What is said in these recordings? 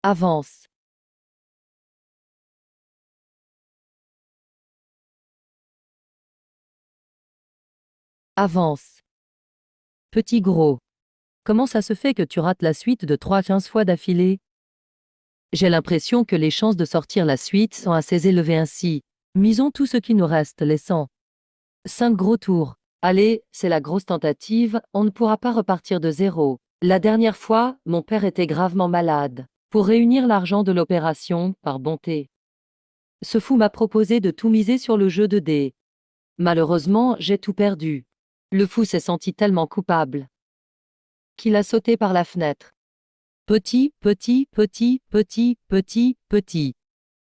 Avance. Avance. Petit gros. Comment ça se fait que tu rates la suite de 3 15 fois d'affilée? J'ai l'impression que les chances de sortir la suite sont assez élevées ainsi. Misons tout ce qui nous reste, laissant 5 gros tours. Allez, c'est la grosse tentative, on ne pourra pas repartir de zéro. La dernière fois, mon père était gravement malade. Pour réunir l'argent de l'opération, par bonté, ce fou m'a proposé de tout miser sur le jeu de dés. Malheureusement, j'ai tout perdu. Le fou s'est senti tellement coupable qu'il a sauté par la fenêtre. Petit, petit, petit, petit, petit, petit.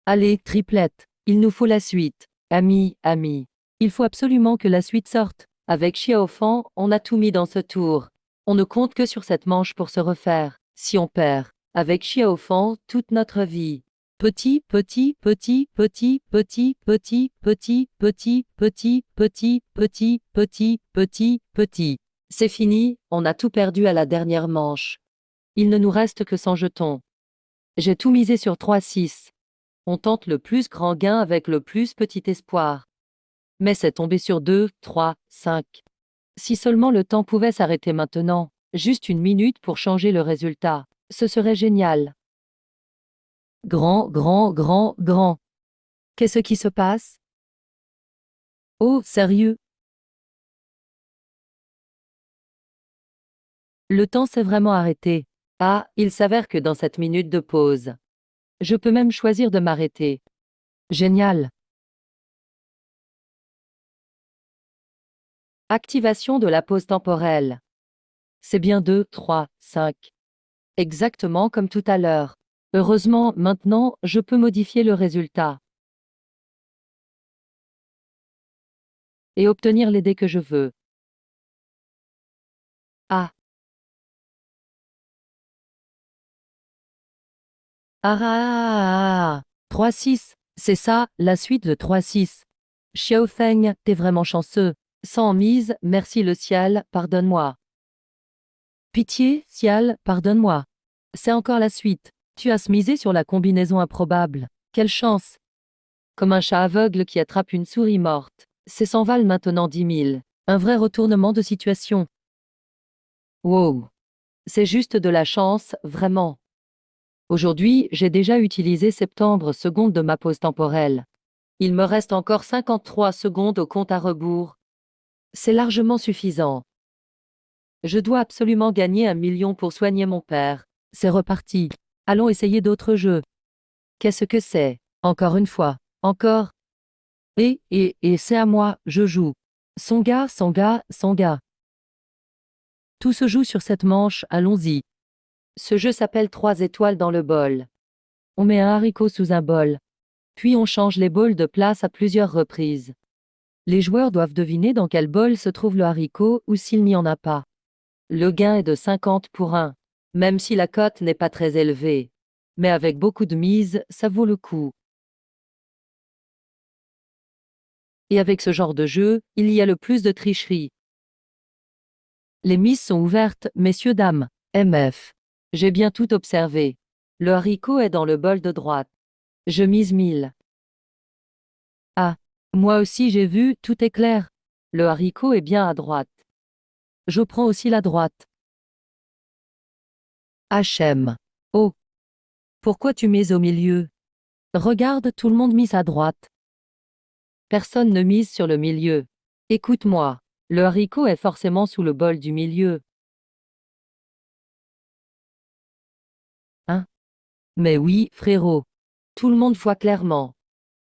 Allez, triplette, il nous faut la suite. Ami, ami. Il faut absolument que la suite sorte. Avec Xiaofan, on a tout mis dans ce tour. On ne compte que sur cette manche pour se refaire. Si on perd, avec Xiaofan, toute notre vie. Petit, petit, petit, petit, petit, petit, petit, petit, petit, petit, petit, petit, petit, petit. C'est fini, on a tout perdu à la dernière manche. Il ne nous reste que 100 jetons. J'ai tout misé sur 3-6. On tente le plus grand gain avec le plus petit espoir. Mais c'est tombé sur 2, 3, 5. Si seulement le temps pouvait s'arrêter maintenant, juste une minute pour changer le résultat, ce serait génial. Grand, grand, grand, grand. Qu'est-ce qui se passe? Oh, sérieux? Le temps s'est vraiment arrêté. Ah, il s'avère que dans cette minute de pause, je peux même choisir de m'arrêter. Génial. Activation de la pause temporelle. C'est bien 2, 3, 5. Exactement comme tout à l'heure. Heureusement, maintenant, je peux modifier le résultat et obtenir les dés que je veux. Ah. Ah, ah, ah, ah. 3-6. C'est ça, la suite de 3-6. Xiaofeng, t'es vraiment chanceux. Sans mise, merci le ciel, pardonne-moi. Pitié, ciel, pardonne-moi. C'est encore la suite. Tu as misé sur la combinaison improbable. Quelle chance! Comme un chat aveugle qui attrape une souris morte. C'est 100 valent maintenant 10 000. Un vrai retournement de situation. Wow! C'est juste de la chance, vraiment. Aujourd'hui, j'ai déjà utilisé 70 secondes de ma pause temporelle. Il me reste encore 53 secondes au compte à rebours. C'est largement suffisant. Je dois absolument gagner 1 million pour soigner mon père. C'est reparti. Allons essayer d'autres jeux. Qu'est-ce que c'est? Encore une fois. Encore. Et c'est à moi, je joue. Songa, Songa, Songa. Tout se joue sur cette manche, allons-y. Ce jeu s'appelle 3 étoiles dans le bol. On met un haricot sous un bol. Puis on change les bols de place à plusieurs reprises. Les joueurs doivent deviner dans quel bol se trouve le haricot ou s'il n'y en a pas. Le gain est de 50 pour 1, même si la cote n'est pas très élevée. Mais avec beaucoup de mise, ça vaut le coup. Et avec ce genre de jeu, il y a le plus de tricherie. Les mises sont ouvertes, messieurs, dames. MF. J'ai bien tout observé. Le haricot est dans le bol de droite. Je mise 1000. Ah. Moi aussi j'ai vu, tout est clair. Le haricot est bien à droite. Je prends aussi la droite. HM. Oh. Pourquoi tu mises au milieu? Regarde, tout le monde mise à droite. Personne ne mise sur le milieu. Écoute-moi. Le haricot est forcément sous le bol du milieu. Hein? Mais oui, frérot. Tout le monde voit clairement.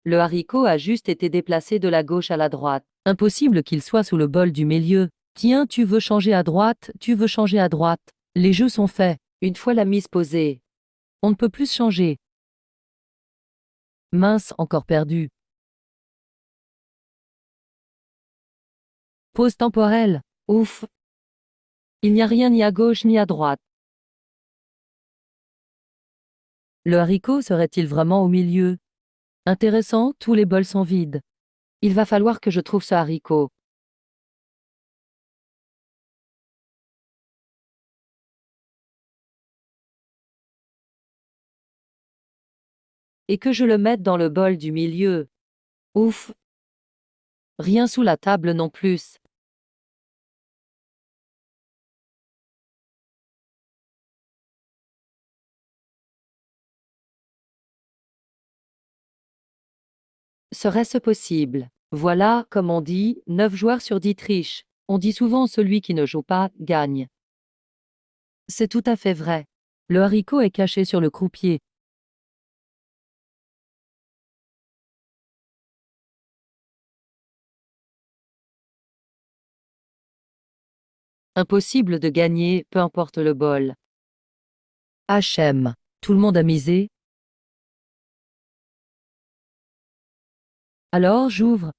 Le haricot a juste été déplacé de la gauche à la droite. Impossible qu'il soit sous le bol du milieu. Tiens, tu veux changer à droite, tu veux changer à droite. Les jeux sont faits. Une fois la mise posée, on ne peut plus changer. Mince, encore perdu. Pause temporelle. Ouf. Il n'y a rien ni à gauche ni à droite. Le haricot serait-il vraiment au milieu? Intéressant, tous les bols sont vides. Il va falloir que je trouve ce haricot. et que je le mette dans le bol du milieu. Ouf! Rien sous la table non plus. Serait-ce possible? Voilà, comme on dit, 9 joueurs sur 10 trichent. On dit souvent celui qui ne joue pas, gagne. C'est tout à fait vrai. Le haricot est caché sur le croupier. Impossible de gagner, peu importe le bol. HM. Tout le monde a misé? Alors j'ouvre.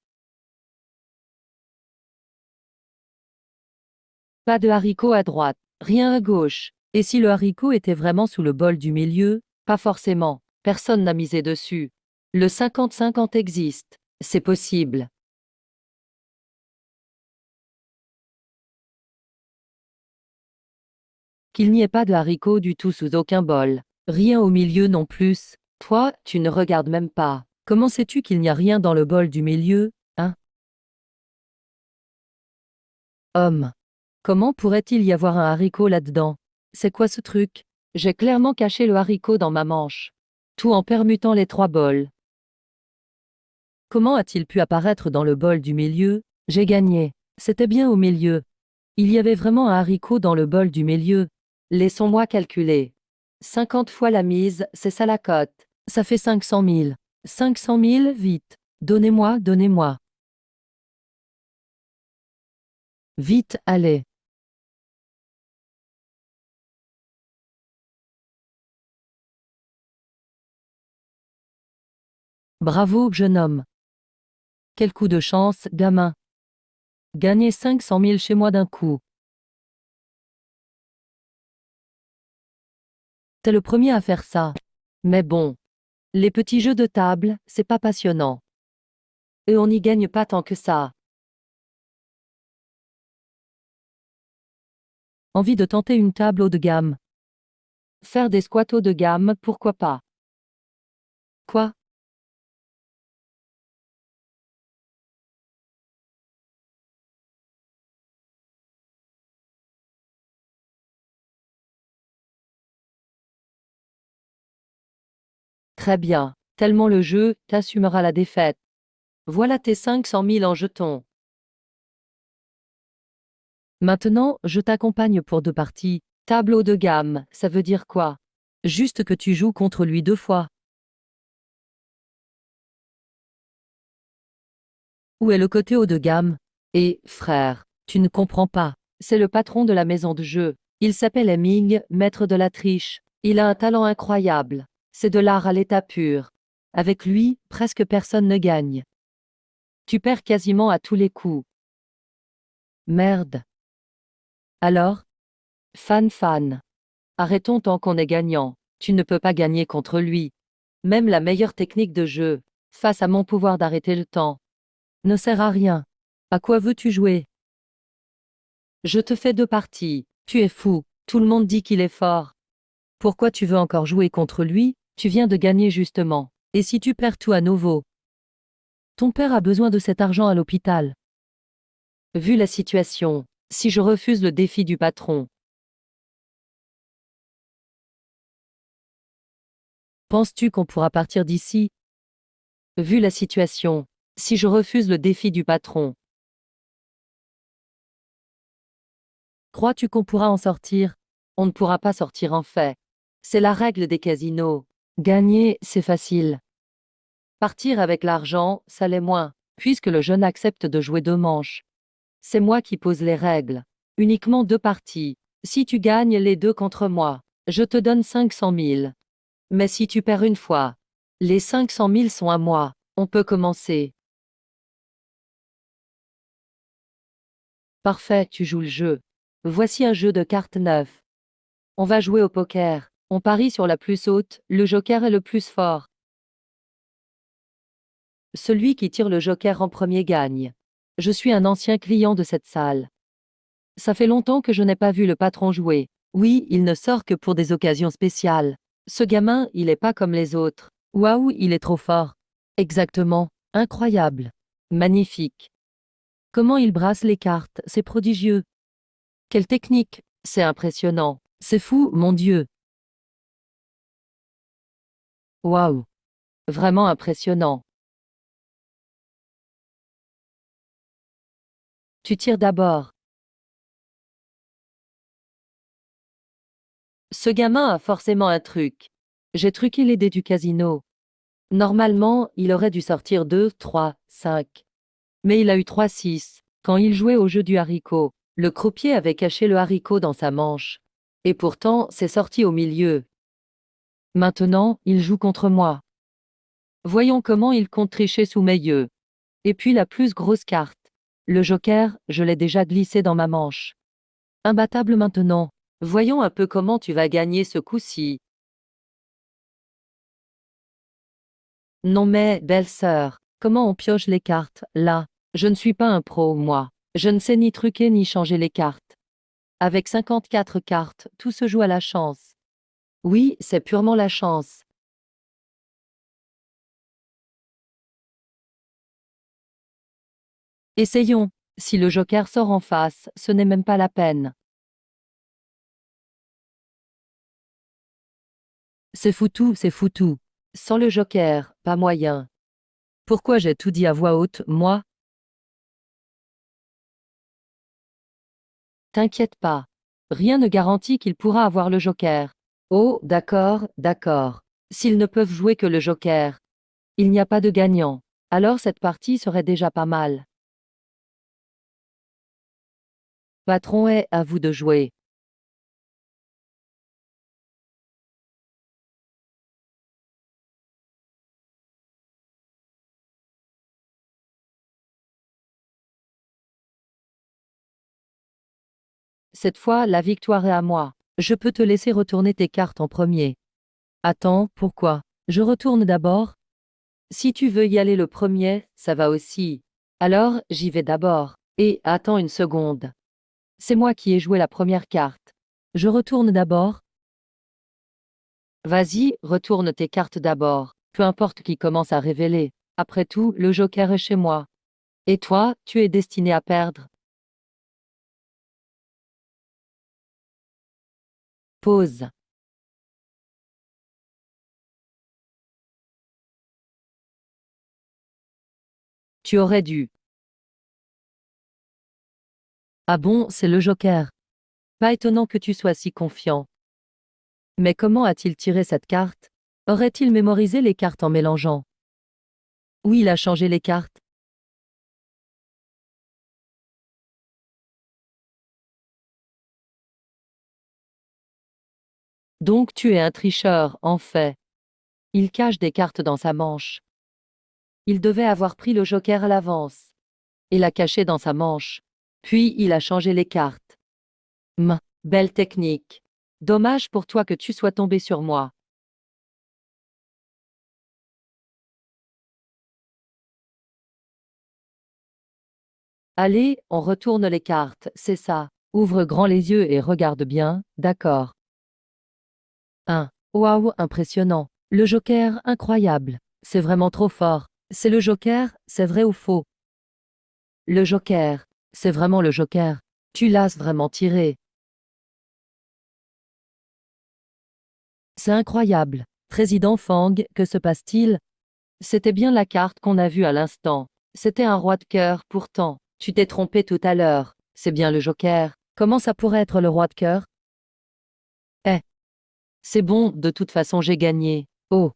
Pas de haricot à droite, rien à gauche. Et si le haricot était vraiment sous le bol du milieu? Pas forcément. Personne n'a misé dessus. Le 50-50 existe. C'est possible. Qu'il n'y ait pas de haricots du tout sous aucun bol. Rien au milieu non plus. Toi, tu ne regardes même pas. Comment sais-tu qu'il n'y a rien dans le bol du milieu, hein? Homme. Comment pourrait-il y avoir un haricot là-dedans? C'est quoi ce truc? J'ai clairement caché le haricot dans ma manche. Tout en permutant les 3 bols. Comment a-t-il pu apparaître dans le bol du milieu? J'ai gagné. C'était bien au milieu. Il y avait vraiment un haricot dans le bol du milieu. Laissons-moi calculer. 50 fois la mise, c'est ça la cote. Ça fait 500 000. 500 000, vite. Donnez-moi, donnez-moi. Vite, allez. Bravo, jeune homme. Quel coup de chance, gamin. Gagner 500 000 chez moi d'un coup. T'es le premier à faire ça. Mais bon. Les petits jeux de table, c'est pas passionnant. Et on n'y gagne pas tant que ça. Envie de tenter une table haut de gamme. Faire des squats haut de gamme, pourquoi pas? Quoi? Très bien. Tellement le jeu, t'assumeras la défaite. Voilà tes 500 000 en jetons. Maintenant, je t'accompagne pour 2 parties. Table haut de gamme, ça veut dire quoi? Juste que tu joues contre lui 2 fois. Où est le côté haut de gamme? Et, frère, tu ne comprends pas. C'est le patron de la maison de jeu. Il s'appelle Hemming, maître de la triche. Il a un talent incroyable. C'est de l'art à l'état pur. Avec lui, presque personne ne gagne. Tu perds quasiment à tous les coups. Merde. Alors? Fan. Arrêtons tant qu'on est gagnant. Tu ne peux pas gagner contre lui. Même la meilleure technique de jeu, face à mon pouvoir d'arrêter le temps, ne sert à rien. À quoi veux-tu jouer? Je te fais 2 parties. Tu es fou. Tout le monde dit qu'il est fort. Pourquoi tu veux encore jouer contre lui? Tu viens de gagner justement. Et si tu perds tout à nouveau? Ton père a besoin de cet argent à l'hôpital. Vu la situation, si je refuse le défi du patron, penses-tu qu'on pourra partir d'ici? Vu la situation, si je refuse le défi du patron, crois-tu qu'on pourra en sortir? On ne pourra pas sortir en fait. C'est la règle des casinos. Gagner, c'est facile. Partir avec l'argent, ça l'est moins, puisque le jeune accepte de jouer 2 manches. C'est moi qui pose les règles. Uniquement 2 parties. Si tu gagnes les 2 contre moi, je te donne 500 000. Mais si tu perds une fois, les 500 000 sont à moi. On peut commencer. Parfait, tu joues le jeu. Voici un jeu de cartes neuf. On va jouer au poker. On parie sur la plus haute, le joker est le plus fort. Celui qui tire le joker en premier gagne. Je suis un ancien client de cette salle. Ça fait longtemps que je n'ai pas vu le patron jouer. Oui, il ne sort que pour des occasions spéciales. Ce gamin, il est pas comme les autres. Waouh, il est trop fort. Exactement. Incroyable. Magnifique. Comment il brasse les cartes, c'est prodigieux. Quelle technique. C'est impressionnant. C'est fou, mon Dieu. Waouh. Vraiment impressionnant. Tu tires d'abord. Ce gamin a forcément un truc. J'ai truqué les dés du casino. Normalement, il aurait dû sortir 2, 3, 5. Mais il a eu 3, 6. Quand il jouait au jeu du haricot, le croupier avait caché le haricot dans sa manche. Et pourtant, c'est sorti au milieu. Maintenant, il joue contre moi. Voyons comment il compte tricher sous mes yeux. Et puis la plus grosse carte. Le joker, je l'ai déjà glissé dans ma manche. Imbattable maintenant. Voyons un peu comment tu vas gagner ce coup-ci. Non mais, belle sœur, comment on pioche les cartes, là? Je ne suis pas un pro, moi. Je ne sais ni truquer ni changer les cartes. Avec 54 cartes, tout se joue à la chance. Oui, c'est purement la chance. Essayons. Si le joker sort en face, ce n'est même pas la peine. C'est foutu, c'est foutu. Sans le joker, pas moyen. Pourquoi j'ai tout dit à voix haute, moi? T'inquiète pas. Rien ne garantit qu'il pourra avoir le joker. Oh, d'accord, d'accord. S'ils ne peuvent jouer que le joker, il n'y a pas de gagnant. Alors cette partie serait déjà pas mal. Patron est à vous de jouer. Cette fois, la victoire est à moi. Je peux te laisser retourner tes cartes en premier. Attends, pourquoi? Je retourne d'abord? Si tu veux y aller le premier, ça va aussi. Alors, j'y vais d'abord. Et attends une seconde. C'est moi qui ai joué la première carte. Je retourne d'abord? Vas-y, retourne tes cartes d'abord. Peu importe qui commence à révéler. Après tout, le joker est chez moi. Et toi, tu es destiné à perdre. Pause. Tu aurais dû. Ah bon, c'est le joker. Pas étonnant que tu sois si confiant. Mais comment a-t-il tiré cette carte? Aurait-il mémorisé les cartes en mélangeant? Ou il a changé les cartes? Donc tu es un tricheur, en fait. Il cache des cartes dans sa manche. Il devait avoir pris le joker à l'avance. Et l'a caché dans sa manche. Puis il a changé les cartes. Belle technique. Dommage pour toi que tu sois tombé sur moi. Allez, on retourne les cartes, c'est ça. Ouvre grand les yeux et regarde bien, d'accord. 1. Waouh, impressionnant. Le joker, incroyable. C'est vraiment trop fort. C'est le joker, c'est vrai ou faux? Le joker. C'est vraiment le joker. Tu l'as vraiment tiré. C'est incroyable. Président Fang, que se passe-t-il? C'était bien la carte qu'on a vue à l'instant. C'était un roi de cœur, pourtant. Tu t'es trompé tout à l'heure. C'est bien le joker. Comment ça pourrait être le roi de cœur? Eh, c'est bon, de toute façon j'ai gagné. Oh.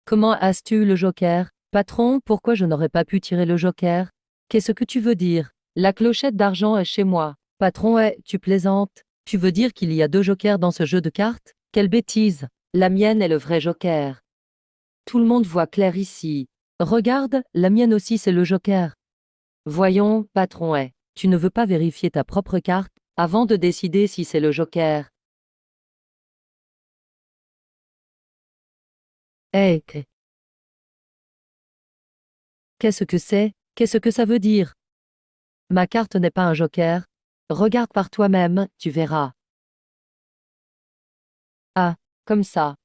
Comment as-tu eu le joker? Patron, pourquoi je n'aurais pas pu tirer le joker? Qu'est-ce que tu veux dire? La clochette d'argent est chez moi. Patron tu plaisantes? Tu veux dire qu'il y a deux jokers dans ce jeu de cartes? Quelle bêtise! La mienne est le vrai joker. Tout le monde voit clair ici. Regarde, la mienne aussi c'est le joker. Voyons, patron tu ne veux pas vérifier ta propre carte avant de décider si c'est le joker? Eh, qu'est-ce que c'est? Qu'est-ce que ça veut dire? Ma carte n'est pas un joker. Regarde par toi-même, tu verras. Ah, comme ça.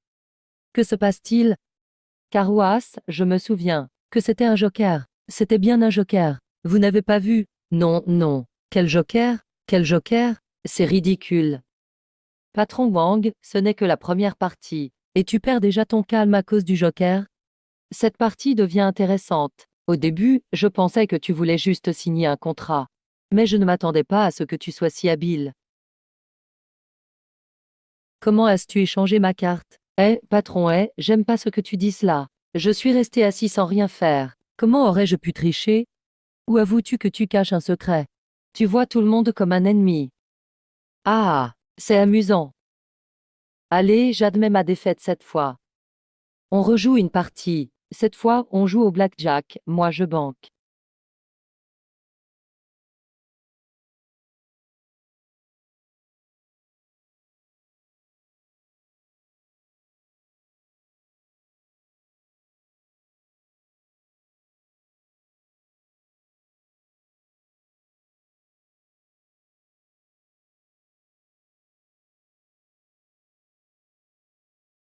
Que se passe-t-il? Carreau As, je me souviens que c'était un joker. C'était bien un joker. Vous n'avez pas vu? Non, non. Quel joker? Quel joker? C'est ridicule. Patron Wang, ce n'est que la première partie. Et tu perds déjà ton calme à cause du joker? Cette partie devient intéressante. Au début, je pensais que tu voulais juste signer un contrat. Mais je ne m'attendais pas à ce que tu sois si habile. Comment as-tu échangé ma carte? Patron, j'aime pas ce que tu dis cela. Je suis resté assis sans rien faire. Comment aurais-je pu tricher? Ou avoues-tu que tu caches un secret? Tu vois tout le monde comme un ennemi. Ah, c'est amusant. Allez, j'admets ma défaite cette fois. On rejoue une partie. Cette fois, on joue au blackjack, moi je banque.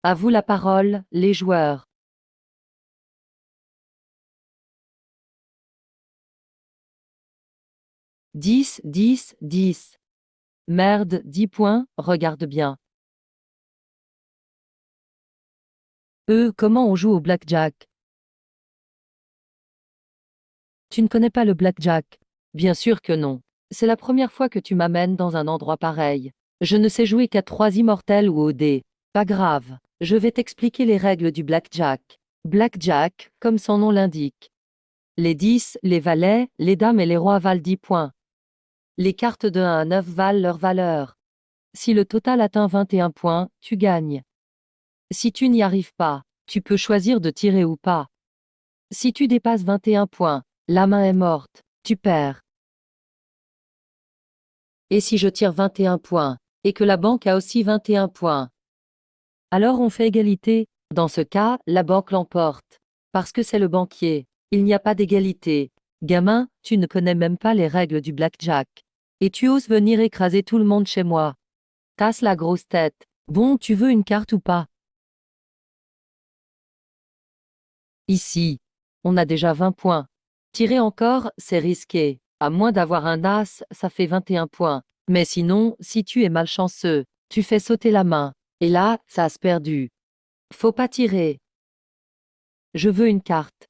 À vous la parole, les joueurs. 10, 10, 10. Merde, 10 points, regarde bien. Comment on joue au blackjack? Tu ne connais pas le blackjack? Bien sûr que non. C'est la première fois que tu m'amènes dans un endroit pareil. Je ne sais jouer qu'à 3 immortels ou au dé. Pas grave, je vais t'expliquer les règles du blackjack. Blackjack, comme son nom l'indique. Les 10, les valets, les dames et les rois valent 10 points. Les cartes de 1 à 9 valent leur valeur. Si le total atteint 21 points, tu gagnes. Si tu n'y arrives pas, tu peux choisir de tirer ou pas. Si tu dépasses 21 points, la main est morte, tu perds. Et si je tire 21 points, et que la banque a aussi 21 points? Alors on fait égalité. Dans ce cas, la banque l'emporte. Parce que c'est le banquier. Il n'y a pas d'égalité. Gamin, tu ne connais même pas les règles du blackjack. Et tu oses venir écraser tout le monde chez moi. Tasse la grosse tête. Bon, tu veux une carte ou pas? Ici. On a déjà 20 points. Tirer encore, c'est risqué. À moins d'avoir un as, ça fait 21 points. Mais sinon, si tu es malchanceux, tu fais sauter la main. Et là, ça a perdu. Faut pas tirer. Je veux une carte.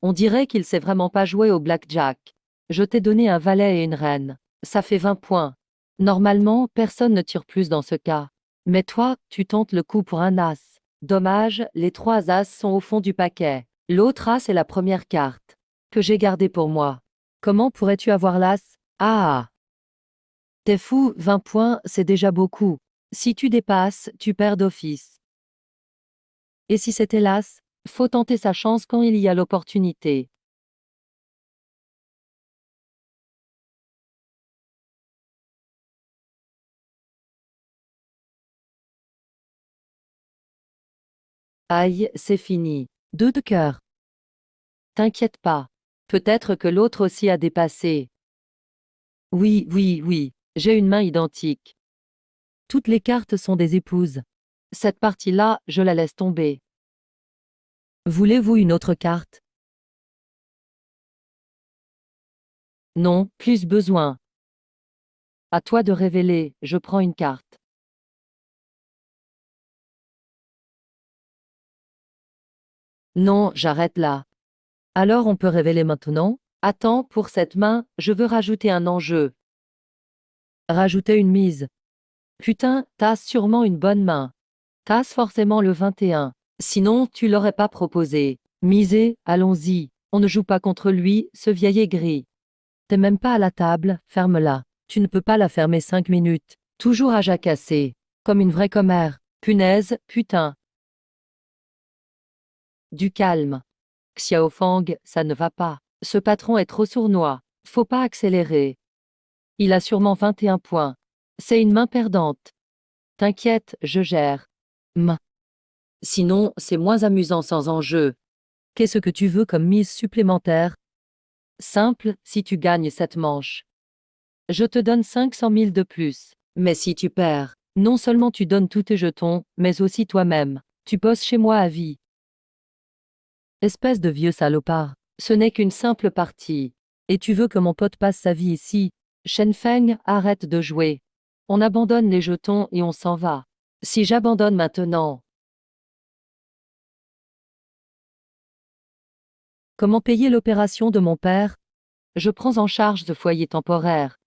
On dirait qu'il sait vraiment pas jouer au blackjack. Je t'ai donné un valet et une reine. Ça fait 20 points. Normalement, personne ne tire plus dans ce cas. Mais toi, tu tentes le coup pour un as. Dommage, les 3 as sont au fond du paquet. L'autre as est la première carte que j'ai gardée pour moi. Comment pourrais-tu avoir l'as? Ah! T'es fou, 20 points, c'est déjà beaucoup. Si tu dépasses, tu perds d'office. Et si c'était l'as? Faut tenter sa chance quand il y a l'opportunité. Aïe, c'est fini. Deux de cœur. T'inquiète pas. Peut-être que l'autre aussi a dépassé. Oui, oui, oui, j'ai une main identique. Toutes les cartes sont des épouses. Cette partie-là, je la laisse tomber. Voulez-vous une autre carte? Non, plus besoin. À toi de révéler, je prends une carte. Non, j'arrête là. Alors on peut révéler maintenant? Attends, pour cette main, je veux rajouter un enjeu. Rajouter une mise. Putain, t'as sûrement une bonne main. T'as forcément le 21. Sinon, tu l'aurais pas proposé. Miser, allons-y. On ne joue pas contre lui, ce vieil aigri. T'es même pas à la table, ferme-la. Tu ne peux pas la fermer 5 minutes. Toujours à jacasser. Comme une vraie commère. Punaise, putain. Du calme. Xiaofang, ça ne va pas. Ce patron est trop sournois. Faut pas accélérer. Il a sûrement 21 points. C'est une main perdante. T'inquiète, je gère. Sinon, c'est moins amusant sans enjeu. Qu'est-ce que tu veux comme mise supplémentaire? Simple, si tu gagnes cette manche. Je te donne 500 000 de plus. Mais si tu perds, non seulement tu donnes tous tes jetons, mais aussi toi-même. Tu bosses chez moi à vie. Espèce de vieux salopard. Ce n'est qu'une simple partie. Et tu veux que mon pote passe sa vie ici? Shen Feng, arrête de jouer. On abandonne les jetons et on s'en va. Si j'abandonne maintenant, comment payer l'opération de mon père? Je prends en charge ce foyer temporaire.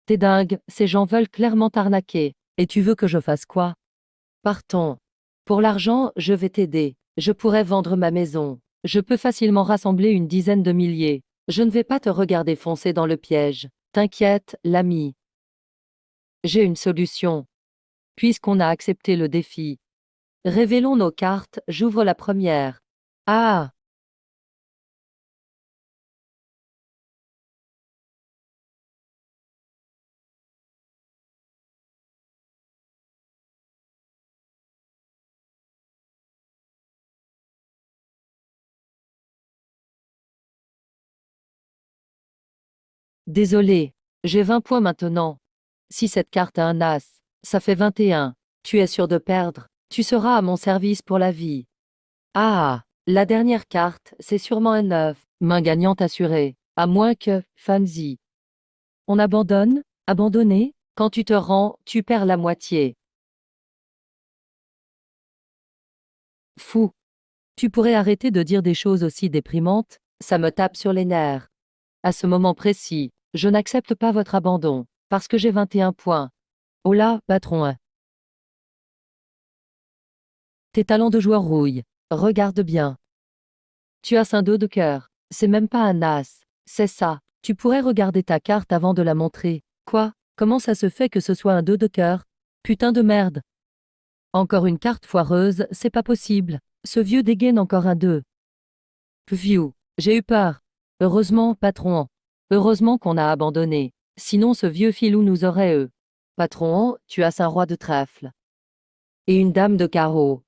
T'es dingue, ces gens veulent clairement t'arnaquer. Et tu veux que je fasse quoi? Partons. Pour l'argent, je vais t'aider. Je pourrais vendre ma maison. Je peux facilement rassembler une dizaine de milliers. Je ne vais pas te regarder foncer dans le piège. T'inquiète, l'ami. J'ai une solution. Puisqu'on a accepté le défi. Révélons nos cartes, j'ouvre la première. Ah! Désolé. J'ai 20 points maintenant. Si cette carte a un as, ça fait 21. Tu es sûr de perdre. Tu seras à mon service pour la vie. Ah! La dernière carte, c'est sûrement un 9. Main gagnante assurée. À moins que, Fancy. On abandonne? Abandonner? Quand tu te rends, tu perds la moitié. Fou. Tu pourrais arrêter de dire des choses aussi déprimantes? Ça me tape sur les nerfs. À ce moment précis, je n'accepte pas votre abandon, parce que j'ai 21 points. Oh là, patron. Tes talents de joueur rouillent. Regarde bien. Tu as un dos de cœur. C'est même pas un as. C'est ça. Tu pourrais regarder ta carte avant de la montrer. Quoi? Comment ça se fait que ce soit un dos de cœur? Putain de merde. Encore une carte foireuse, c'est pas possible. Ce vieux dégaine encore un 2. Pfiou. J'ai eu peur. Heureusement, patron. Heureusement qu'on a abandonné. Sinon ce vieux filou nous aurait Patron, tu as un roi de trèfle. Et une dame de carreau.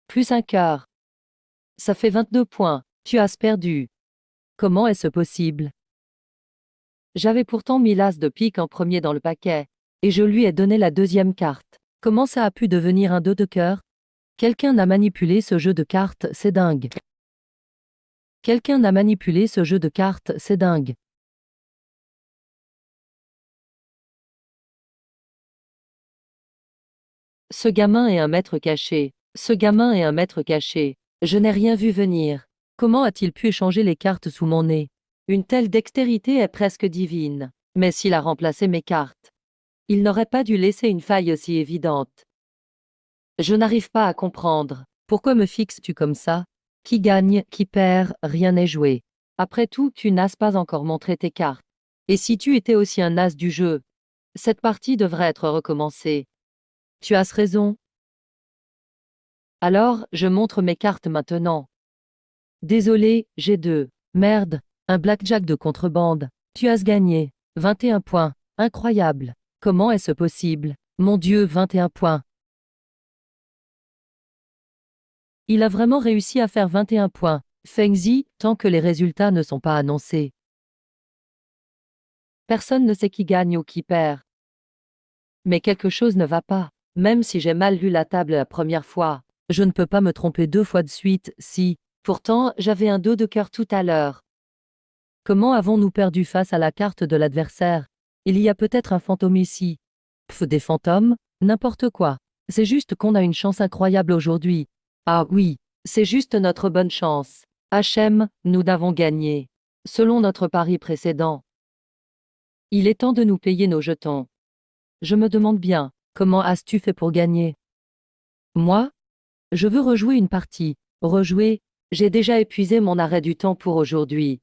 Plus un cœur. Ça fait 22 points. Tu as perdu. Comment est-ce possible? J'avais pourtant mis l'as de pique en premier dans le paquet. Et je lui ai donné la deuxième carte. Comment ça a pu devenir un 2 de cœur? Quelqu'un a manipulé ce jeu de cartes, c'est dingue. Quelqu'un a manipulé ce jeu de cartes, c'est dingue. Ce gamin est un maître caché. Ce gamin est un maître caché. Je n'ai rien vu venir. Comment a-t-il pu échanger les cartes sous mon nez? Une telle dextérité est presque divine. Mais s'il a remplacé mes cartes, il n'aurait pas dû laisser une faille aussi évidente. Je n'arrive pas à comprendre. Pourquoi me fixes-tu comme ça? Qui gagne, qui perd, rien n'est joué. Après tout, tu n'as pas encore montré tes cartes. Et si tu étais aussi un as du jeu, cette partie devrait être recommencée. Tu as raison. Alors, je montre mes cartes maintenant. Désolé, j'ai 2. Merde, un blackjack de contrebande. Tu as gagné. 21 points. Incroyable. Comment est-ce possible? Mon Dieu, 21 points. Il a vraiment réussi à faire 21 points. Fengzi, tant que les résultats ne sont pas annoncés. Personne ne sait qui gagne ou qui perd. Mais quelque chose ne va pas. Même si j'ai mal lu la table la première fois, je ne peux pas me tromper 2 fois de suite, si. Pourtant, j'avais un 2 de cœur tout à l'heure. Comment avons-nous perdu face à la carte de l'adversaire? Il y a peut-être un fantôme ici. Pff, des fantômes? N'importe quoi. C'est juste qu'on a une chance incroyable aujourd'hui. Ah oui, c'est juste notre bonne chance. HM, nous n'avons gagné. Selon notre pari précédent. Il est temps de nous payer nos jetons. Je me demande bien, comment as-tu fait pour gagner? Moi? Je veux rejouer une partie. Rejouer? J'ai déjà épuisé mon arrêt du temps pour aujourd'hui.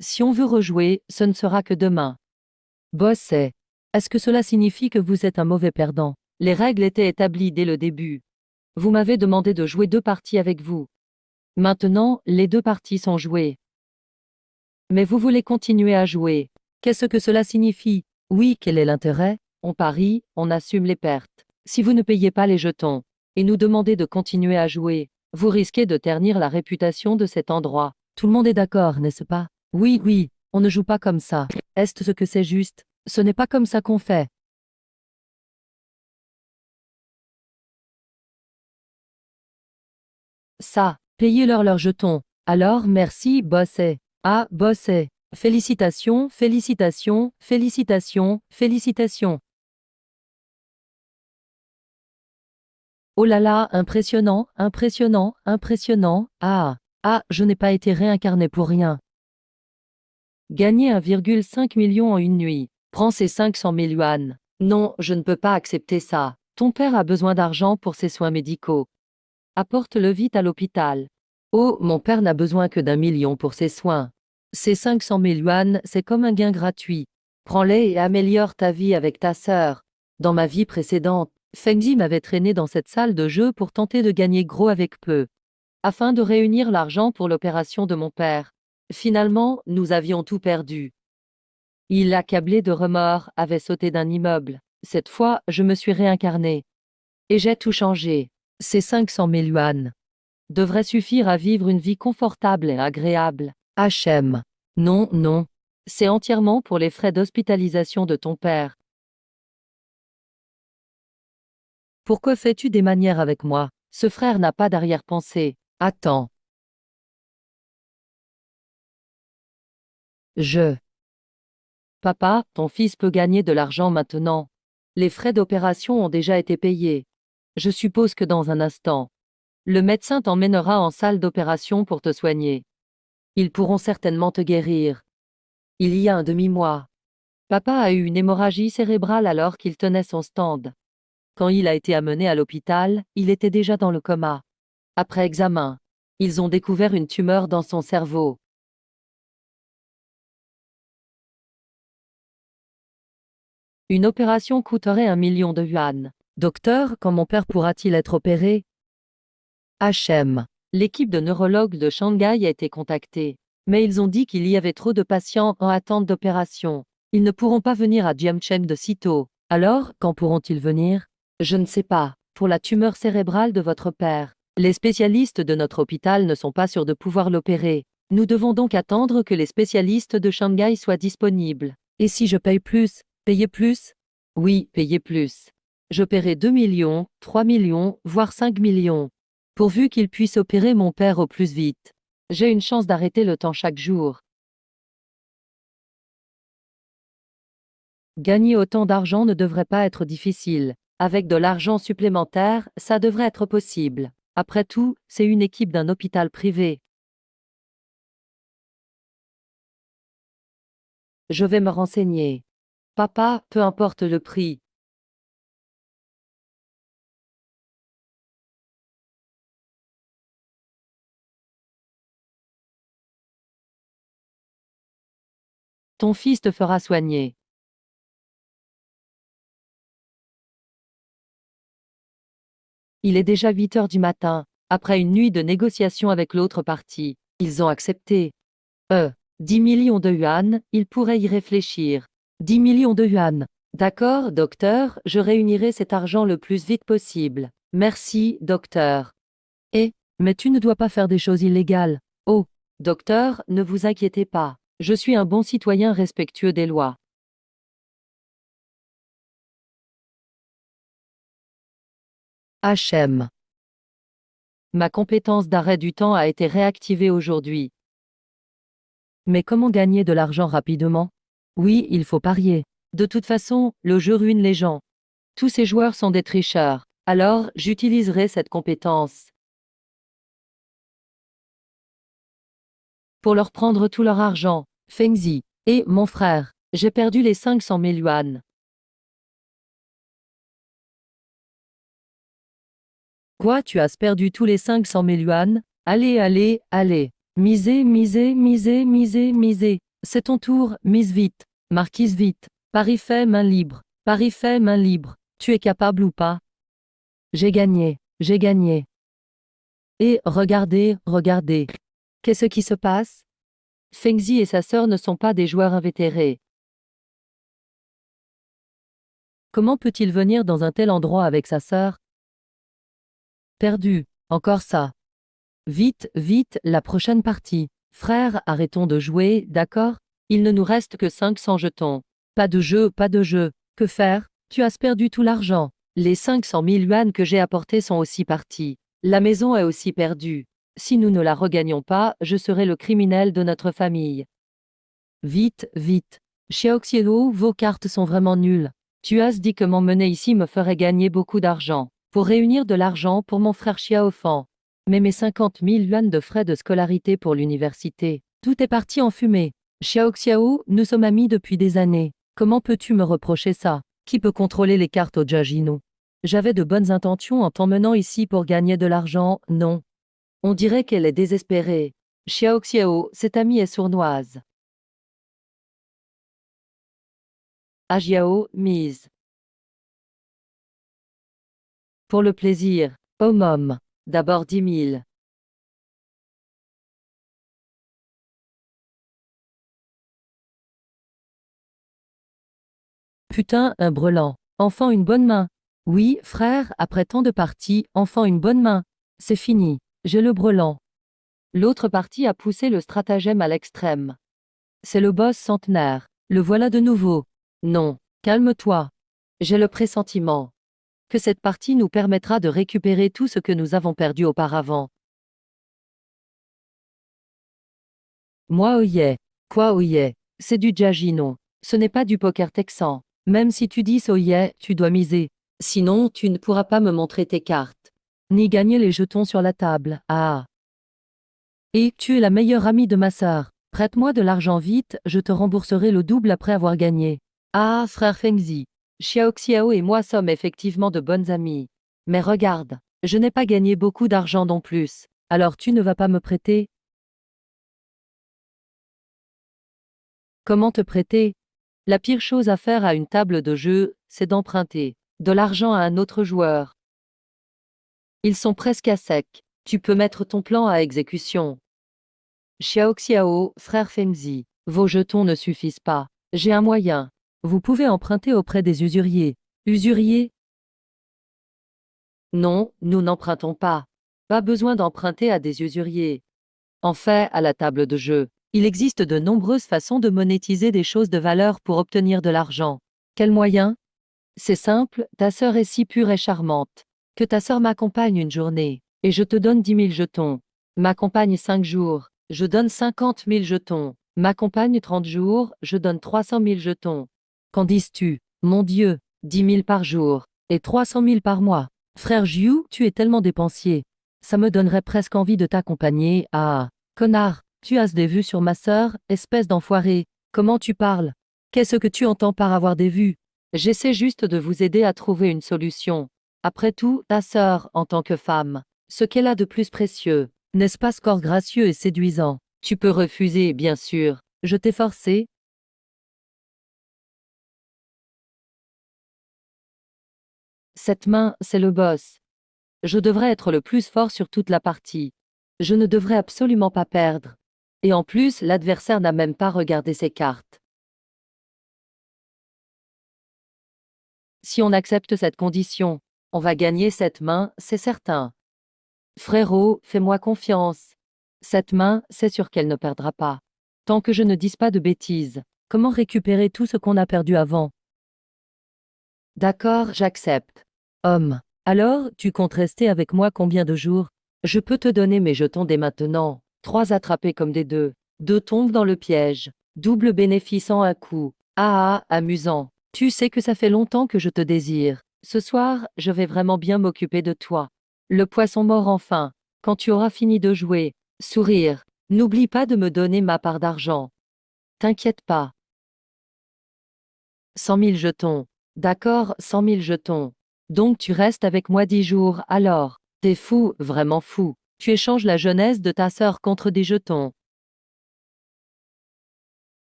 Si on veut rejouer, ce ne sera que demain. Boss, est-ce que cela signifie que vous êtes un mauvais perdant? Les règles étaient établies dès le début. Vous m'avez demandé de jouer 2 parties avec vous. Maintenant, les 2 parties sont jouées. Mais vous voulez continuer à jouer. Qu'est-ce que cela signifie? Oui, quel est l'intérêt? On parie, on assume les pertes. Si vous ne payez pas les jetons, et nous demandez de continuer à jouer, vous risquez de ternir la réputation de cet endroit. Tout le monde est d'accord, n'est-ce pas? Oui, oui, on ne joue pas comme ça. Est-ce que c'est juste? Ce n'est pas comme ça qu'on fait. Ça, payez-leur leurs jetons. Alors merci, Bosset. Ah, Bosset. Félicitations, félicitations, félicitations, félicitations. Oh là là, impressionnant, impressionnant, impressionnant. Ah, ah, je n'ai pas été réincarné pour rien. Gagner 1,5 million en une nuit. Prends ces 500 000 yuan. Non, je ne peux pas accepter ça. Ton père a besoin d'argent pour ses soins médicaux. Apporte-le vite à l'hôpital. Oh, mon père n'a besoin que d'1 million pour ses soins. Ces 500 000 yuan, c'est comme un gain gratuit. Prends-les et améliore ta vie avec ta sœur. Dans ma vie précédente, Fengzi m'avait traîné dans cette salle de jeu pour tenter de gagner gros avec peu, afin de réunir l'argent pour l'opération de mon père. Finalement, nous avions tout perdu. Il, accablé de remords, avait sauté d'un immeuble. Cette fois, je me suis réincarné. Et j'ai tout changé. Ces 500 000 yuan devraient suffire à vivre une vie confortable et agréable. HM. Non, non. C'est entièrement pour les frais d'hospitalisation de ton père. Pourquoi fais-tu des manières avec moi? Ce frère n'a pas d'arrière-pensée. Attends. Papa, ton fils peut gagner de l'argent maintenant. Les frais d'opération ont déjà été payés. Je suppose que dans un instant, le médecin t'emmènera en salle d'opération pour te soigner. Ils pourront certainement te guérir. Il y a un demi-mois, papa a eu une hémorragie cérébrale alors qu'il tenait son stand. Quand il a été amené à l'hôpital, il était déjà dans le coma. Après examen, ils ont découvert une tumeur dans son cerveau. Une opération coûterait 1 million de yuan. Docteur, quand mon père pourra-t-il être opéré? HM. L'équipe de neurologues de Shanghai a été contactée, mais ils ont dit qu'il y avait trop de patients en attente d'opération. Ils ne pourront pas venir à Jiangchen de sitôt. Alors, quand pourront-ils venir? Je ne sais pas. Pour la tumeur cérébrale de votre père, les spécialistes de notre hôpital ne sont pas sûrs de pouvoir l'opérer. Nous devons donc attendre que les spécialistes de Shanghai soient disponibles. Et si je paye plus? Payer plus? Oui, payer plus. Je paierai 2 millions, 3 millions, voire 5 millions. Pourvu qu'il puisse opérer mon père au plus vite. J'ai une chance d'arrêter le temps chaque jour. Gagner autant d'argent ne devrait pas être difficile. Avec de l'argent supplémentaire, ça devrait être possible. Après tout, c'est une équipe d'un hôpital privé. Je vais me renseigner. Papa, peu importe le prix. Ton fils te fera soigner. Il est déjà 8 heures du matin. Après une nuit de négociations avec l'autre partie, ils ont accepté. 10 millions de yuan, il pourrait y réfléchir. 10 millions de yuan. D'accord, docteur, je réunirai cet argent le plus vite possible. Merci, docteur. Mais tu ne dois pas faire des choses illégales. Oh, docteur, ne vous inquiétez pas. Je suis un bon citoyen respectueux des lois. HM. Ma compétence d'arrêt du temps a été réactivée aujourd'hui. Mais comment gagner de l'argent rapidement? Oui, il faut parier. De toute façon, le jeu ruine les gens. Tous ces joueurs sont des tricheurs. Alors, j'utiliserai cette compétence pour leur prendre tout leur argent. Fengzi. Et, mon frère, j'ai perdu les 500 000 yuan. Quoi, tu as perdu tous les 500 000 yuan? Allez, allez, allez. Misez, misez, misez, misez, misez. C'est ton tour, mise vite. Marquise vite. Paris fait main libre. Paris fait main libre. Tu es capable ou pas? J'ai gagné, j'ai gagné. Et regardez, regardez. Qu'est-ce qui se passe? Fengzi et sa sœur ne sont pas des joueurs invétérés. Comment peut-il venir dans un tel endroit avec sa sœur? Perdu. Encore ça. Vite, vite, la prochaine partie. Frère, arrêtons de jouer, d'accord? Il ne nous reste que 500 jetons. Pas de jeu, pas de jeu. Que faire? Tu as perdu tout l'argent. Les 500 000 yuan que j'ai apportés sont aussi partis. La maison est aussi perdue. Si nous ne la regagnons pas, je serai le criminel de notre famille. Vite, vite. Xiaoxiao, vos cartes sont vraiment nulles. Tu as dit que m'emmener ici me ferait gagner beaucoup d'argent. Pour réunir de l'argent pour mon frère Xiaofan. Mais mes 50 000 yuan de frais de scolarité pour l'université, tout est parti en fumée. Xiaoxiao, nous sommes amis depuis des années. Comment peux-tu me reprocher ça? Qui peut contrôler les cartes au Jajino? J'avais de bonnes intentions en t'emmenant ici pour gagner de l'argent, non. On dirait qu'elle est désespérée. Xiaoxiao, cette amie est sournoise. Ajiao, mise. Pour le plaisir. Oh mom. D'abord 10 000. Putain, un brelan. Enfant une bonne main. Oui, frère, après tant de parties, enfant une bonne main. C'est fini. J'ai le brelan. L'autre partie a poussé le stratagème à l'extrême. C'est le boss centenaire. Le voilà de nouveau. Non, calme-toi. J'ai le pressentiment que cette partie nous permettra de récupérer tout ce que nous avons perdu auparavant. Moi oyez. Quoi oyez? C'est du Jajino. Ce n'est pas du poker texan. Même si tu dis oyez, tu dois miser. Sinon, tu ne pourras pas me montrer tes cartes. Ni gagner les jetons sur la table. Ah. Et tu es la meilleure amie de ma sœur. Prête-moi de l'argent vite, je te rembourserai le double après avoir gagné. Ah, frère Fengzi. Xiaoxiao et moi sommes effectivement de bonnes amies. Mais regarde, je n'ai pas gagné beaucoup d'argent non plus. Alors tu ne vas pas me prêter? Comment te prêter? La pire chose à faire à une table de jeu, c'est d'emprunter de l'argent à un autre joueur. Ils sont presque à sec. Tu peux mettre ton plan à exécution. Xiaoxiao, frère Fengzi, vos jetons ne suffisent pas. J'ai un moyen. Vous pouvez emprunter auprès des usuriers. Usuriers? Non, nous n'empruntons pas. Pas besoin d'emprunter à des usuriers. En fait, à la table de jeu, il existe de nombreuses façons de monétiser des choses de valeur pour obtenir de l'argent. Quel moyen? C'est simple, ta sœur est si pure et charmante. Que ta sœur m'accompagne une journée, et je te donne 10 000 jetons. M'accompagne 5 jours, je donne 50 000 jetons. M'accompagne 30 jours, je donne 300 000 jetons. Qu'en dis-tu? Mon Dieu, 10 000 par jour, et 300 000 par mois. Frère Jiu, tu es tellement dépensier. Ça me donnerait presque envie de t'accompagner. Ah, connard, tu as des vues sur ma sœur, espèce d'enfoiré. Comment tu parles? Qu'est-ce que tu entends par avoir des vues? J'essaie juste de vous aider à trouver une solution. Après tout, ta sœur, en tant que femme, ce qu'elle a de plus précieux, n'est-ce pas ce corps gracieux et séduisant? Tu peux refuser, bien sûr. Je t'ai forcé. Cette main, c'est le boss. Je devrais être le plus fort sur toute la partie. Je ne devrais absolument pas perdre. Et en plus, l'adversaire n'a même pas regardé ses cartes. Si on accepte cette condition, on va gagner cette main, c'est certain. Frérot, fais-moi confiance. Cette main, c'est sûr qu'elle ne perdra pas. Tant que je ne dise pas de bêtises. Comment récupérer tout ce qu'on a perdu avant? D'accord, j'accepte. Homme. Alors, tu comptes rester avec moi combien de jours? Je peux te donner mes jetons dès maintenant. 3 attrapés comme des deux. 2 tombent dans le piège. Double bénéfice en un coup. Ah ah, amusant. Tu sais que ça fait longtemps que je te désire. Ce soir, je vais vraiment bien m'occuper de toi. Le poisson mort enfin. Quand tu auras fini de jouer. Sourire. N'oublie pas de me donner ma part d'argent. T'inquiète pas. 100 000 jetons. D'accord, 100 000 jetons. Donc tu restes avec moi 10 jours, alors. T'es fou, vraiment fou. Tu échanges la jeunesse de ta sœur contre des jetons.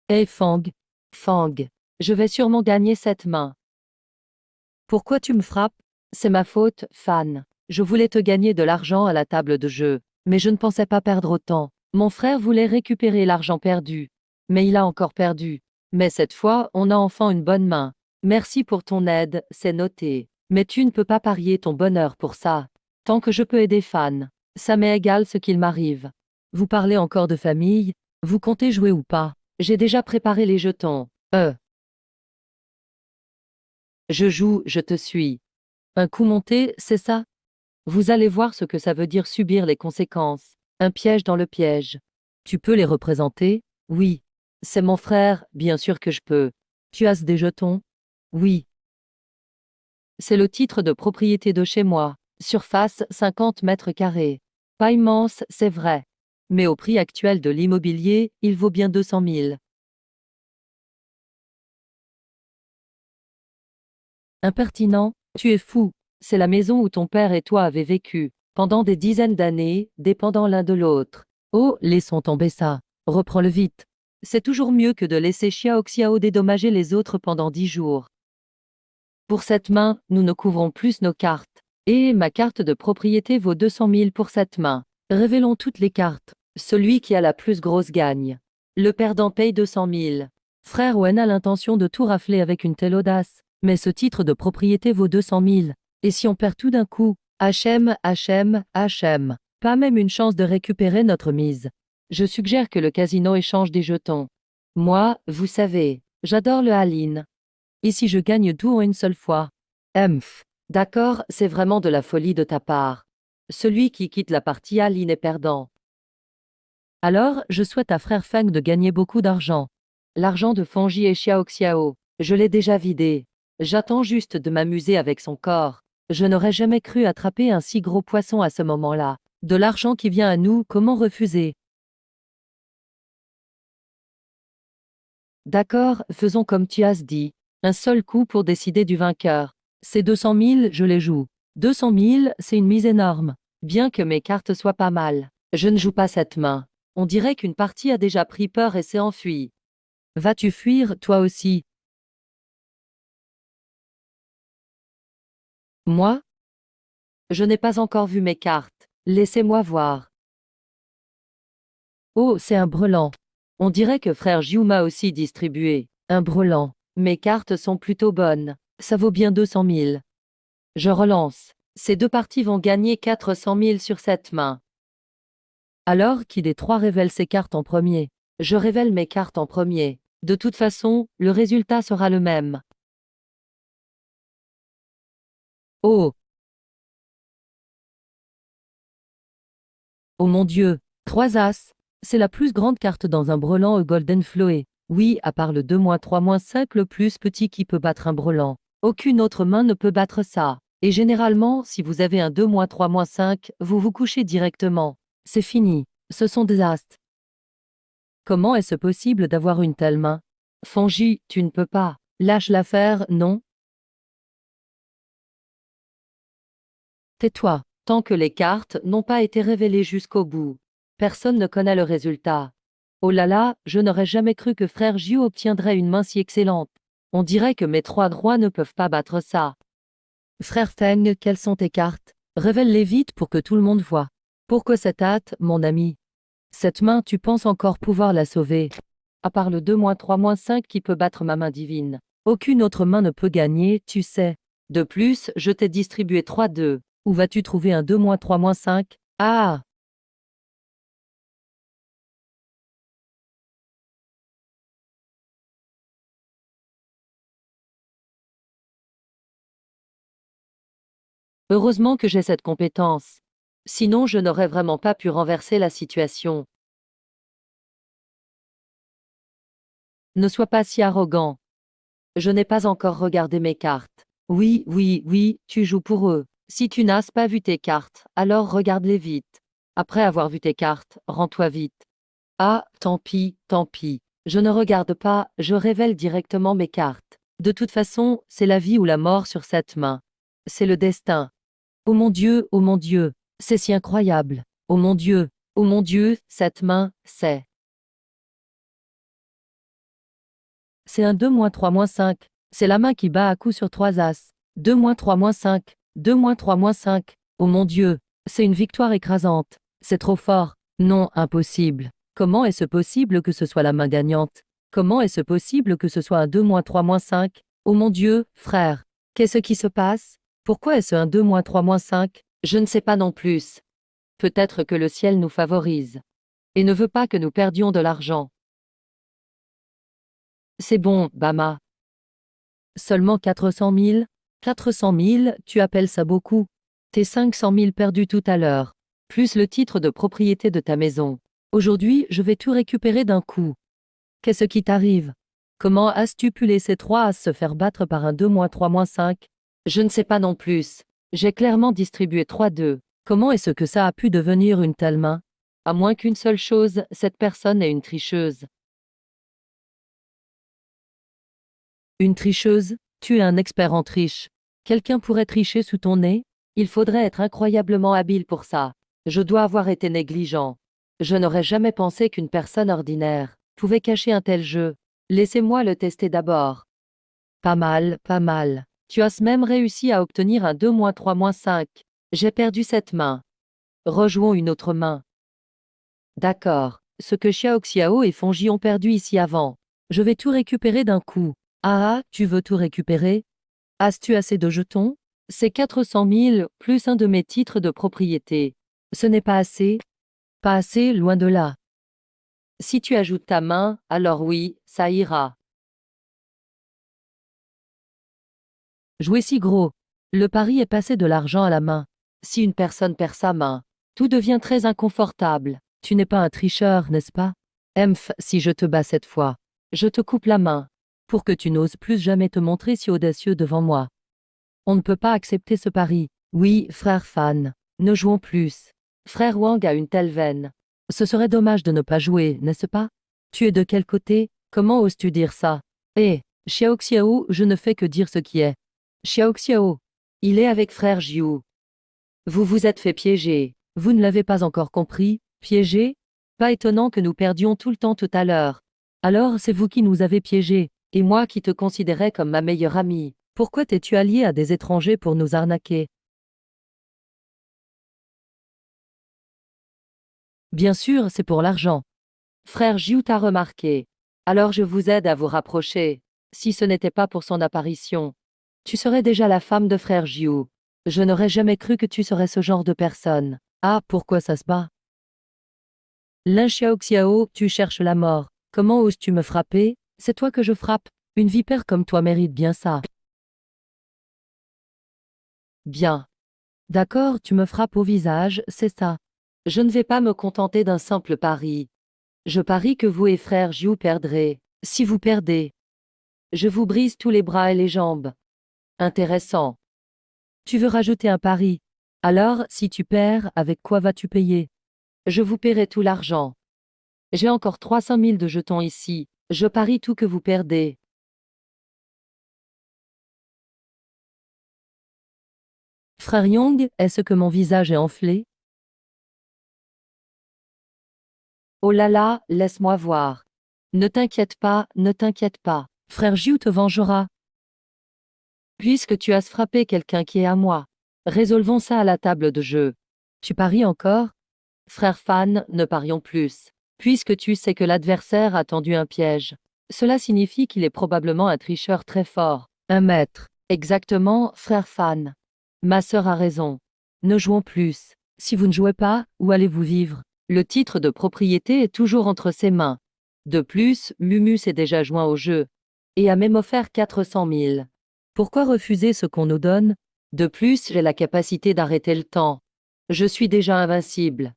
Hey Fang. Fang. Je vais sûrement gagner cette main. Pourquoi tu me frappes? C'est ma faute, Fan. Je voulais te gagner de l'argent à la table de jeu, mais je ne pensais pas perdre autant. Mon frère voulait récupérer l'argent perdu. Mais il a encore perdu. Mais cette fois, on a enfin une bonne main. Merci pour ton aide, c'est noté. Mais tu ne peux pas parier ton bonheur pour ça. Tant que je peux aider Fan, ça m'est égal ce qu'il m'arrive. Vous parlez encore de famille? Vous comptez jouer ou pas? J'ai déjà préparé les jetons. Je joue, je te suis. Un coup monté, c'est ça? Vous allez voir ce que ça veut dire subir les conséquences. Un piège dans le piège. Tu peux les représenter? Oui. C'est mon frère, bien sûr que je peux. Tu as des jetons? Oui. C'est le titre de propriété de chez moi. Surface 50 mètres carrés. Pas immense, c'est vrai. Mais au prix actuel de l'immobilier, il vaut bien 200 000. Impertinent, tu es fou. C'est la maison où ton père et toi avez vécu, pendant des dizaines d'années, dépendant l'un de l'autre. Oh, laissons tomber ça. Reprends-le vite. C'est toujours mieux que de laisser Xiao Xiao dédommager les autres pendant 10 jours. Pour cette main, nous ne couvrons plus nos cartes. Et ma carte de propriété vaut 200 000 pour cette main. Révélons toutes les cartes. Celui qui a la plus grosse gagne. Le perdant paye 200 000. Frère Wen a l'intention de tout rafler avec une telle audace. Mais ce titre de propriété vaut 200 000. Et si on perd tout d'un coup? HM, HM, HM. Pas même une chance de récupérer notre mise. Je suggère que le casino échange des jetons. Moi, vous savez, j'adore le all-in. Et si je gagne tout en une seule fois? Emph. D'accord, c'est vraiment de la folie de ta part. Celui qui quitte la partie all-in est perdant. Alors, je souhaite à frère Feng de gagner beaucoup d'argent. L'argent de Fanji et Xiao Xiao, je l'ai déjà vidé. J'attends juste de m'amuser avec son corps. Je n'aurais jamais cru attraper un si gros poisson à ce moment-là. De l'argent qui vient à nous, comment refuser? D'accord, faisons comme tu as dit. Un seul coup pour décider du vainqueur. Ces 200 000, je les joue. 200 000, c'est une mise énorme. Bien que mes cartes soient pas mal. Je ne joue pas cette main. On dirait qu'une partie a déjà pris peur et s'est enfuie. Vas-tu fuir, toi aussi? Moi? Je n'ai pas encore vu mes cartes. Laissez-moi voir. Oh, c'est un brelan. On dirait que frère Jiu m'a aussi distribué. Un brelan. Mes cartes sont plutôt bonnes. Ça vaut bien 200 000. Je relance. Ces deux parties vont gagner 400 000 sur cette main. Alors, qui des trois révèle ses cartes en premier? Je révèle mes cartes en premier. De toute façon, le résultat sera le même. Oh! Oh mon Dieu! 3 As! C'est la plus grande carte dans un brelan au Golden Floé. Oui, à part le 2-3-5 le plus petit qui peut battre un brelan. Aucune autre main ne peut battre ça. Et généralement, si vous avez un 2-3-5, vous vous couchez directement. C'est fini. Ce sont des As. Comment est-ce possible d'avoir une telle main? Fanji, tu ne peux pas. Lâche l'affaire, non? Tais-toi. Tant que les cartes n'ont pas été révélées jusqu'au bout. Personne ne connaît le résultat. Oh là là, je n'aurais jamais cru que frère Jiu obtiendrait une main si excellente. On dirait que mes trois droits ne peuvent pas battre ça. Frère Feng, quelles sont tes cartes? Révèle-les vite pour que tout le monde voie. Pourquoi cette hâte, mon ami? Cette main, tu penses encore pouvoir la sauver? À part le 2-3-5 qui peut battre ma main divine. Aucune autre main ne peut gagner, tu sais. De plus, je t'ai distribué 3-2. Où vas-tu trouver un 2-3-5? Ah! Heureusement que j'ai cette compétence. Sinon, je n'aurais vraiment pas pu renverser la situation. Ne sois pas si arrogant. Je n'ai pas encore regardé mes cartes. Oui, oui, oui, tu joues pour eux. Si tu n'as pas vu tes cartes, alors regarde-les vite. Après avoir vu tes cartes, rends-toi vite. Ah, tant pis, tant pis. Je ne regarde pas, je révèle directement mes cartes. De toute façon, c'est la vie ou la mort sur cette main. C'est le destin. Oh mon Dieu, c'est si incroyable. Oh mon Dieu, cette main, c'est un 2-3-5. C'est la main qui bat à coup sur 3 As. 2-3-5, 2-3-5. Oh mon Dieu, c'est une victoire écrasante. C'est trop fort. Non, impossible. Comment est-ce possible que ce soit la main gagnante? Comment est-ce possible que ce soit un 2-3-5? Oh mon Dieu, frère. Qu'est-ce qui se passe? Pourquoi est-ce un 2-3-5? Je ne sais pas non plus. Peut-être que le ciel nous favorise. Et ne veut pas que nous perdions de l'argent. C'est bon, Bama. Seulement 400 000? 400 000, tu appelles ça beaucoup? Tes 500 000 perdus tout à l'heure, plus le titre de propriété de ta maison. Aujourd'hui, je vais tout récupérer d'un coup. Qu'est-ce qui t'arrive? Comment as-tu pu laisser 3 As se faire battre par un 2-3-5? Je ne sais pas non plus. J'ai clairement distribué 3-2. Comment est-ce que ça a pu devenir une telle main? À moins qu'une seule chose, cette personne est une tricheuse. Une tricheuse? Tu es un expert en triche. Quelqu'un pourrait tricher sous ton nez? Il faudrait être incroyablement habile pour ça. Je dois avoir été négligent. Je n'aurais jamais pensé qu'une personne ordinaire pouvait cacher un tel jeu. Laissez-moi le tester d'abord. Pas mal, pas mal. Tu as même réussi à obtenir un 2-3-5. J'ai perdu cette main. Rejouons une autre main. D'accord. Ce que Xiao et Fonji ont perdu ici avant. Je vais tout récupérer d'un coup. Ah, tu veux tout récupérer? As-tu assez de jetons? C'est 400 000 plus un de mes titres de propriété. Ce n'est pas assez? Pas assez, loin de là. Si tu ajoutes ta main, alors oui, ça ira. Jouer si gros. Le pari est passé de l'argent à la main. Si une personne perd sa main, tout devient très inconfortable. Tu n'es pas un tricheur, n'est-ce pas? Emph, si je te bats cette fois, je te coupe la main, pour que tu n'oses plus jamais te montrer si audacieux devant moi. On ne peut pas accepter ce pari. Oui, frère Fan, ne jouons plus. Frère Wang a une telle veine. Ce serait dommage de ne pas jouer, n'est-ce pas? Tu es de quel côté? Comment oses-tu dire ça? Eh, Xiao, je ne fais que dire ce qui est. Xiao, il est avec frère Jiu. Vous vous êtes fait piéger. Vous ne l'avez pas encore compris? Piégé? Pas étonnant que nous perdions tout le temps tout à l'heure. Alors c'est vous qui nous avez piégés, et moi qui te considérais comme ma meilleure amie. Pourquoi t'es-tu allié à des étrangers pour nous arnaquer? Bien sûr, c'est pour l'argent. Frère Jiu t'a remarqué. Alors je vous aide à vous rapprocher. Si ce n'était pas pour son apparition, tu serais déjà la femme de frère Jiu. Je n'aurais jamais cru que tu serais ce genre de personne. Ah, pourquoi ça se bat? Lin Xiao, tu cherches la mort. Comment oses-tu me frapper? C'est toi que je frappe. Une vipère comme toi mérite bien ça. Bien. D'accord, tu me frappes au visage, c'est ça. Je ne vais pas me contenter d'un simple pari. Je parie que vous et frère Jiu perdrez. Si vous perdez, je vous brise tous les bras et les jambes. Intéressant. Tu veux rajouter un pari. Alors, si tu perds, avec quoi vas-tu payer? Je vous paierai tout l'argent. J'ai encore 300 000 de jetons ici. Je parie tout que vous perdez. Frère Young, est-ce que mon visage est enflé? Oh là là, laisse-moi voir. Ne t'inquiète pas, ne t'inquiète pas. Frère Jiu te vengera. Puisque tu as frappé quelqu'un qui est à moi. Résolvons ça à la table de jeu. Tu paries encore? Frère Fan, ne parions plus. Puisque tu sais que l'adversaire a tendu un piège. Cela signifie qu'il est probablement un tricheur très fort. Un maître. Exactement, frère Fan. Ma sœur a raison. Ne jouons plus. Si vous ne jouez pas, où allez-vous vivre? Le titre de propriété est toujours entre ses mains. De plus, Mumu s'est déjà joint au jeu. Et a même offert 400 000. Pourquoi refuser ce qu'on nous donne? De plus, j'ai la capacité d'arrêter le temps. Je suis déjà invincible.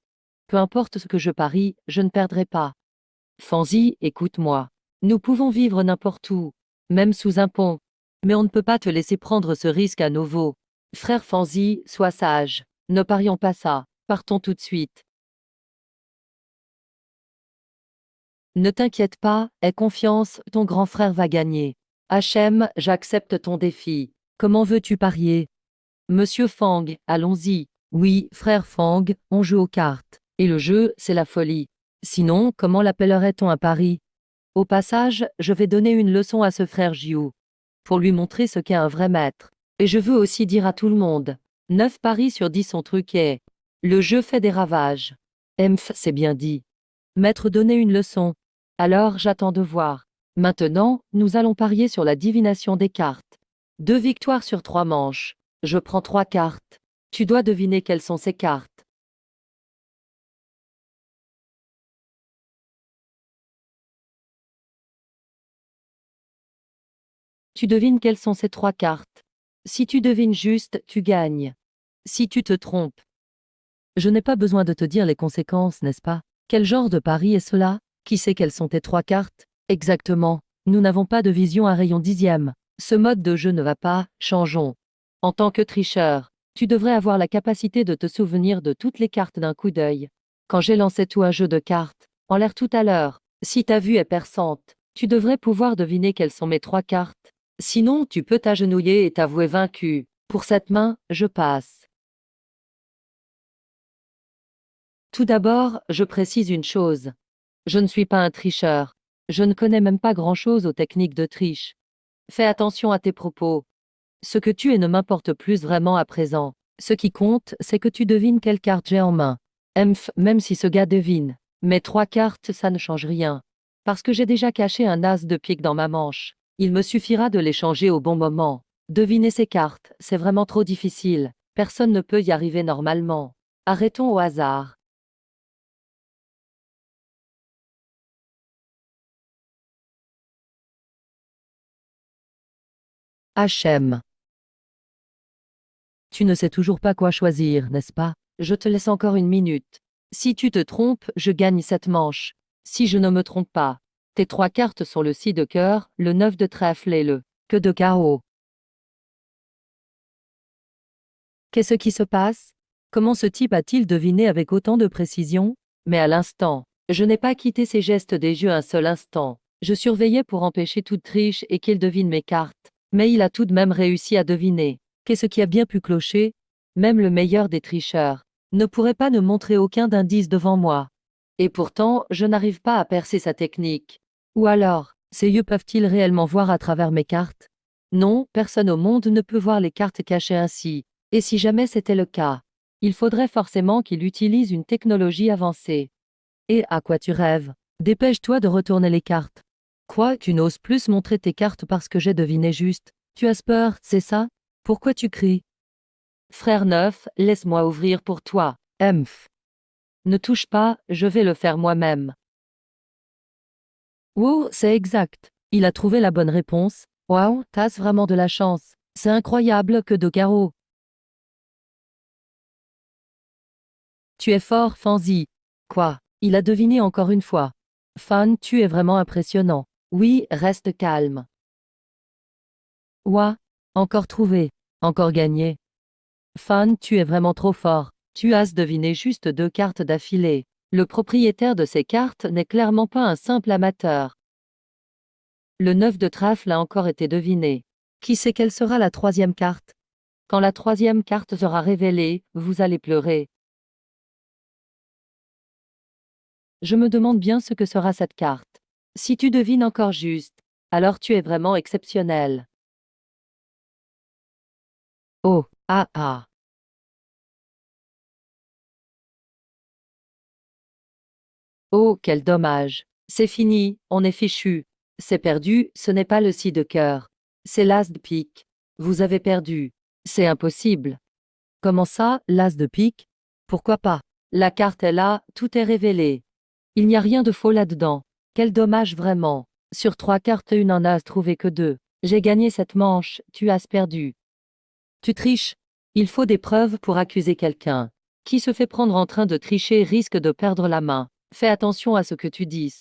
Peu importe ce que je parie, je ne perdrai pas. Fanzi, écoute-moi. Nous pouvons vivre n'importe où, même sous un pont. Mais on ne peut pas te laisser prendre ce risque à nouveau. Frère Fanzi, sois sage. Ne parions pas ça. Partons tout de suite. Ne t'inquiète pas, aie confiance, ton grand frère va gagner. Hachem, j'accepte ton défi. Comment veux-tu parier? Monsieur Fang, allons-y. Oui, frère Fang, on joue aux cartes. Et le jeu, c'est la folie. Sinon, comment l'appellerait-on un pari? Au passage, je vais donner une leçon à ce frère Jiu. Pour lui montrer ce qu'est un vrai maître. Et je veux aussi dire à tout le monde. 9 paris sur 10 sont truqués. Le jeu fait des ravages. Emph, c'est bien dit. Maître donnait une leçon. Alors, j'attends de voir. Maintenant, nous allons parier sur la divination des cartes. 2 victoires sur 3 manches. Je prends 3 cartes. Tu dois deviner quelles sont ces cartes. Tu devines quelles sont ces 3 cartes. Si tu devines juste, tu gagnes. Si tu te trompes, je n'ai pas besoin de te dire les conséquences, n'est-ce pas? Quel genre de pari est cela? Qui sait quelles sont tes 3 cartes? Exactement. Nous n'avons pas de vision à rayon dixième. Ce mode de jeu ne va pas, changeons. En tant que tricheur, tu devrais avoir la capacité de te souvenir de toutes les cartes d'un coup d'œil. Quand j'ai lancé tout un jeu de cartes, en l'air tout à l'heure, si ta vue est perçante, tu devrais pouvoir deviner quelles sont mes 3 cartes. Sinon, tu peux t'agenouiller et t'avouer vaincu. Pour cette main, je passe. Tout d'abord, je précise une chose. Je ne suis pas un tricheur. Je ne connais même pas grand-chose aux techniques de triche. Fais attention à tes propos. Ce que tu es ne m'importe plus vraiment à présent. Ce qui compte, c'est que tu devines quelle carte j'ai en main. Même si ce gars devine. Mes 3 cartes, ça ne change rien. Parce que j'ai déjà caché un as de pique dans ma manche. Il me suffira de l'échanger au bon moment. Deviner ces cartes, c'est vraiment trop difficile. Personne ne peut y arriver normalement. Arrêtons au hasard. HM. Tu ne sais toujours pas quoi choisir, n'est-ce pas? Je te laisse encore une minute. Si tu te trompes, je gagne cette manche. Si je ne me trompe pas, tes 3 cartes sont le 6 de cœur, le 9 de trèfle et le que de carreau. Qu'est-ce qui se passe? Comment ce type a-t-il deviné avec autant de précision? Mais à l'instant, je n'ai pas quitté ses gestes des yeux un seul instant. Je surveillais pour empêcher toute triche et qu'il devine mes cartes. Mais il a tout de même réussi à deviner. Qu'est-ce qui a bien pu clocher? Même le meilleur des tricheurs ne pourrait pas ne montrer aucun indice devant moi. Et pourtant, je n'arrive pas à percer sa technique. Ou alors, ses yeux peuvent-ils réellement voir à travers mes cartes? Non, personne au monde ne peut voir les cartes cachées ainsi. Et si jamais c'était le cas, il faudrait forcément qu'il utilise une technologie avancée. Et à quoi tu rêves? Dépêche-toi de retourner les cartes. Quoi, tu n'oses plus montrer tes cartes parce que j'ai deviné juste? Tu as peur, c'est ça? Pourquoi tu cries? Frère neuf, laisse-moi ouvrir pour toi. Ne touche pas, je vais le faire moi-même. Wow, c'est exact. Il a trouvé la bonne réponse. Wow, t'as vraiment de la chance. C'est incroyable que de carreaux. Tu es fort, Fanzy. Quoi? Il a deviné encore une fois. Fan, tu es vraiment impressionnant. Oui, reste calme. Ouah, encore trouvé. Encore gagné. Fan, tu es vraiment trop fort. Tu as deviné juste 2 cartes d'affilée. Le propriétaire de ces cartes n'est clairement pas un simple amateur. Le 9 de trèfle a encore été deviné. Qui sait quelle sera la 3e carte? Quand la 3e carte sera révélée, vous allez pleurer. Je me demande bien ce que sera cette carte. Si tu devines encore juste, alors tu es vraiment exceptionnel. Oh, ah ah. Oh, quel dommage. C'est fini, on est fichu. C'est perdu, ce n'est pas le 6 de cœur. C'est l'as de pique. Vous avez perdu. C'est impossible. Comment ça, l'as de pique? Pourquoi pas? La carte est là, tout est révélé. Il n'y a rien de faux là-dedans. Quel dommage vraiment. Sur 3 cartes, une en as trouvé que 2. J'ai gagné cette manche, tu as perdu. Tu triches. Il faut des preuves pour accuser quelqu'un. Qui se fait prendre en train de tricher risque de perdre la main. Fais attention à ce que tu dis.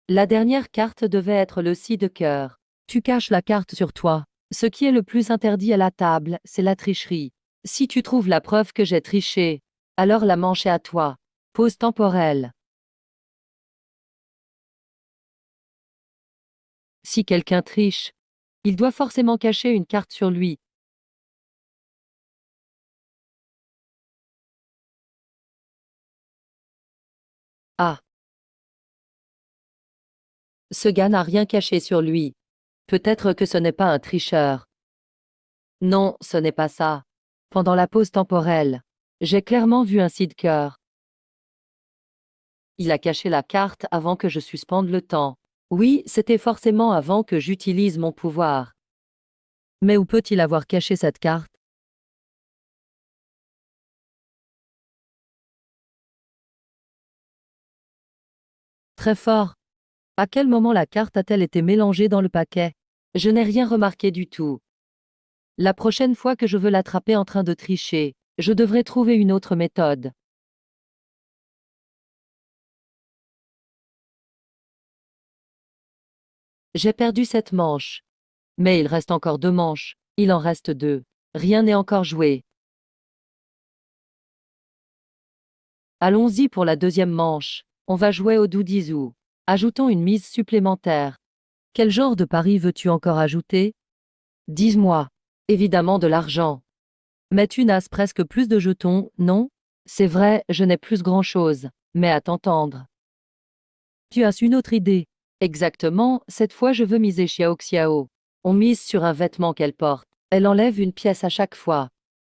La dernière carte devait être le 6 de cœur. Tu caches la carte sur toi. Ce qui est le plus interdit à la table, c'est la tricherie. Si tu trouves la preuve que j'ai triché, alors la manche est à toi. Pause temporelle. Si quelqu'un triche, il doit forcément cacher une carte sur lui. Ah, ce gars n'a rien caché sur lui. Peut-être que ce n'est pas un tricheur. Non, ce n'est pas ça. Pendant la pause temporelle, j'ai clairement vu un seed cœur. Il a caché la carte avant que je suspende le temps. Oui, c'était forcément avant que j'utilise mon pouvoir. Mais où peut-il avoir caché cette carte? Très fort. À quel moment la carte a-t-elle été mélangée dans le paquet? Je n'ai rien remarqué du tout. La prochaine fois que je veux l'attraper en train de tricher, Je devrais trouver une autre méthode. J'ai perdu cette manche. Mais il reste encore 2 manches. Il en reste 2. Rien n'est encore joué. Allons-y pour la deuxième manche. On va jouer au doudizou. Ajoutons une mise supplémentaire. Quel genre de pari veux-tu encore ajouter? Dis-moi. Évidemment de l'argent. Mais tu n'as presque plus de jetons, non? C'est vrai, je n'ai plus grand-chose. Mais à t'entendre. Tu as une autre idée. Exactement, cette fois je veux miser Xiao Xiao. On mise sur un vêtement qu'elle porte. Elle enlève une pièce à chaque fois.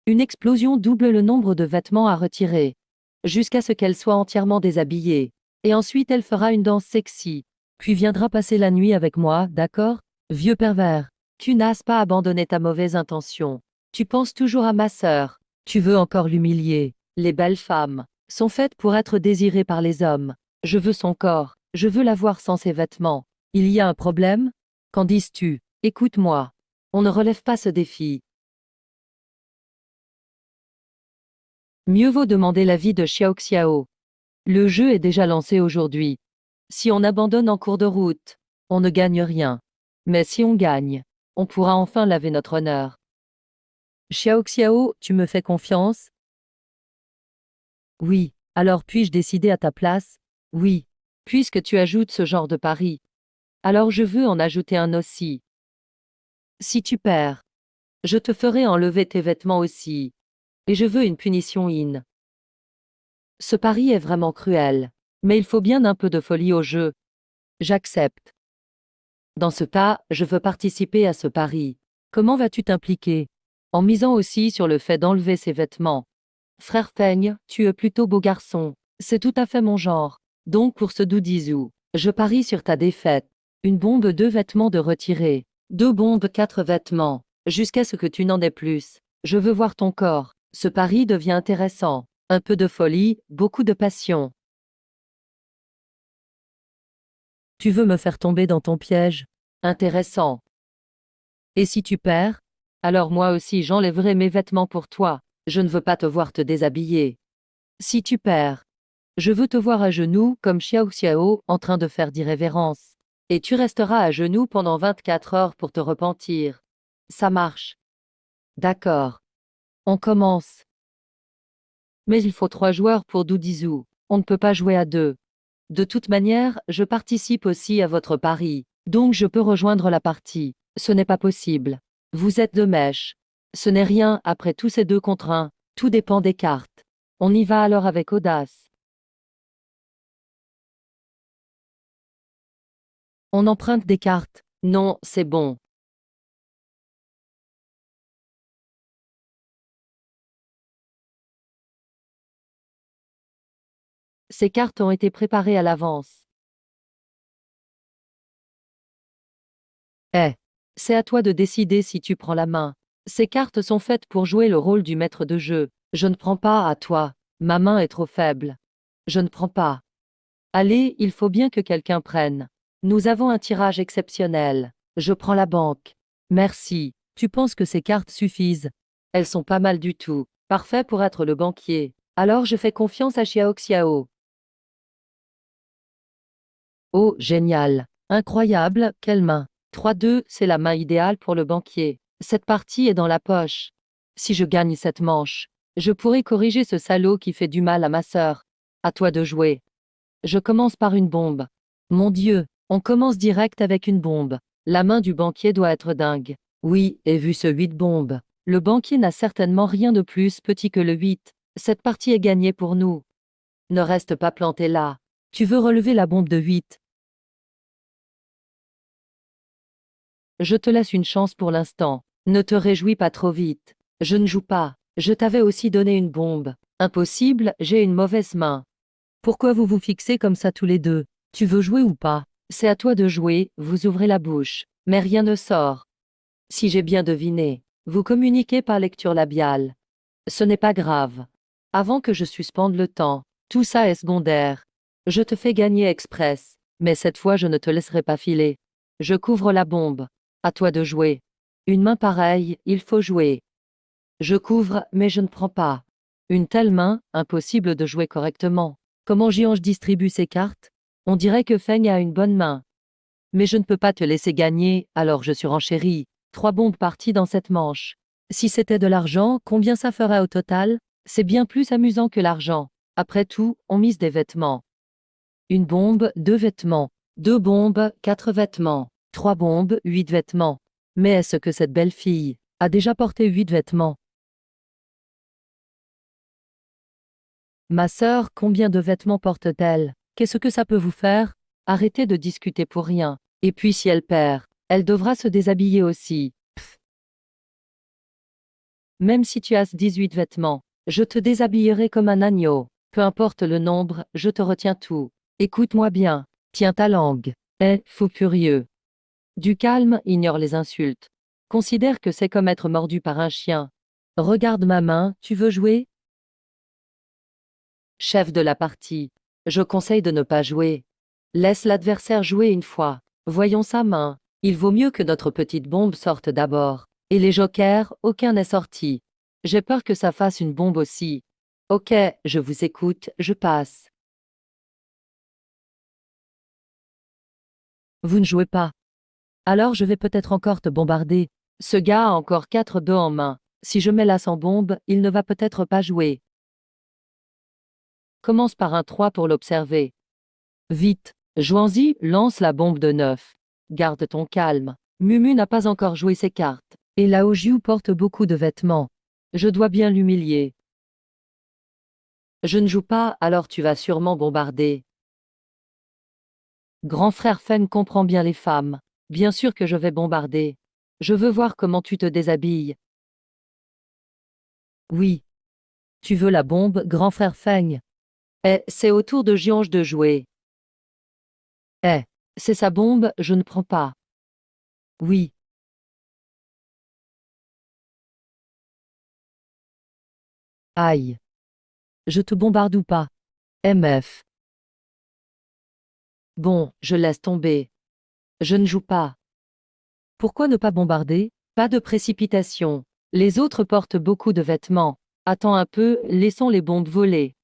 Une explosion double le nombre de vêtements à retirer. Jusqu'à ce qu'elle soit entièrement déshabillée. Et ensuite elle fera une danse sexy. Puis viendra passer la nuit avec moi, d'accord? Vieux pervers. Tu n'as pas abandonné ta mauvaise intention. Tu penses toujours à ma sœur. Tu veux encore l'humilier. Les belles femmes sont faites pour être désirées par les hommes. Je veux son corps. Je veux la voir sans ses vêtements. Il y a un problème? Qu'en dises-tu? Écoute-moi. On ne relève pas ce défi. Mieux vaut demander l'avis de Xiao Xiao. Le jeu est déjà lancé aujourd'hui. Si on abandonne en cours de route, on ne gagne rien. Mais si on gagne, on pourra enfin laver notre honneur. Xiao Xiao, tu me fais confiance? Oui. Alors puis-je décider à ta place? Oui. Puisque tu ajoutes ce genre de pari. Alors je veux en ajouter un aussi. Si tu perds, je te ferai enlever tes vêtements aussi. Et je veux une punition in. Ce pari est vraiment cruel. Mais il faut bien un peu de folie au jeu. J'accepte. Dans ce cas, je veux participer à ce pari. Comment vas-tu t'impliquer? En misant aussi sur le fait d'enlever ses vêtements. Frère Peigne, tu es plutôt beau garçon. C'est tout à fait mon genre. Donc pour ce doudizou, je parie sur ta défaite. Une bombe 2 vêtements de retirer. 2 bombes 4 vêtements. Jusqu'à ce que tu n'en aies plus. Je veux voir ton corps. Ce pari devient intéressant. Un peu de folie, beaucoup de passion. Tu veux me faire tomber dans ton piège? Intéressant. Et si tu perds? Alors moi aussi j'enlèverai mes vêtements pour toi. Je ne veux pas te voir te déshabiller. Si tu perds, je veux te voir à genoux comme Xiao Xiao en train de faire d'irrévérence. Et tu resteras à genoux pendant 24 heures pour te repentir. Ça marche. D'accord. On commence. Mais il faut 3 joueurs pour doudizou. On ne peut pas jouer à 2. De toute manière, je participe aussi à votre pari. Donc je peux rejoindre la partie. Ce n'est pas possible. Vous êtes de mèche. Ce n'est rien après tous ces 2 contre 1. Tout dépend des cartes. On y va alors avec audace. On emprunte des cartes. Non, c'est bon. Ces cartes ont été préparées à l'avance. Eh. C'est à toi de décider si tu prends la main. Ces cartes sont faites pour jouer le rôle du maître de jeu. Je ne prends pas à toi. Ma main est trop faible. Je ne prends pas. Allez, il faut bien que quelqu'un prenne. Nous avons un tirage exceptionnel. Je prends la banque. Merci. Tu penses que ces cartes suffisent? Elles sont pas mal du tout. Parfait pour être le banquier. Alors je fais confiance à Xiao Xiao. Oh, génial. Incroyable, quelle main. 3-2, c'est la main idéale pour le banquier. Cette partie est dans la poche. Si je gagne cette manche, je pourrai corriger ce salaud qui fait du mal à ma sœur. À toi de jouer. Je commence par une bombe. Mon Dieu, on commence direct avec une bombe. La main du banquier doit être dingue. Oui, et vu ce 8 bombes, le banquier n'a certainement rien de plus petit que le 8. Cette partie est gagnée pour nous. Ne reste pas planté là. Tu veux relever la bombe de 8. Je te laisse une chance pour l'instant. Ne te réjouis pas trop vite. Je ne joue pas. Je t'avais aussi donné une bombe. Impossible, j'ai une mauvaise main. Pourquoi vous vous fixez comme ça tous les deux? Tu veux jouer ou pas? C'est à toi de jouer, vous ouvrez la bouche. Mais rien ne sort. Si j'ai bien deviné, vous communiquez par lecture labiale. Ce n'est pas grave. Avant que je suspende le temps, tout ça est secondaire. Je te fais gagner express, mais cette fois je ne te laisserai pas filer. Je couvre la bombe. À toi de jouer. Une main pareille, il faut jouer. Je couvre, mais je ne prends pas. Une telle main, impossible de jouer correctement. Comment Jiange distribue ses cartes? On dirait que Feng a une bonne main. Mais je ne peux pas te laisser gagner, alors je surenchéris. 3 bombes parties dans cette manche. Si c'était de l'argent, combien ça ferait au total? C'est bien plus amusant que l'argent. Après tout, on mise des vêtements. Une bombe, 2 vêtements. 2 bombes, 4 vêtements. 3 bombes, 8 vêtements. Mais est-ce que cette belle fille a déjà porté 8 vêtements? Ma sœur, combien de vêtements porte-t-elle? Qu'est-ce que ça peut vous faire? Arrêtez de discuter pour rien. Et puis si elle perd, elle devra se déshabiller aussi. Pff. Même si tu as 18 vêtements, je te déshabillerai comme un agneau. Peu importe le nombre, je te retiens tout. Écoute-moi bien. Tiens ta langue. Fou furieux. Du calme, ignore les insultes. Considère que c'est comme être mordu par un chien. Regarde ma main, tu veux jouer? Chef de la partie. Je conseille de ne pas jouer. Laisse l'adversaire jouer une fois. Voyons sa main. Il vaut mieux que notre petite bombe sorte d'abord. Et les jokers, aucun n'est sorti. J'ai peur que ça fasse une bombe aussi. Ok, je vous écoute, je passe. Vous ne jouez pas. Alors je vais peut-être encore te bombarder. Ce gars a encore 4 dos en main. Si je mets là sans bombe, il ne va peut-être pas jouer. Commence par un 3 pour l'observer. Vite, Zhuangzi lance la bombe de 9. Garde ton calme. Mumu n'a pas encore joué ses cartes. Et Lao Jiu porte beaucoup de vêtements. Je dois bien l'humilier. Je ne joue pas, alors tu vas sûrement bombarder. Grand frère Feng comprend bien les femmes. Bien sûr que je vais bombarder. Je veux voir comment tu te déshabilles. Oui. Tu veux la bombe, grand frère Feng? C'est au tour de Jiange de jouer. Eh, c'est sa bombe, je ne prends pas. Oui. Aïe. Je te bombarde ou pas? MF. Bon, je laisse tomber. Je ne joue pas. Pourquoi ne pas bombarder? Pas de précipitation. Les autres portent beaucoup de vêtements. Attends un peu, laissons les bombes voler.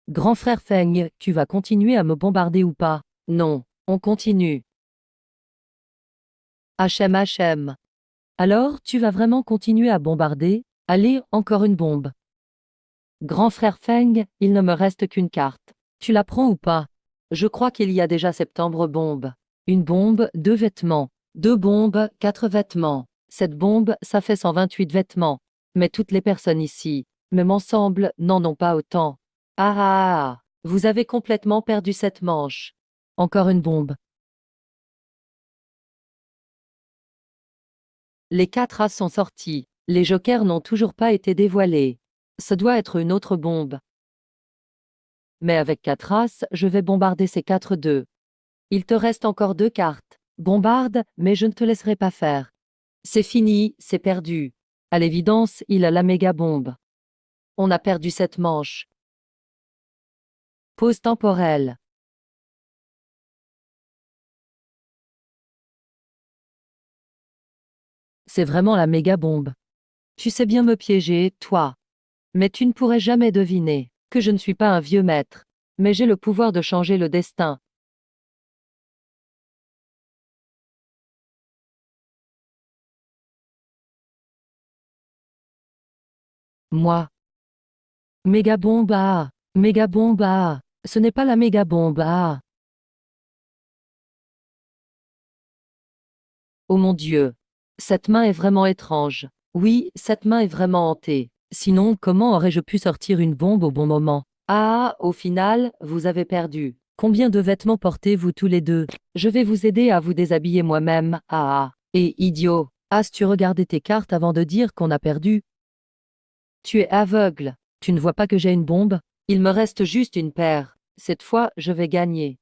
Grand frère Feng, tu vas continuer à me bombarder ou pas? Non, on continue. HM. Alors, tu vas vraiment continuer à bombarder? Allez, encore une bombe. Grand frère Feng, il ne me reste qu'une carte. Tu la prends ou pas? Je crois qu'il y a déjà septembre bombe. Une bombe, 2 vêtements. 2 bombes, 4 vêtements. Cette bombe, ça fait 128 vêtements. Mais toutes les personnes ici, même ensemble, n'en ont pas autant. Vous avez complètement perdu cette manche. Encore une bombe. Les 4 as sont sortis. Les jokers n'ont toujours pas été dévoilés. Ce doit être une autre bombe. Mais avec 4 as, je vais bombarder ces 4 2. Il te reste encore 2 cartes. Bombarde, mais je ne te laisserai pas faire. C'est fini, c'est perdu. À l'évidence, il a la méga bombe. On a perdu cette manche. Pause temporelle. C'est vraiment la méga bombe. Tu sais bien me piéger, toi. Mais tu ne pourrais jamais deviner que je ne suis pas un vieux maître. Mais j'ai le pouvoir de changer le destin. Moi. Méga bombe ah. Méga bombe ah. Ce n'est pas la méga bombe ah. Oh mon Dieu. Cette main est vraiment étrange. Oui, cette main est vraiment hantée. Sinon, comment aurais-je pu sortir une bombe au bon moment? Ah, au final, vous avez perdu. Combien de vêtements portez-vous tous les deux? Je vais vous aider à vous déshabiller moi-même. Et idiot. As-tu regardé tes cartes avant de dire qu'on a perdu? Tu es aveugle. Tu ne vois pas que j'ai une bombe? Il me reste juste une paire. Cette fois, je vais gagner.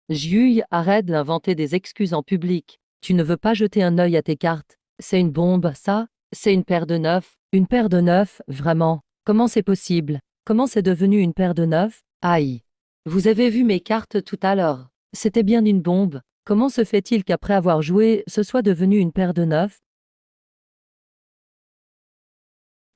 Jiuyi, arrête d'inventer des excuses en public. Tu ne veux pas jeter un œil à tes cartes. C'est une bombe, ça? C'est une paire de 9. Une paire de 9, vraiment? Comment c'est possible? Comment c'est devenu une paire de 9? Aïe. Vous avez vu mes cartes tout à l'heure. C'était bien une bombe. Comment se fait-il qu'après avoir joué, ce soit devenu une paire de 9?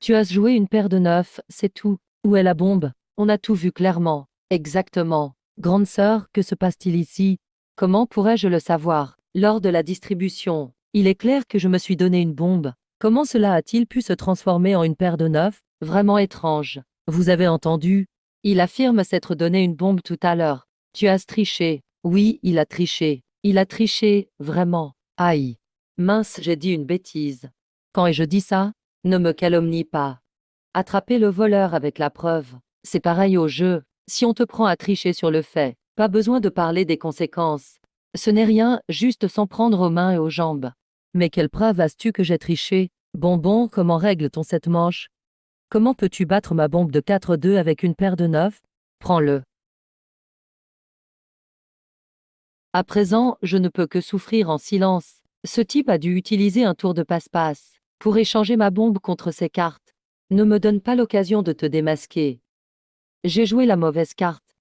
Tu as joué une paire de 9, c'est tout. Où est la bombe? On a tout vu clairement. Exactement. Grande sœur, que se passe-t-il ici? Comment pourrais-je le savoir? Lors de la distribution, il est clair que je me suis donné une bombe. Comment cela a-t-il pu se transformer en une paire de 9? Vraiment étrange. Vous avez entendu? Il affirme s'être donné une bombe tout à l'heure. Tu as triché. Oui, il a triché. Il a triché, vraiment. Aïe. Mince, j'ai dit une bêtise. Quand ai-je dit ça? Ne me calomnie pas. Attraper le voleur avec la preuve. C'est pareil au jeu. Si on te prend à tricher sur le fait, pas besoin de parler des conséquences. Ce n'est rien, juste s'en prendre aux mains et aux jambes. Mais quelle preuve as-tu que j'ai triché? Bonbon, comment règle-t-on cette manche? Comment peux-tu battre ma bombe de 4-2 avec une paire de 9? Prends-le. À présent, je ne peux que souffrir en silence. Ce type a dû utiliser un tour de passe-passe pour échanger ma bombe contre ses cartes. Ne me donne pas l'occasion de te démasquer. J'ai joué la mauvaise carte.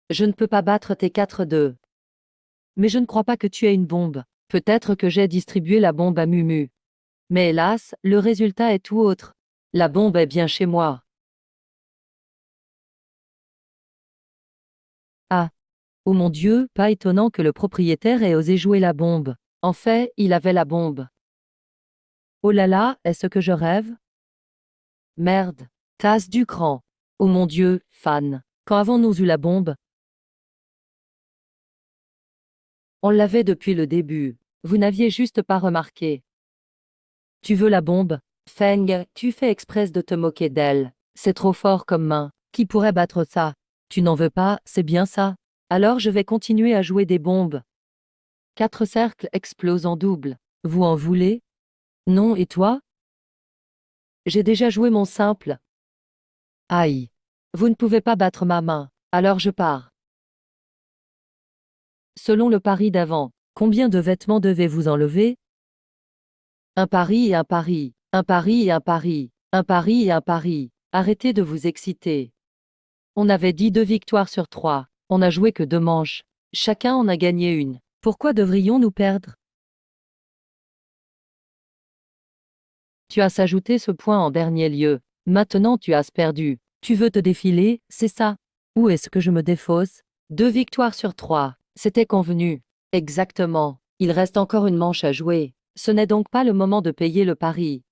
Je ne peux pas battre tes 4-2. Mais je ne crois pas que tu aies une bombe. Peut-être que j'ai distribué la bombe à Mumu. Mais hélas, le résultat est tout autre. La bombe est bien chez moi. Ah. Oh mon Dieu, pas étonnant que le propriétaire ait osé jouer la bombe. En fait, il avait la bombe. Oh là là, est-ce que je rêve? Merde. Tasse du cran. Oh mon Dieu, fan. Quand avons-nous eu la bombe? On l'avait depuis le début. Vous n'aviez juste pas remarqué. Tu veux la bombe? Feng, tu fais exprès de te moquer d'elle. C'est trop fort comme main. Qui pourrait battre ça? Tu n'en veux pas, c'est bien ça. Alors je vais continuer à jouer des bombes. 4 cercles explosent en double. Vous en voulez? Non, et toi? J'ai déjà joué mon simple. Aïe. Vous ne pouvez pas battre ma main. Alors je pars. Selon le pari d'avant, combien de vêtements devez-vous enlever? Un pari et un pari. Un pari et un pari. Un pari et un pari. Arrêtez de vous exciter. On avait dit 2 victoires sur 3. On n'a joué que 2 manches. Chacun en a gagné une. Pourquoi devrions-nous perdre? Tu as ajouté ce point en dernier lieu. Maintenant tu as perdu. Tu veux te défiler, c'est ça? Où est-ce que je me défausse? 2 victoires sur 3. C'était convenu. Exactement. Il reste encore une manche à jouer. Ce n'est donc pas le moment de payer le pari.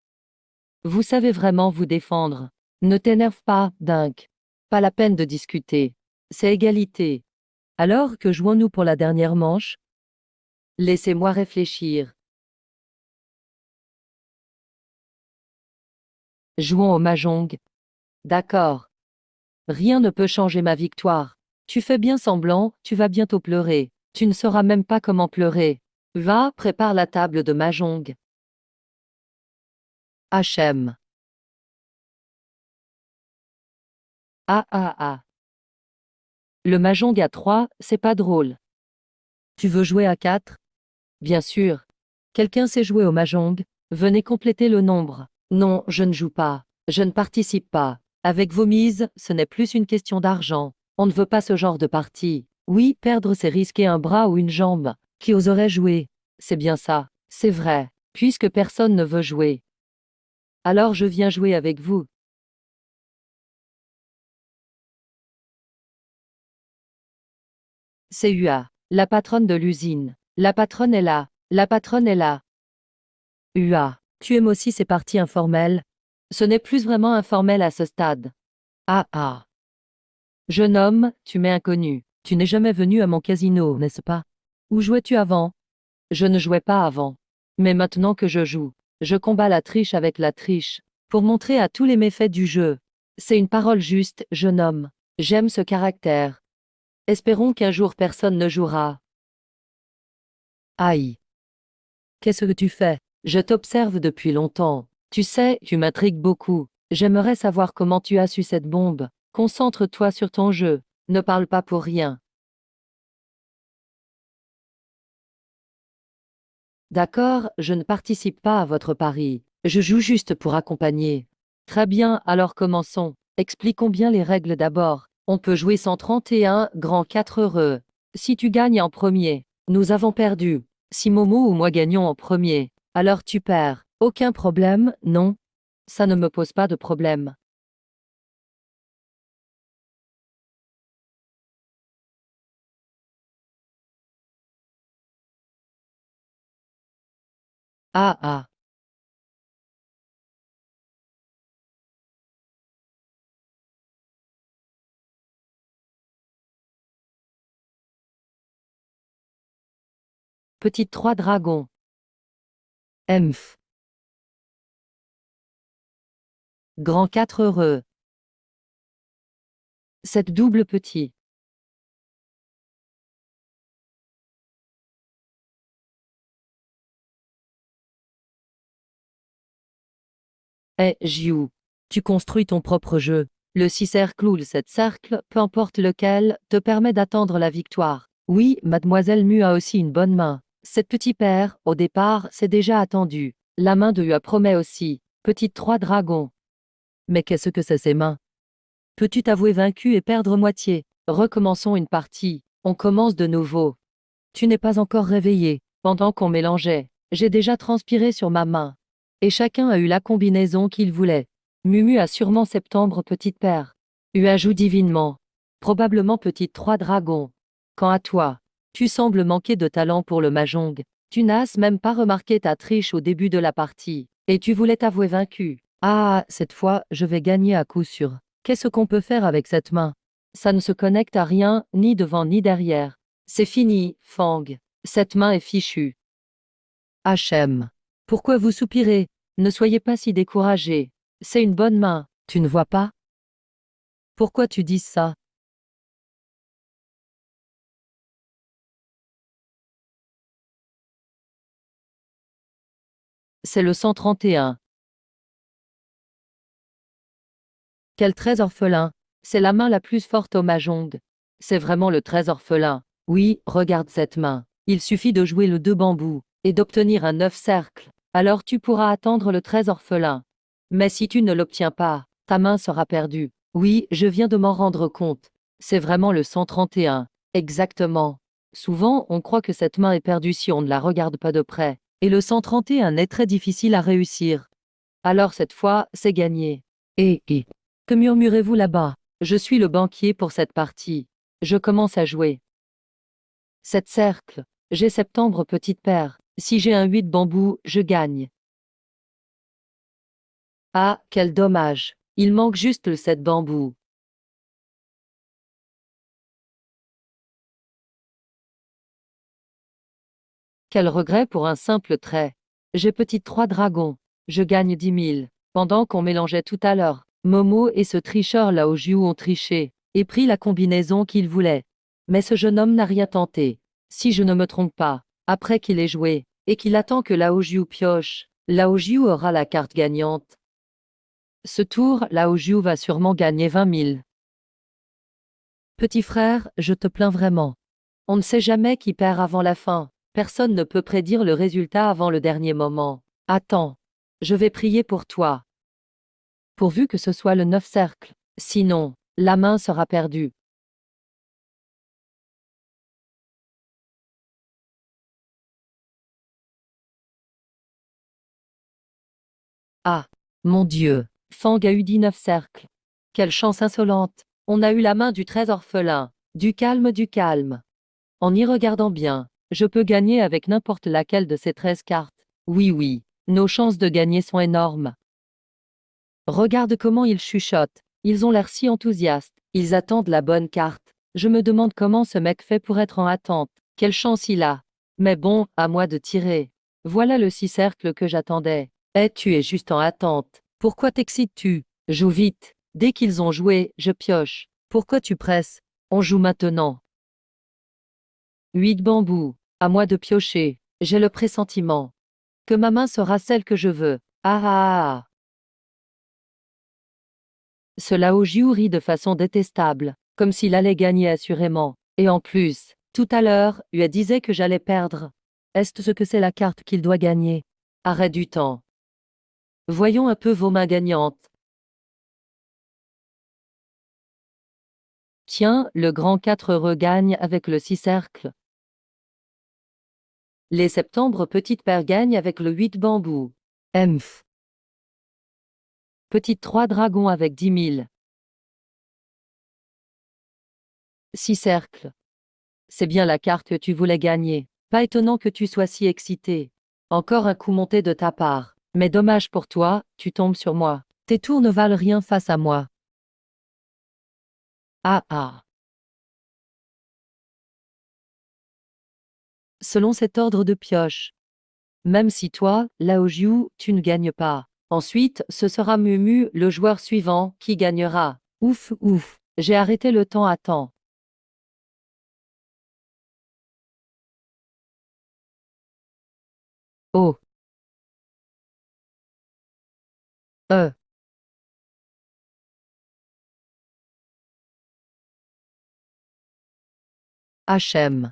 Vous savez vraiment vous défendre. Ne t'énerve pas, Dunk. Pas la peine de discuter. C'est égalité. Alors que jouons-nous pour la dernière manche? Laissez-moi réfléchir. Jouons au mahjong. D'accord. Rien ne peut changer ma victoire. Tu fais bien semblant, tu vas bientôt pleurer. Tu ne sauras même pas comment pleurer. Va, prépare la table de mahjong. HM. Ah ah ah. Le mahjong à 3, c'est pas drôle. Tu veux jouer à 4? Bien sûr. Quelqu'un sait jouer au mahjong? Venez compléter le nombre. Non, je ne joue pas. Je ne participe pas. Avec vos mises, ce n'est plus une question d'argent. On ne veut pas ce genre de partie. Oui, perdre c'est risquer un bras ou une jambe. Qui oserait jouer? C'est bien ça. C'est vrai. Puisque personne ne veut jouer. Alors je viens jouer avec vous. C'est UA, la patronne de l'usine. La patronne est là. La patronne est là. UA, tu aimes aussi ces parties informelles? Ce n'est plus vraiment informel à ce stade. Ah ah. Jeune homme, tu m'es inconnu. Tu n'es jamais venu à mon casino, n'est-ce pas? Où jouais-tu avant? Je ne jouais pas avant. Mais maintenant que je joue, je combats la triche avec la triche, pour montrer à tous les méfaits du jeu. C'est une parole juste, jeune homme. J'aime ce caractère. Espérons qu'un jour personne ne jouera. Aïe. Qu'est-ce que tu fais? Je t'observe depuis longtemps. Tu sais, tu m'intrigues beaucoup. J'aimerais savoir comment tu as su cette bombe. Concentre-toi sur ton jeu. Ne parle pas pour rien. D'accord, je ne participe pas à votre pari. Je joue juste pour accompagner. Très bien, alors commençons. Expliquons bien les règles d'abord. On peut jouer 131, grand 4 heureux. Si tu gagnes en premier, nous avons perdu. Si Momo ou moi gagnons en premier, alors tu perds. Aucun problème, non? Ça ne me pose pas de problème. Ah ah. Petite 3 dragons. Emph. Grand 4 heureux. 7 double petit. Eh, Jiu. Tu construis ton propre jeu. Le 6 cercle ou le 7 cercle, peu importe lequel, te permet d'attendre la victoire. Oui, mademoiselle Mu a aussi une bonne main. Cette petite paire, au départ, c'est déjà attendu. La main de Ua promet aussi. Petite 3 dragons. Mais qu'est-ce que c'est ces mains? Peux-tu t'avouer vaincu et perdre moitié? Recommençons une partie. On commence de nouveau. Tu n'es pas encore réveillé. Pendant qu'on mélangeait, j'ai déjà transpiré sur ma main. Et chacun a eu la combinaison qu'il voulait. Mumu a sûrement septembre petite paire. Ua joue divinement. Probablement petite 3 dragons. Quant à toi, tu sembles manquer de talent pour le mahjong. Tu n'as même pas remarqué ta triche au début de la partie. Et tu voulais t'avouer vaincu. Ah, cette fois, je vais gagner à coup sûr. Qu'est-ce qu'on peut faire avec cette main? Ça ne se connecte à rien, ni devant ni derrière. C'est fini, Fang. Cette main est fichue. HM. Pourquoi vous soupirez? Ne soyez pas si découragé. C'est une bonne main, tu ne vois pas? Pourquoi tu dis ça? C'est le 131. Quel très orphelin. C'est la main la plus forte au mahjong. C'est vraiment le très orphelin. Oui, regarde cette main. Il suffit de jouer le 2 bambous et d'obtenir un 9 cercle. Alors tu pourras attendre le très orphelin. Mais si tu ne l'obtiens pas, ta main sera perdue. Oui, je viens de m'en rendre compte. C'est vraiment le 131. Exactement. Souvent, on croit que cette main est perdue si on ne la regarde pas de près. Et le 131 est très difficile à réussir. Alors cette fois, c'est gagné. Et. Que murmurez-vous là-bas? Je suis le banquier pour cette partie. Je commence à jouer. 7 cercles. J'ai septembre petite paire. Si j'ai un 8 bambou, je gagne. Ah, quel dommage. Il manque juste le 7 bambou. Quel regret pour un simple trait. J'ai petite 3 dragons. Je gagne 10 000. Pendant qu'on mélangeait tout à l'heure, Momo et ce tricheur Lao Jiu ont triché et pris la combinaison qu'ils voulaient. Mais ce jeune homme n'a rien tenté. Si je ne me trompe pas, après qu'il ait joué, et qu'il attend que Lao Jiu pioche, Lao Jiu aura la carte gagnante. Ce tour, Lao Jiu va sûrement gagner 20 000. Petit frère, je te plains vraiment. On ne sait jamais qui perd avant la fin. Personne ne peut prédire le résultat avant le dernier moment. Attends. Je vais prier pour toi. Pourvu que ce soit le 9 cercle. Sinon, la main sera perdue. Ah. Mon Dieu. Fang a eu 19 cercles. Quelle chance insolente. On a eu la main du très orphelin. Du calme, du calme. En y regardant bien, je peux gagner avec n'importe laquelle de ces 13 cartes. Oui, oui. Nos chances de gagner sont énormes. Regarde comment ils chuchotent. Ils ont l'air si enthousiastes. Ils attendent la bonne carte. Je me demande comment ce mec fait pour être en attente. Quelle chance il a. Mais bon, à moi de tirer. Voilà le 6 cercle que j'attendais. Eh, tu es juste en attente. Pourquoi t'excites-tu? Joue vite. Dès qu'ils ont joué, je pioche. Pourquoi tu presses? On joue maintenant. 8 bambous. À moi de piocher. J'ai le pressentiment que ma main sera celle que je veux. Ah ah ah ah. Ce Lao Jiu rit de façon détestable, comme s'il allait gagner assurément. Et en plus, tout à l'heure, Ua disait que j'allais perdre. Est-ce ce que c'est la carte qu'il doit gagner? Arrêt du temps. Voyons un peu vos mains gagnantes. Tiens, le grand 4 regagne avec le 6 cercle. Les septembre petites paires gagnent avec le 8 bambou. Emph. Petite 3 dragons avec 10 000. 6 cercles. C'est bien la carte que tu voulais gagner. Pas étonnant que tu sois si excité. Encore un coup monté de ta part. Mais dommage pour toi, tu tombes sur moi. Tes tours ne valent rien face à moi. Ah ah. Selon cet ordre de pioche. Même si toi, Lao Jiu, tu ne gagnes pas. Ensuite, ce sera Mumu, le joueur suivant, qui gagnera. Ouf, ouf. J'ai arrêté le temps à temps. Oh. Euh. HM.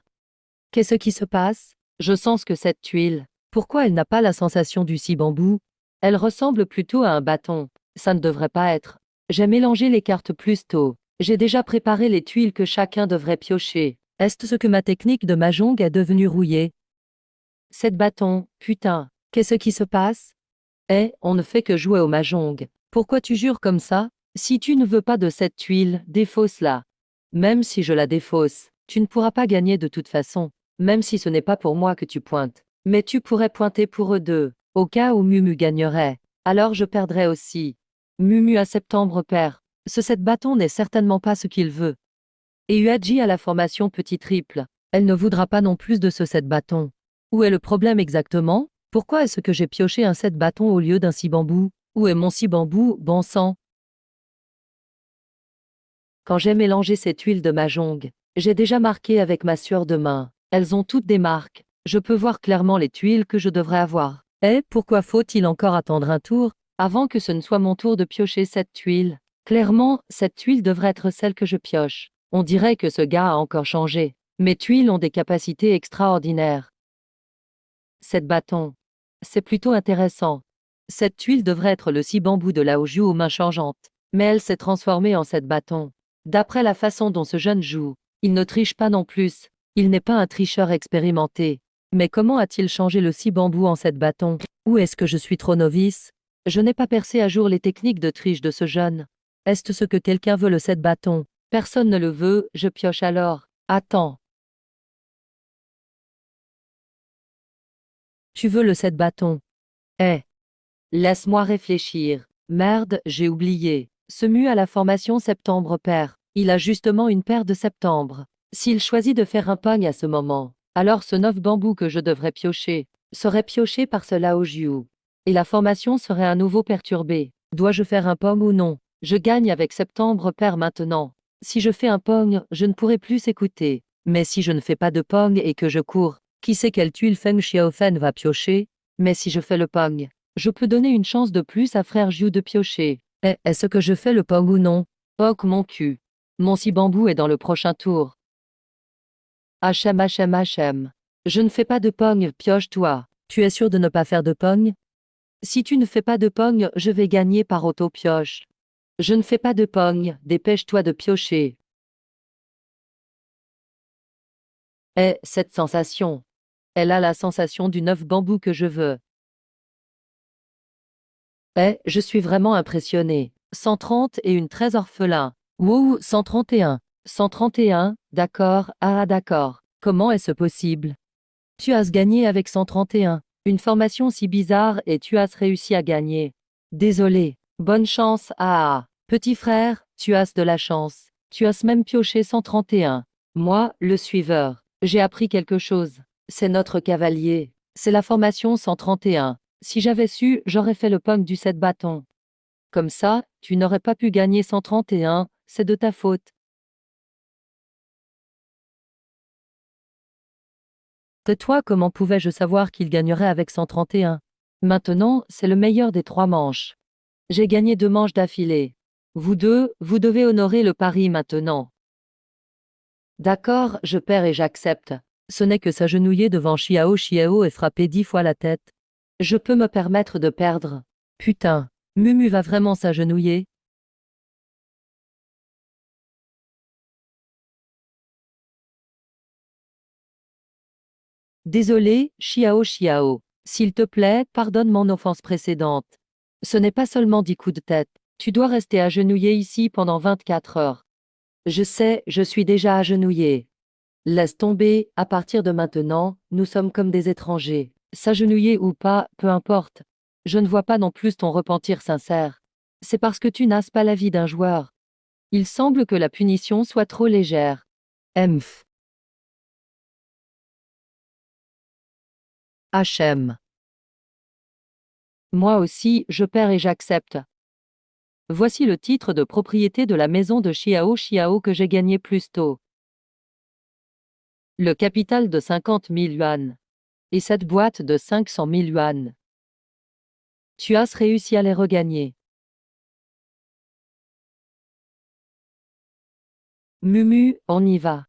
Qu'est-ce qui se passe? Je sens que cette tuile. Pourquoi elle n'a pas la sensation du bambou? Elle ressemble plutôt à un bâton. Ça ne devrait pas être. J'ai mélangé les cartes plus tôt. J'ai déjà préparé les tuiles que chacun devrait piocher. Est-ce que ma technique de mahjong est devenue rouillée? Cette bâton, putain. Qu'est-ce qui se passe? Eh, on ne fait que jouer au mahjong. Pourquoi tu jures comme ça? Si tu ne veux pas de cette tuile, défausse-la. Même si je la défausse, tu ne pourras pas gagner de toute façon. Même si ce n'est pas pour moi que tu pointes. Mais tu pourrais pointer pour eux deux, au cas où Mumu gagnerait. Alors je perdrais aussi. Mumu à septembre perd. Ce 7 bâton n'est certainement pas ce qu'il veut. Et Uaji a la formation petit triple. Elle ne voudra pas non plus de ce 7 bâton. Où est le problème exactement? Pourquoi est-ce que j'ai pioché un 7 bâton au lieu d'un 6 bambou? Où est mon 6 bambou, bon sang? Quand j'ai mélangé cette huile de mahjong, j'ai déjà marqué avec ma sueur de main. Elles ont toutes des marques. Je peux voir clairement les tuiles que je devrais avoir. Eh, pourquoi faut-il encore attendre un tour, avant que ce ne soit mon tour de piocher cette tuile? Clairement, cette tuile devrait être celle que je pioche. On dirait que ce gars a encore changé. Mes tuiles ont des capacités extraordinaires. Cette bâton. C'est plutôt intéressant. Cette tuile devrait être le 6 bambou de Lao Jiu aux mains changeantes. Mais elle s'est transformée en 7 bâton. D'après la façon dont ce jeune joue, il ne triche pas non plus. Il n'est pas un tricheur expérimenté. Mais comment a-t-il changé le 6 bambou en 7 bâton? Ou est-ce que je suis trop novice? Je n'ai pas percé à jour les techniques de triche de ce jeune. Est-ce ce que quelqu'un veut le 7 bâton? Personne ne le veut, je pioche alors. Attends. Tu veux le 7 bâton? Eh. Laisse-moi réfléchir. Merde, j'ai oublié. Ce mu à la formation septembre paire. Il a justement une paire de septembre. S'il choisit de faire un pogne à ce moment, alors ce 9 bambou que je devrais piocher serait pioché par ce Lao Jiu. Et la formation serait à nouveau perturbée. Dois-je faire un pogne ou non? Je gagne avec septembre paire maintenant. Si je fais un pogne, je ne pourrai plus s'écouter. Mais si je ne fais pas de pogne et que je cours, qui sait quelle tuile Feng Xiaofen va piocher? Mais si je fais le pogne, je peux donner une chance de plus à frère Jiu de piocher. Est-ce que je fais le pong ou non? Poc mon cul. Mon si bambou est dans le prochain tour. HM. Je ne fais pas de pong, pioche-toi. Tu es sûr de ne pas faire de pong? Si tu ne fais pas de pong, je vais gagner par auto-pioche. Je ne fais pas de pong, dépêche-toi de piocher. Cette sensation. Elle a la sensation du 9 bambou que je veux. Je suis vraiment impressionné. 130 et une 13 orphelin. Wow, 131. 131, d'accord, ah d'accord. Comment est-ce possible? Tu as gagné avec 131. Une formation si bizarre et tu as réussi à gagner. Désolé. Bonne chance, ah. Petit frère, tu as de la chance. Tu as même pioché 131. Moi, le suiveur. J'ai appris quelque chose. C'est notre cavalier. C'est la formation 131. Si j'avais su, j'aurais fait le punk du 7 bâtons. Comme ça, tu n'aurais pas pu gagner 131, c'est de ta faute. Tais-toi, comment pouvais-je savoir qu'il gagnerait avec 131? Maintenant, c'est le meilleur des 3 manches. J'ai gagné 2 manches d'affilée. Vous deux, vous devez honorer le pari maintenant. D'accord, je perds et j'accepte. Ce n'est que s'agenouiller devant Chiao et frapper 10 fois la tête. Je peux me permettre de perdre. Putain, Mumu va vraiment s'agenouiller? Désolé, Chiao. S'il te plaît, pardonne mon offense précédente. Ce n'est pas seulement 10 coups de tête. Tu dois rester agenouillé ici pendant 24 heures. Je sais, je suis déjà agenouillé. Laisse tomber, à partir de maintenant, nous sommes comme des étrangers. S'agenouiller ou pas, peu importe. Je ne vois pas non plus ton repentir sincère. C'est parce que tu n'as pas la vie d'un joueur. Il semble que la punition soit trop légère. Emph. HM. Moi aussi, je perds et j'accepte. Voici le titre de propriété de la maison de Xiao Xiao que j'ai gagné plus tôt. Le capital de 50 000 yuan. Et cette boîte de 500 000 yuan. Tu as réussi à les regagner. Mumu, on y va.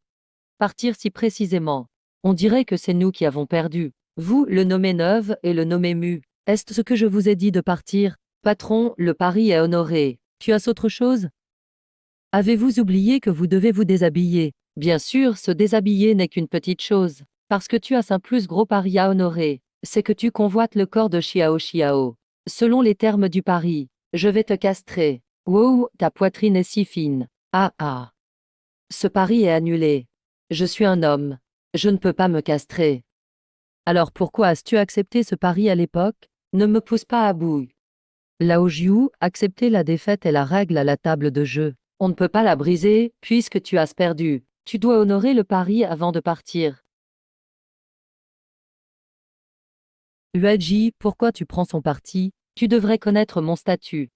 Partir si précisément. On dirait que c'est nous qui avons perdu. Vous, le nommé Neuve et le nommé Mu. Est-ce ce que je vous ai dit de partir? Patron, le pari est honoré. Tu as autre chose? Avez-vous oublié que vous devez vous déshabiller? Bien sûr, se déshabiller n'est qu'une petite chose. Parce que tu as un plus gros pari à honorer. C'est que tu convoites le corps de Xiao Xiao. Selon les termes du pari, je vais te castrer. Wow, ta poitrine est si fine. Ah ah. Ce pari est annulé. Je suis un homme. Je ne peux pas me castrer. Alors pourquoi as-tu accepté ce pari à l'époque? Ne me pousse pas à bout. Lao Jiu, accepter la défaite est la règle à la table de jeu. On ne peut pas la briser, puisque tu as perdu. Tu dois honorer le pari avant de partir. Uaji, pourquoi tu prends son parti? Tu devrais connaître mon statut.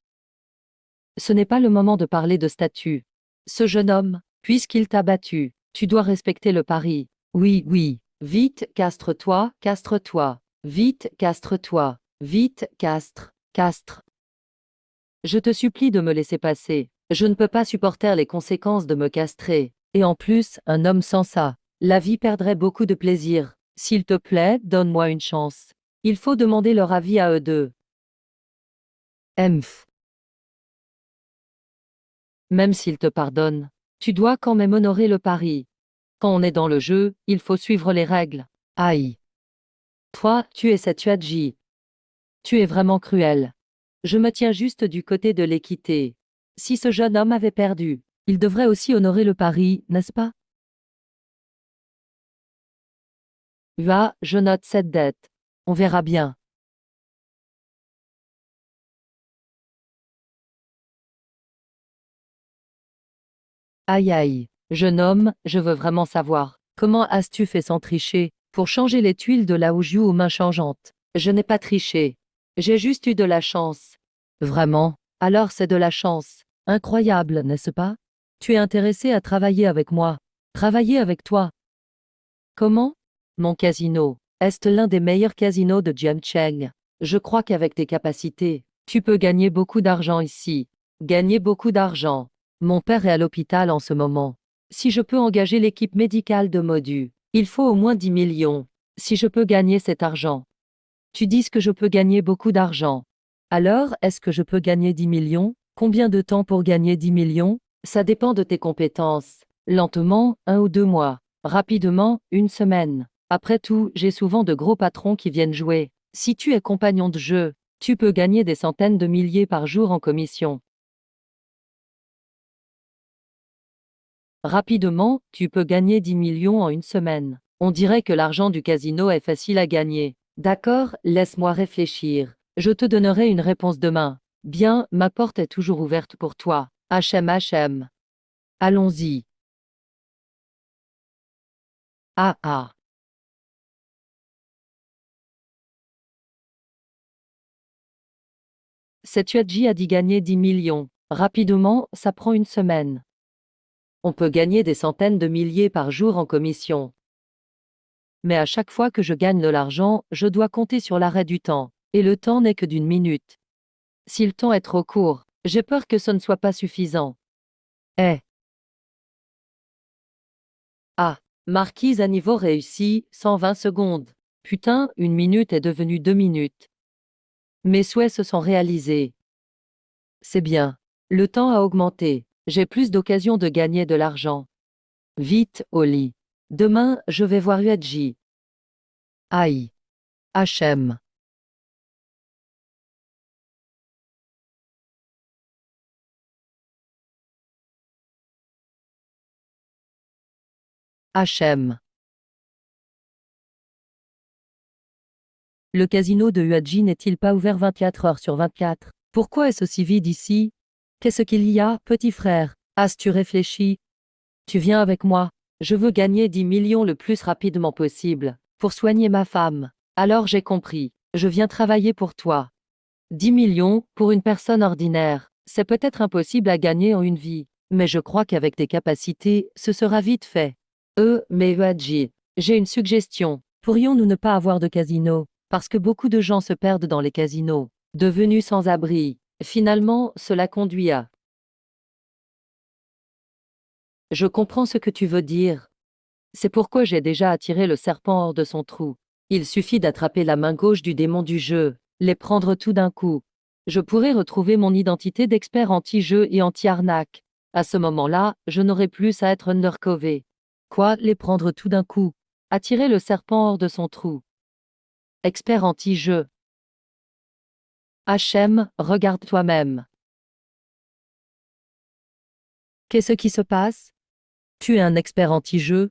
Ce n'est pas le moment de parler de statut. Ce jeune homme, puisqu'il t'a battu, tu dois respecter le pari. Oui, oui. Vite, castre-toi, castre-toi. Vite, castre-toi. Vite, castre, castre. Je te supplie de me laisser passer. Je ne peux pas supporter les conséquences de me castrer. Et en plus, un homme sans ça, la vie perdrait beaucoup de plaisir. S'il te plaît, donne-moi une chance. Il faut demander leur avis à eux deux. Emph. Même s'il te pardonne, tu dois quand même honorer le pari. Quand on est dans le jeu, il faut suivre les règles. Aïe. Toi, tu es cette Yuadji. Tu es vraiment cruel. Je me tiens juste du côté de l'équité. Si ce jeune homme avait perdu, il devrait aussi honorer le pari, n'est-ce pas? Je note cette dette. On verra bien. Aïe aïe. Jeune homme, je veux vraiment savoir. Comment as-tu fait sans tricher, pour changer les tuiles de la Oujiu aux mains changeantes? Je n'ai pas triché. J'ai juste eu de la chance. Vraiment? Alors c'est de la chance. Incroyable, n'est-ce pas? Tu es intéressé à travailler avec moi. Travailler avec toi. Comment? Mon casino. Est l'un des meilleurs casinos de Jiancheng. Je crois qu'avec tes capacités, tu peux gagner beaucoup d'argent ici. Gagner beaucoup d'argent. Mon père est à l'hôpital en ce moment. Si je peux engager l'équipe médicale de Modu, il faut au moins 10 millions. Si je peux gagner cet argent. Tu dis que je peux gagner beaucoup d'argent. Alors, est-ce que je peux gagner 10 millions? Combien de temps pour gagner 10 millions? Ça dépend de tes compétences. Lentement, 1 ou 2 mois. Rapidement, 1 semaine. Après tout, j'ai souvent de gros patrons qui viennent jouer. Si tu es compagnon de jeu, tu peux gagner des centaines de milliers par jour en commission. Rapidement, tu peux gagner 10 millions en 1 semaine. On dirait que l'argent du casino est facile à gagner. D'accord, laisse-moi réfléchir. Je te donnerai une réponse demain. Bien, ma porte est toujours ouverte pour toi. HM. Allons-y. Ah ah. Cette Yuadji a dit gagner 10 millions. Rapidement, ça prend 1 semaine. On peut gagner des centaines de milliers par jour en commission. Mais à chaque fois que je gagne de l'argent, je dois compter sur l'arrêt du temps. Et le temps n'est que d'1 minute. Si le temps est trop court, j'ai peur que ce ne soit pas suffisant. Eh. Ah. Marquise à niveau réussi, 120 secondes. Putain, 1 minute est devenue 2 minutes. Mes souhaits se sont réalisés. C'est bien. Le temps a augmenté. J'ai plus d'occasions de gagner de l'argent. Vite, au lit. Demain, je vais voir Yuadji. Aïe. HM. HM. Le casino de Huadji n'est-il pas ouvert 24 heures sur 24? Pourquoi est-ce aussi vide ici? Qu'est-ce qu'il y a, petit frère? As-tu réfléchi? Tu viens avec moi. Je veux gagner 10 millions le plus rapidement possible, pour soigner ma femme. Alors j'ai compris. Je viens travailler pour toi. 10 millions, pour une personne ordinaire, c'est peut-être impossible à gagner en une vie. Mais je crois qu'avec tes capacités, ce sera vite fait. Mais Huadji, j'ai une suggestion. Pourrions-nous ne pas avoir de casino? Parce que beaucoup de gens se perdent dans les casinos, devenus sans abri. Finalement, cela conduit à... Je comprends ce que tu veux dire. C'est pourquoi j'ai déjà attiré le serpent hors de son trou. Il suffit d'attraper la main gauche du démon du jeu, les prendre tout d'un coup. Je pourrais retrouver mon identité d'expert anti-jeu et anti-arnaque. À ce moment-là, je n'aurai plus à être undercover. Quoi, les prendre tout d'un coup? Attirer le serpent hors de son trou. Expert anti-jeu. HM, regarde toi-même. Qu'est-ce qui se passe? Tu es un expert anti-jeu?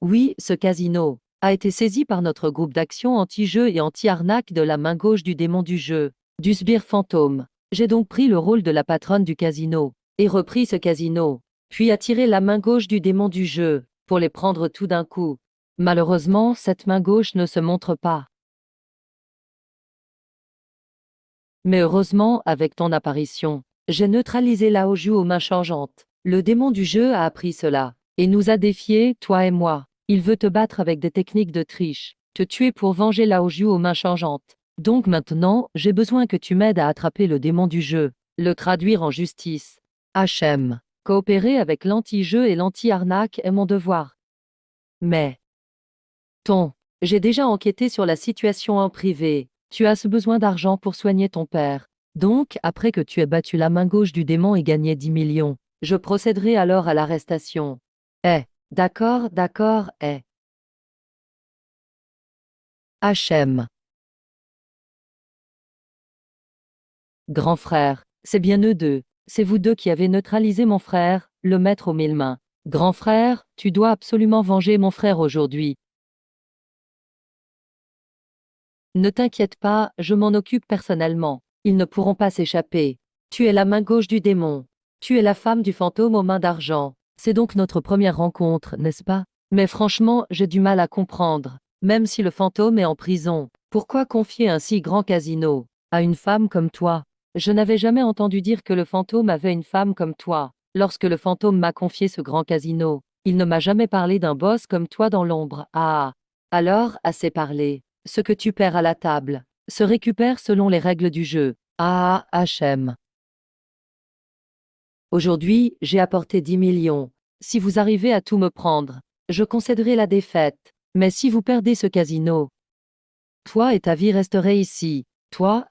Oui, ce casino a été saisi par notre groupe d'action anti-jeu et anti-arnaque de la main gauche du démon du jeu, du sbire fantôme. J'ai donc pris le rôle de la patronne du casino, et repris ce casino, puis attiré la main gauche du démon du jeu, pour les prendre tout d'un coup. Malheureusement, cette main gauche ne se montre pas. Mais heureusement, avec ton apparition, j'ai neutralisé Lao Ju aux mains changeantes. Le démon du jeu a appris cela, et nous a défiés, toi et moi. Il veut te battre avec des techniques de triche, te tuer pour venger Lao Ju aux mains changeantes. Donc maintenant, j'ai besoin que tu m'aides à attraper le démon du jeu, le traduire en justice. HM. Coopérer avec l'anti-jeu et l'anti-arnaque est mon devoir. Mais, j'ai déjà enquêté sur la situation en privé. Tu as ce besoin d'argent pour soigner ton père. Donc, après que tu aies battu la main gauche du démon et gagné 10 millions, je procéderai alors à l'arrestation. D'accord, d'accord, HM. Grand frère, c'est bien eux deux. C'est vous deux qui avez neutralisé mon frère, le maître aux 1000 mains. Grand frère, tu dois absolument venger mon frère aujourd'hui. Ne t'inquiète pas, je m'en occupe personnellement. Ils ne pourront pas s'échapper. Tu es la main gauche du démon. Tu es la femme du fantôme aux mains d'argent. C'est donc notre première rencontre, n'est-ce pas? Mais franchement, j'ai du mal à comprendre. Même si le fantôme est en prison, pourquoi confier un si grand casino à une femme comme toi? Je n'avais jamais entendu dire que le fantôme avait une femme comme toi. Lorsque le fantôme m'a confié ce grand casino, il ne m'a jamais parlé d'un boss comme toi dans l'ombre. Ah! Alors, assez parlé. Ce que tu perds à la table se récupère selon les règles du jeu. HM. Aujourd'hui, j'ai apporté 10 millions. Si vous arrivez à tout me prendre, je concéderai la défaite. Mais si vous perdez ce casino, toi et ta vie resteraient ici. Toi,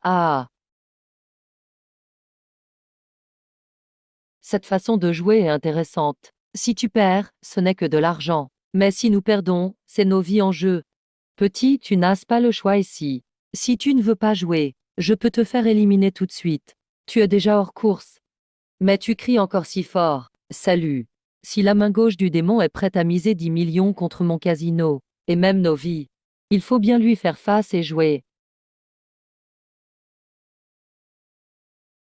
Cette façon de jouer est intéressante. Si tu perds, ce n'est que de l'argent. Mais si nous perdons, c'est nos vies en jeu. Petit, tu n'as pas le choix ici. Si tu ne veux pas jouer, je peux te faire éliminer tout de suite. Tu es déjà hors course. Mais tu cries encore si fort. Salut. Si la main gauche du démon est prête à miser 10 millions contre mon casino, et même nos vies, il faut bien lui faire face et jouer.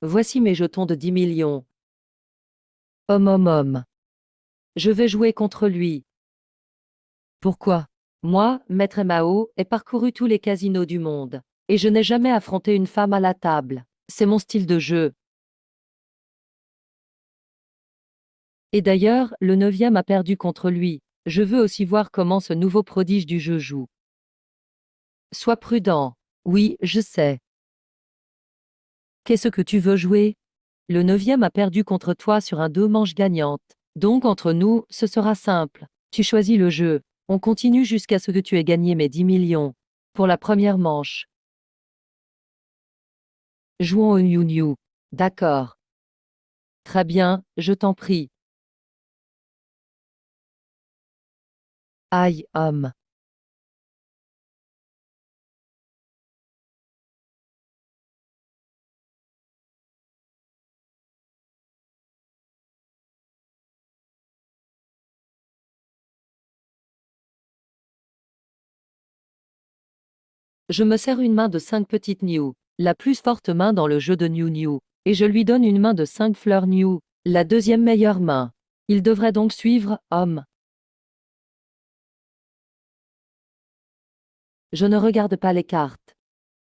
Voici mes jetons de 10 millions. Homme. Je vais jouer contre lui. Pourquoi? Moi, Maître Mao, ai parcouru tous les casinos du monde. Et je n'ai jamais affronté une femme à la table. C'est mon style de jeu. Et d'ailleurs, le 9e a perdu contre lui. Je veux aussi voir comment ce nouveau prodige du jeu joue. Sois prudent. Oui, je sais. Qu'est-ce que tu veux jouer? Le 9e a perdu contre toi sur un deux manches gagnante. Donc entre nous, ce sera simple. Tu choisis le jeu. On continue jusqu'à ce que tu aies gagné mes 10 millions. Pour la première manche. Jouons au Yu. D'accord. Très bien, je t'en prie. Aïe, homme. Je me sers une main de 5 petites New, la plus forte main dans le jeu de New New, et je lui donne une main de 5 fleurs New, la deuxième meilleure main. Il devrait donc suivre, homme. Je ne regarde pas les cartes.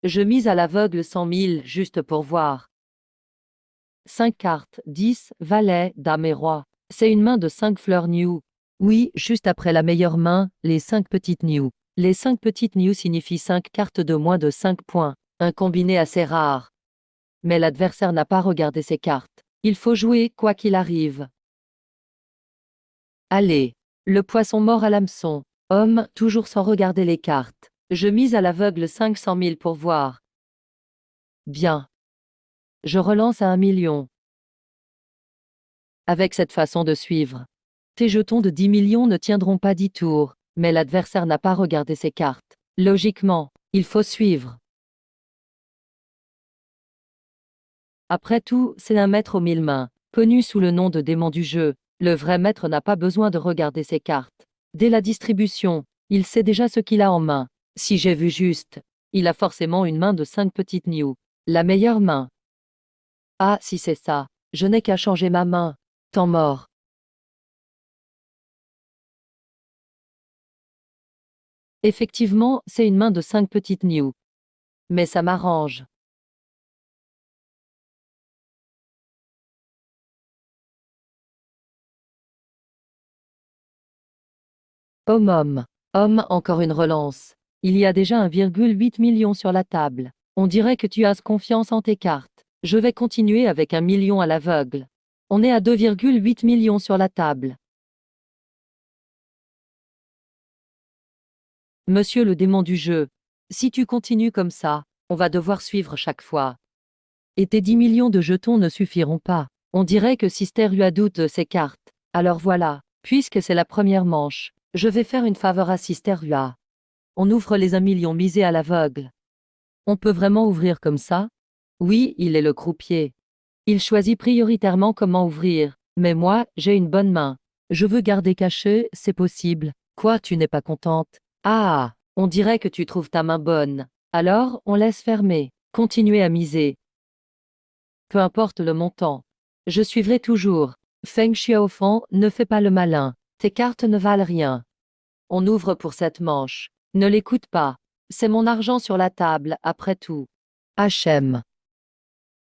Je mise à l'aveugle 100 000 juste pour voir. 5 cartes, 10, valet, dame et roi. C'est une main de 5 fleurs New. Oui, juste après la meilleure main, les 5 petites New. Les 5 petites New signifient 5 cartes de moins de 5 points. Un combiné assez rare. Mais l'adversaire n'a pas regardé ses cartes. Il faut jouer quoi qu'il arrive. Allez. Le poisson mord à l'hameçon. Homme, toujours sans regarder les cartes. Je mise à l'aveugle 500 000 pour voir. Bien. Je relance à 1 million. Avec cette façon de suivre, tes jetons de 10 millions ne tiendront pas 10 tours, mais l'adversaire n'a pas regardé ses cartes. Logiquement, il faut suivre. Après tout, c'est un maître aux 1000 mains, connu sous le nom de démon du jeu. Le vrai maître n'a pas besoin de regarder ses cartes. Dès la distribution, il sait déjà ce qu'il a en main. Si j'ai vu juste, il a forcément une main de 5 petites New. La meilleure main. Ah, si c'est ça, je n'ai qu'à changer ma main. Temps mort. Effectivement, c'est une main de 5 petites New. Mais ça m'arrange. Homme, homme, encore une relance. Il y a déjà 1,8 million sur la table. On dirait que tu as confiance en tes cartes. Je vais continuer avec 1 million à l'aveugle. On est à 2,8 millions sur la table. Monsieur le démon du jeu, si tu continues comme ça, on va devoir suivre chaque fois. Et tes 10 millions de jetons ne suffiront pas. On dirait que Sister Rua doute de ses cartes. Alors voilà, puisque c'est la première manche, je vais faire une faveur à Sister Rua. On ouvre les 1 million misés à l'aveugle. On peut vraiment ouvrir comme ça? Oui, il est le croupier. Il choisit prioritairement comment ouvrir. Mais moi, j'ai une bonne main. Je veux garder caché, c'est possible. Quoi, tu n'es pas contente? Ah, on dirait que tu trouves ta main bonne. Alors, on laisse fermer. Continuez à miser. Peu importe le montant. Je suivrai toujours. Feng Xiaofang, ne fais pas le malin. Tes cartes ne valent rien. On ouvre pour cette manche. Ne l'écoute pas. C'est mon argent sur la table, après tout. HM.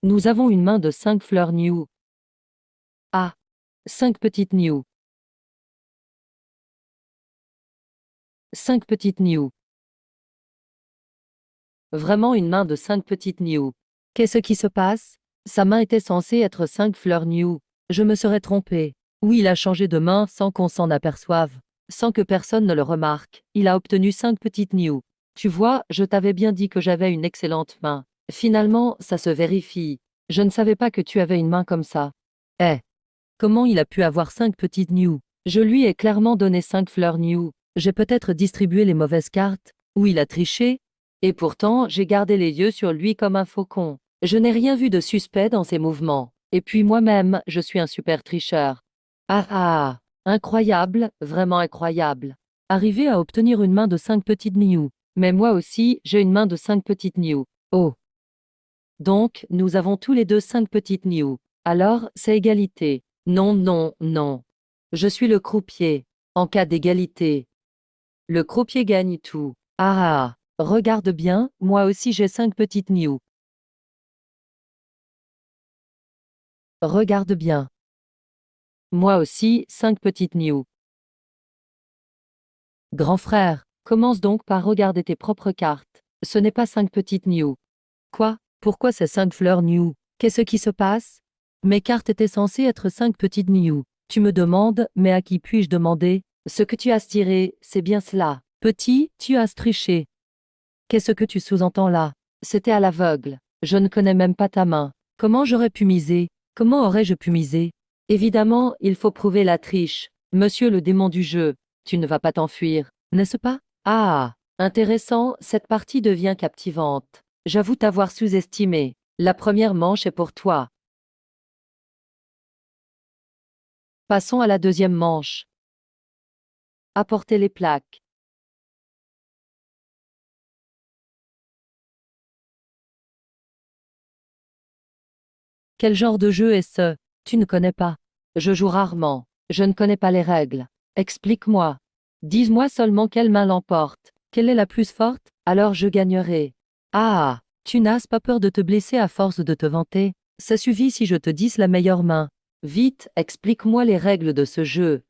Nous avons une main de 5 fleurs New. Ah. 5 petites New. 5 petites New. Vraiment une main de 5 petites New. Qu'est-ce qui se passe? Sa main était censée être 5 fleurs New. Je me serais trompé. Oui, il a changé de main sans qu'on s'en aperçoive. Sans que personne ne le remarque. Il a obtenu 5 petites New. Tu vois, je t'avais bien dit que j'avais une excellente main. Finalement, ça se vérifie. Je ne savais pas que tu avais une main comme ça. Eh. Comment il a pu avoir 5 petites New? Je lui ai clairement donné 5 fleurs New. J'ai peut-être distribué les mauvaises cartes, ou il a triché, et pourtant j'ai gardé les yeux sur lui comme un faucon. Je n'ai rien vu de suspect dans ses mouvements. Et puis moi-même, je suis un super tricheur. Ah ah, incroyable, vraiment incroyable. Arriver à obtenir une main de 5 petites New. Mais moi aussi, j'ai une main de 5 petites New. Oh. Donc, nous avons tous les deux 5 petites New. Alors, c'est égalité. Non, non, non. Je suis le croupier. En cas d'égalité, le croupier gagne tout. Ah, regarde bien, moi aussi j'ai 5 petites New. Regarde bien. Moi aussi, 5 petites New. Grand frère, commence donc par regarder tes propres cartes. Ce n'est pas 5 petites New. Quoi? Pourquoi ces 5 fleurs New? Qu'est-ce qui se passe? Mes cartes étaient censées être 5 petites New. Tu me demandes, mais à qui puis-je demander? Ce que tu as tiré, c'est bien cela. Petit, tu as triché. Qu'est-ce que tu sous-entends là? C'était à l'aveugle. Je ne connais même pas ta main. Comment j'aurais pu miser? Comment aurais-je pu miser? Évidemment, il faut prouver la triche. Monsieur le démon du jeu, tu ne vas pas t'enfuir, n'est-ce pas? Ah, intéressant, cette partie devient captivante. J'avoue t'avoir sous-estimé. La première manche est pour toi. Passons à la deuxième manche. Apportez les plaques. Quel genre de jeu est ce? Tu ne connais pas. Je joue rarement. Je ne connais pas les règles. Explique-moi. Dis-moi seulement quelle main l'emporte. Quelle est la plus forte? Alors je gagnerai. Ah, tu n'as pas peur de te blesser à force de te vanter? Ça suffit si je te dis la meilleure main. Vite, explique-moi les règles de ce jeu.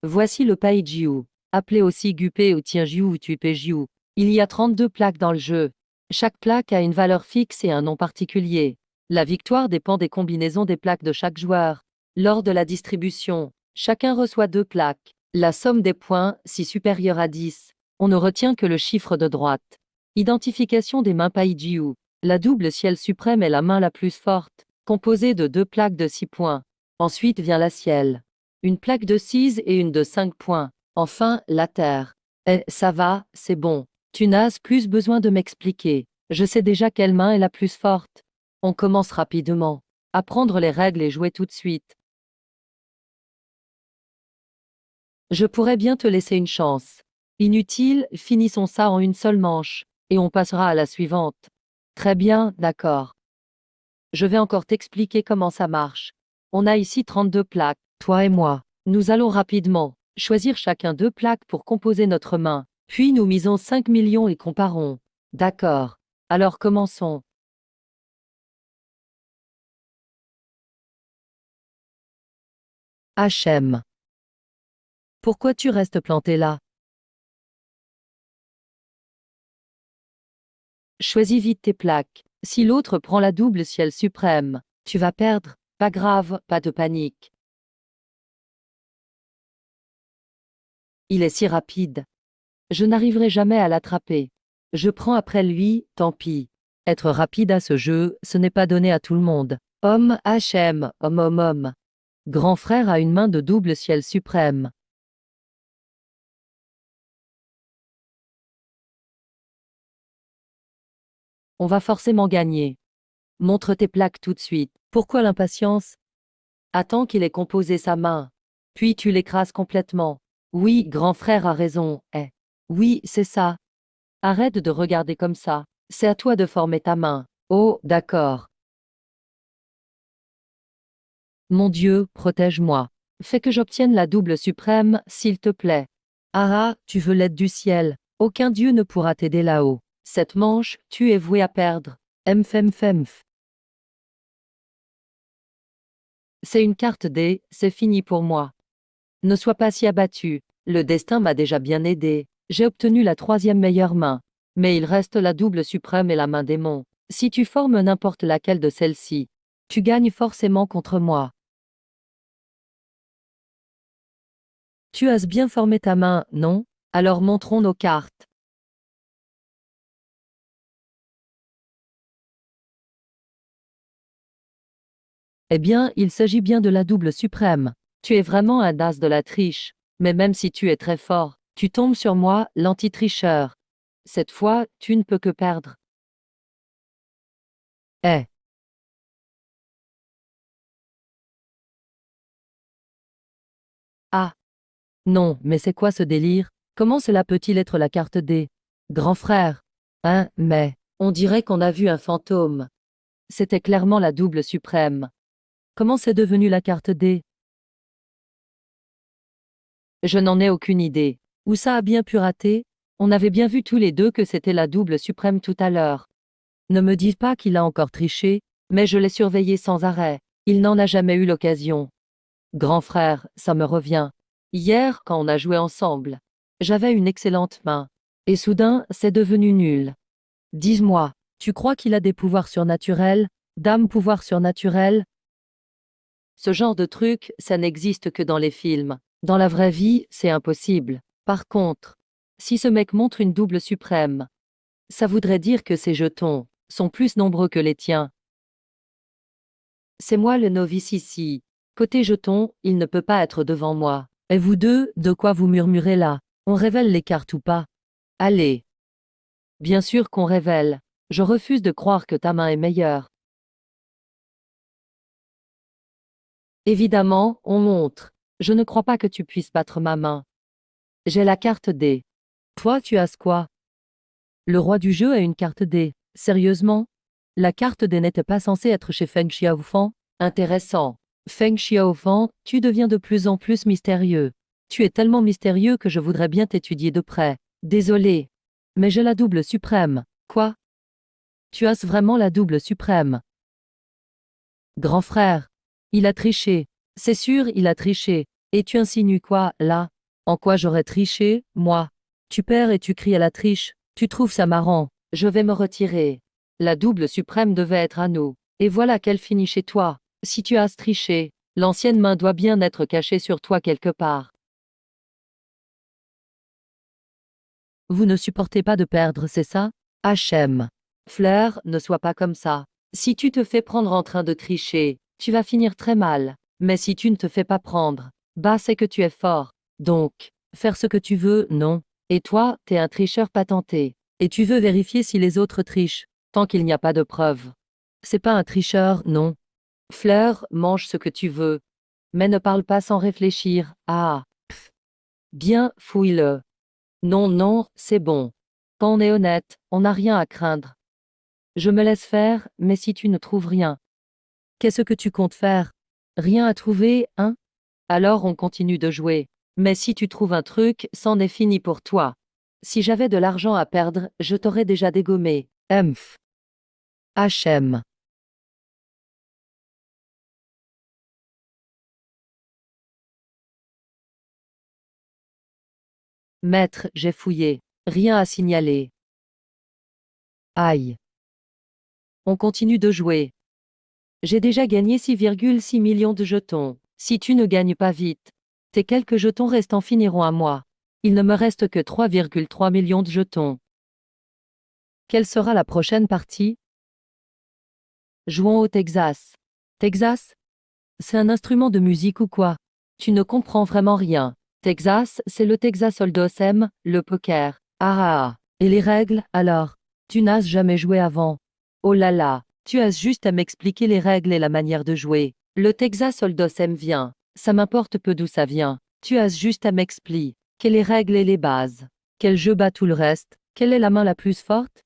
Voici le Paijiu, appelé aussi Gupé ou Tianjiu ou Tuipejiu. Il y a 32 plaques dans le jeu. Chaque plaque a une valeur fixe et un nom particulier. La victoire dépend des combinaisons des plaques de chaque joueur. Lors de la distribution, chacun reçoit 2 plaques. La somme des points, si supérieure à 10, on ne retient que le chiffre de droite. Identification des mains Paijiu. La double ciel suprême est la main la plus forte, composée de 2 plaques de 6 points. Ensuite vient la ciel. Une plaque de 6 et une de 5 points. Enfin, la terre. Eh, ça va, c'est bon. Tu n'as plus besoin de m'expliquer. Je sais déjà quelle main est la plus forte. On commence rapidement. Apprendre les règles et jouer tout de suite. Je pourrais bien te laisser une chance. Inutile, finissons ça en une seule manche, et on passera à la suivante. Très bien, d'accord. Je vais encore t'expliquer comment ça marche. On a ici 32 plaques, toi et moi. Nous allons rapidement choisir chacun 2 plaques pour composer notre main. Puis nous misons 5 millions et comparons. D'accord. Alors commençons. HM. Pourquoi tu restes planté là? Choisis vite tes plaques. Si l'autre prend la double ciel suprême, tu vas perdre. Pas grave, pas de panique. Il est si rapide. Je n'arriverai jamais à l'attraper. Je prends après lui, tant pis. Être rapide à ce jeu, ce n'est pas donné à tout le monde. Homme HM, homme. Grand frère a une main de double ciel suprême. On va forcément gagner. Montre tes plaques tout de suite. Pourquoi l'impatience? Attends qu'il ait composé sa main. Puis tu l'écrases complètement. Oui, grand frère a raison, eh. Oui, c'est ça. Arrête de regarder comme ça. C'est à toi de former ta main. Oh, d'accord. Mon Dieu, protège-moi. Fais que j'obtienne la double suprême, s'il te plaît. Ah, tu veux l'aide du ciel. Aucun dieu ne pourra t'aider là-haut. Cette manche, tu es voué à perdre. Mfemfemf. C'est une carte D, c'est fini pour moi. Ne sois pas si abattu. Le destin m'a déjà bien aidé. J'ai obtenu la 3e meilleure main. Mais il reste la double suprême et la main démon. Si tu formes n'importe laquelle de celles-ci, tu gagnes forcément contre moi. Tu as bien formé ta main, non? Alors montrons nos cartes. Eh bien, il s'agit bien de la double suprême. Tu es vraiment un as de la triche. Mais même si tu es très fort, tu tombes sur moi, l'anti-tricheur. Cette fois, tu ne peux que perdre. Eh, ah, non, mais c'est quoi ce délire? Comment cela peut-il être la carte D? Grand frère. Hein, mais, on dirait qu'on a vu un fantôme. C'était clairement la double suprême. Comment c'est devenu la carte D? Je n'en ai aucune idée. Où ça a bien pu rater? On avait bien vu tous les deux que c'était la double suprême tout à l'heure. Ne me dis pas qu'il a encore triché, mais je l'ai surveillé sans arrêt. Il n'en a jamais eu l'occasion. Grand frère, ça me revient. Hier, quand on a joué ensemble, j'avais une excellente main. Et soudain, c'est devenu nul. Dis-moi, tu crois qu'il a des pouvoirs surnaturels? Dame pouvoir surnaturel? Ce genre de truc, ça n'existe que dans les films. Dans la vraie vie, c'est impossible. Par contre, si ce mec montre une double suprême, ça voudrait dire que ses jetons sont plus nombreux que les tiens. C'est moi le novice ici. Côté jetons, il ne peut pas être devant moi. Et vous deux, de quoi vous murmurez là? On révèle les cartes ou pas? Allez. Bien sûr qu'on révèle. Je refuse de croire que ta main est meilleure. Évidemment, on montre. Je ne crois pas que tu puisses battre ma main. J'ai la carte D. Toi, tu as quoi? Le roi du jeu a une carte D. Sérieusement? La carte D n'était pas censée être chez Feng Xiaofang? Intéressant. Feng Xiaofang, tu deviens de plus en plus mystérieux. Tu es tellement mystérieux que je voudrais bien t'étudier de près. Désolé. Mais j'ai la double suprême. Quoi? Tu as vraiment la double suprême. Grand frère. Il a triché. C'est sûr, il a triché. Et tu insinues quoi, là? En quoi j'aurais triché, moi? Tu perds et tu cries à la triche. Tu trouves ça marrant. Je vais me retirer. La double suprême devait être à nous. Et voilà qu'elle finit chez toi. Si tu as triché, l'ancienne main doit bien être cachée sur toi quelque part. Vous ne supportez pas de perdre, c'est ça? HM. Fleur, ne sois pas comme ça. Si tu te fais prendre en train de tricher, tu vas finir très mal. Mais si tu ne te fais pas prendre, bah c'est que tu es fort. Donc, faire ce que tu veux, non. Et toi, t'es un tricheur patenté. Et tu veux vérifier si les autres trichent, tant qu'il n'y a pas de preuves. C'est pas un tricheur, non. Fleur, mange ce que tu veux. Mais ne parle pas sans réfléchir. Ah. Pff. Bien, fouille-le. Non, non, c'est bon. Quand on est honnête, on n'a rien à craindre. Je me laisse faire, mais si tu ne trouves rien. Qu'est-ce que tu comptes faire? Rien à trouver, hein? Alors on continue de jouer. Mais si tu trouves un truc, c'en est fini pour toi. Si j'avais de l'argent à perdre, je t'aurais déjà dégommé. Humph. HM. Maître, j'ai fouillé. Rien à signaler. Aïe. On continue de jouer. J'ai déjà gagné 6,6 millions de jetons. Si tu ne gagnes pas vite, tes quelques jetons restants finiront à moi. Il ne me reste que 3,3 millions de jetons. Quelle sera la prochaine partie? Jouons au Texas. Texas? C'est un instrument de musique ou quoi? Tu ne comprends vraiment rien. Texas, c'est le Texas Hold'em, le poker. Ah ah ah. Et les règles, alors? Tu n'as jamais joué avant. Oh là là, tu as juste à m'expliquer les règles et la manière de jouer. Le Texas Hold'em vient. Ça m'importe peu d'où ça vient. Tu as juste à m'expliquer les règles et les bases. Quel jeu bat tout le reste? Quelle est la main la plus forte?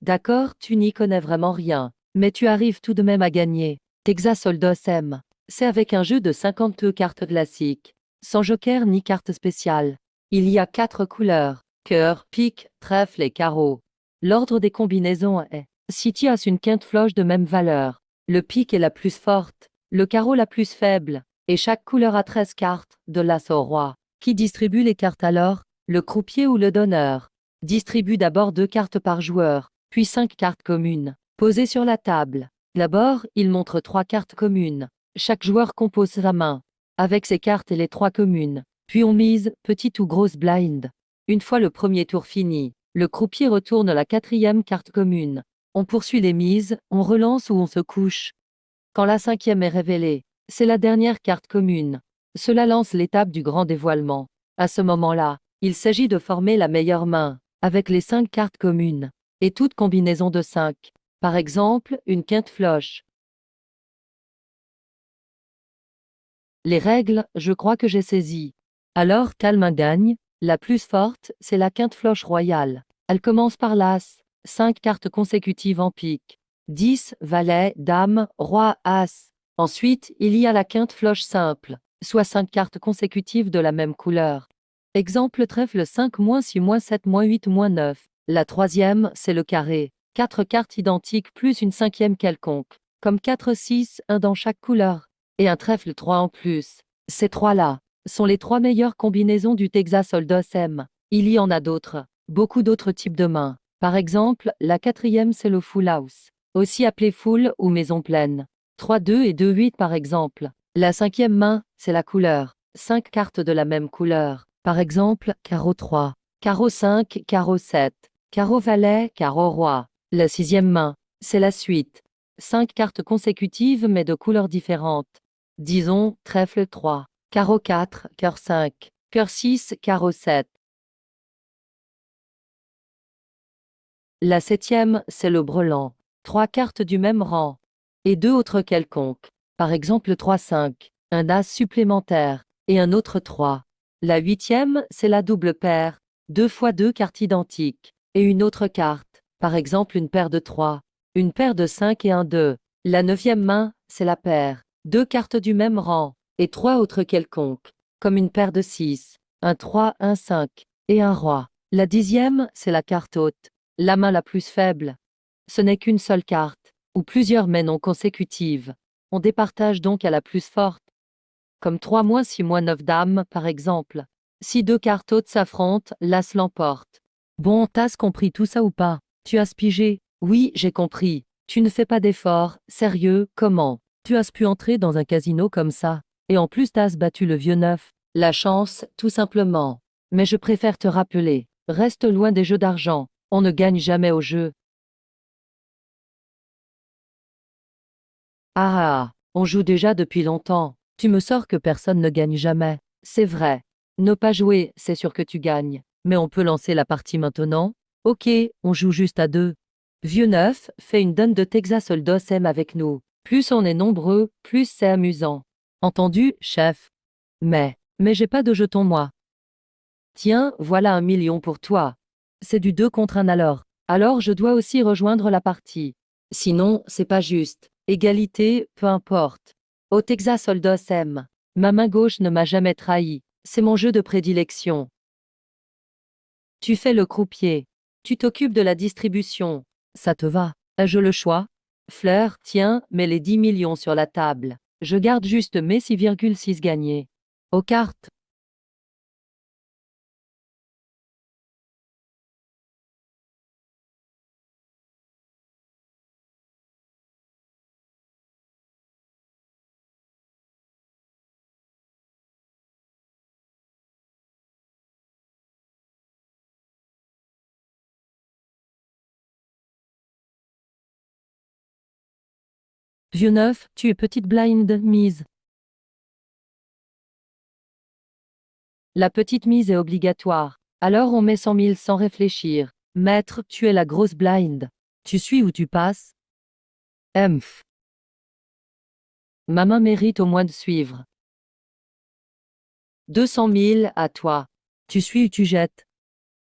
D'accord, tu n'y connais vraiment rien. Mais tu arrives tout de même à gagner. Texas Hold'em. C'est avec un jeu de 52 cartes classiques. Sans joker ni carte spéciale. Il y a 4 couleurs. Cœur, pique, trèfle et carreau. L'ordre des combinaisons est: si tu as une quinte floche de même valeur, le pique est la plus forte, le carreau la plus faible, et chaque couleur a 13 cartes, de l'as au roi. Qui distribue les cartes alors? Le croupier ou le donneur? Distribue d'abord 2 cartes par joueur, puis 5 cartes communes, posées sur la table. D'abord, il montre 3 cartes communes. Chaque joueur compose sa main, avec ses cartes et les 3 communes. Puis on mise, petite ou grosse blind. Une fois le premier tour fini, le croupier retourne la 4e carte commune. On poursuit les mises, on relance ou on se couche. Quand la 5e est révélée, c'est la dernière carte commune. Cela lance l'étape du grand dévoilement. À ce moment-là, il s'agit de former la meilleure main, avec les 5 cartes communes, et toute combinaison de 5. Par exemple, une quinte floche. Les règles, je crois que j'ai saisi. Alors, calme gagne. La plus forte, c'est la quinte floche royale. Elle commence par l'as, 5 cartes consécutives en pique. 10, valet, dame, roi, as. Ensuite, il y a la quinte floche simple, soit 5 cartes consécutives de la même couleur. Exemple trèfle 5, -6, -7, -8, -9. La troisième, c'est le carré. 4 cartes identiques plus une 5e quelconque, comme 4, 6, 1 dans chaque couleur. Et un trèfle 3 en plus. Ces 3-là sont les 3 meilleures combinaisons du Texas Hold'em. Il y en a d'autres, beaucoup d'autres types de mains. Par exemple, la 4e c'est le full house, aussi appelé full ou maison pleine. 3-2 et 2-8 par exemple. La 5e main, c'est la couleur. 5 cartes de la même couleur. Par exemple, carreau 3, carreau 5, carreau 7, carreau valet, carreau roi. La 6e main, c'est la suite. 5 cartes consécutives mais de couleurs différentes. Disons, trèfle 3, carreau 4, cœur 5, cœur 6, carreau 7. La 7e, c'est le brelan. 3 cartes du même rang. Et 2 autres quelconques. Par exemple 3-5, un as supplémentaire, et un autre 3. La 8e, c'est la double paire. 2 fois 2 cartes identiques. Et une autre carte, par exemple une paire de 3. Une paire de 5 et un 2. La 9e main, c'est la paire. 2 cartes du même rang, et 3 autres quelconques, comme une paire de 6, un 3, un 5, et un roi. La 10e, c'est la carte haute, la main la plus faible. Ce n'est qu'une seule carte, ou plusieurs mais non consécutives. On départage donc à la plus forte. Comme 3 - 6 - 9 dames, par exemple. Si 2 cartes hautes s'affrontent, l'as l'emporte. Bon, t'as compris tout ça ou pas? Tu as pigé? Oui, j'ai compris. Tu ne fais pas d'efforts, sérieux, comment? Tu as pu entrer dans un casino comme ça? Et en plus t'as battu le vieux neuf? La chance, tout simplement. Mais je préfère te rappeler, reste loin des jeux d'argent, on ne gagne jamais au jeu. Ah, on joue déjà depuis longtemps. Tu me sors que personne ne gagne jamais. C'est vrai. Ne pas jouer, c'est sûr que tu gagnes. Mais on peut lancer la partie maintenant? Ok, on joue juste à deux. Vieux neuf, fais une donne de Texas Hold'em avec nous. Plus on est nombreux, plus c'est amusant. Entendu, chef? Mais j'ai pas de jetons moi. Tiens, voilà 1 million pour toi. C'est du 2 contre 1 alors. Alors je dois aussi rejoindre la partie. Sinon, c'est pas juste. Égalité, peu importe. Au Texas Hold'em. Ma main gauche ne m'a jamais trahi. C'est mon jeu de prédilection. Tu fais le croupier. Tu t'occupes de la distribution. Ça te va? Ai-je le choix? Fleur, tiens, mets les 10 millions sur la table. Je garde juste mes 6,6 gagnés. Aux cartes. Vieux neuf, tu es petite blind mise. La petite mise est obligatoire. Alors on met 100 000 sans réfléchir. Maître, tu es la grosse blind. Tu suis ou tu passes? Emph. Ma main mérite au moins de suivre. 200 000 à toi. Tu suis ou tu jettes?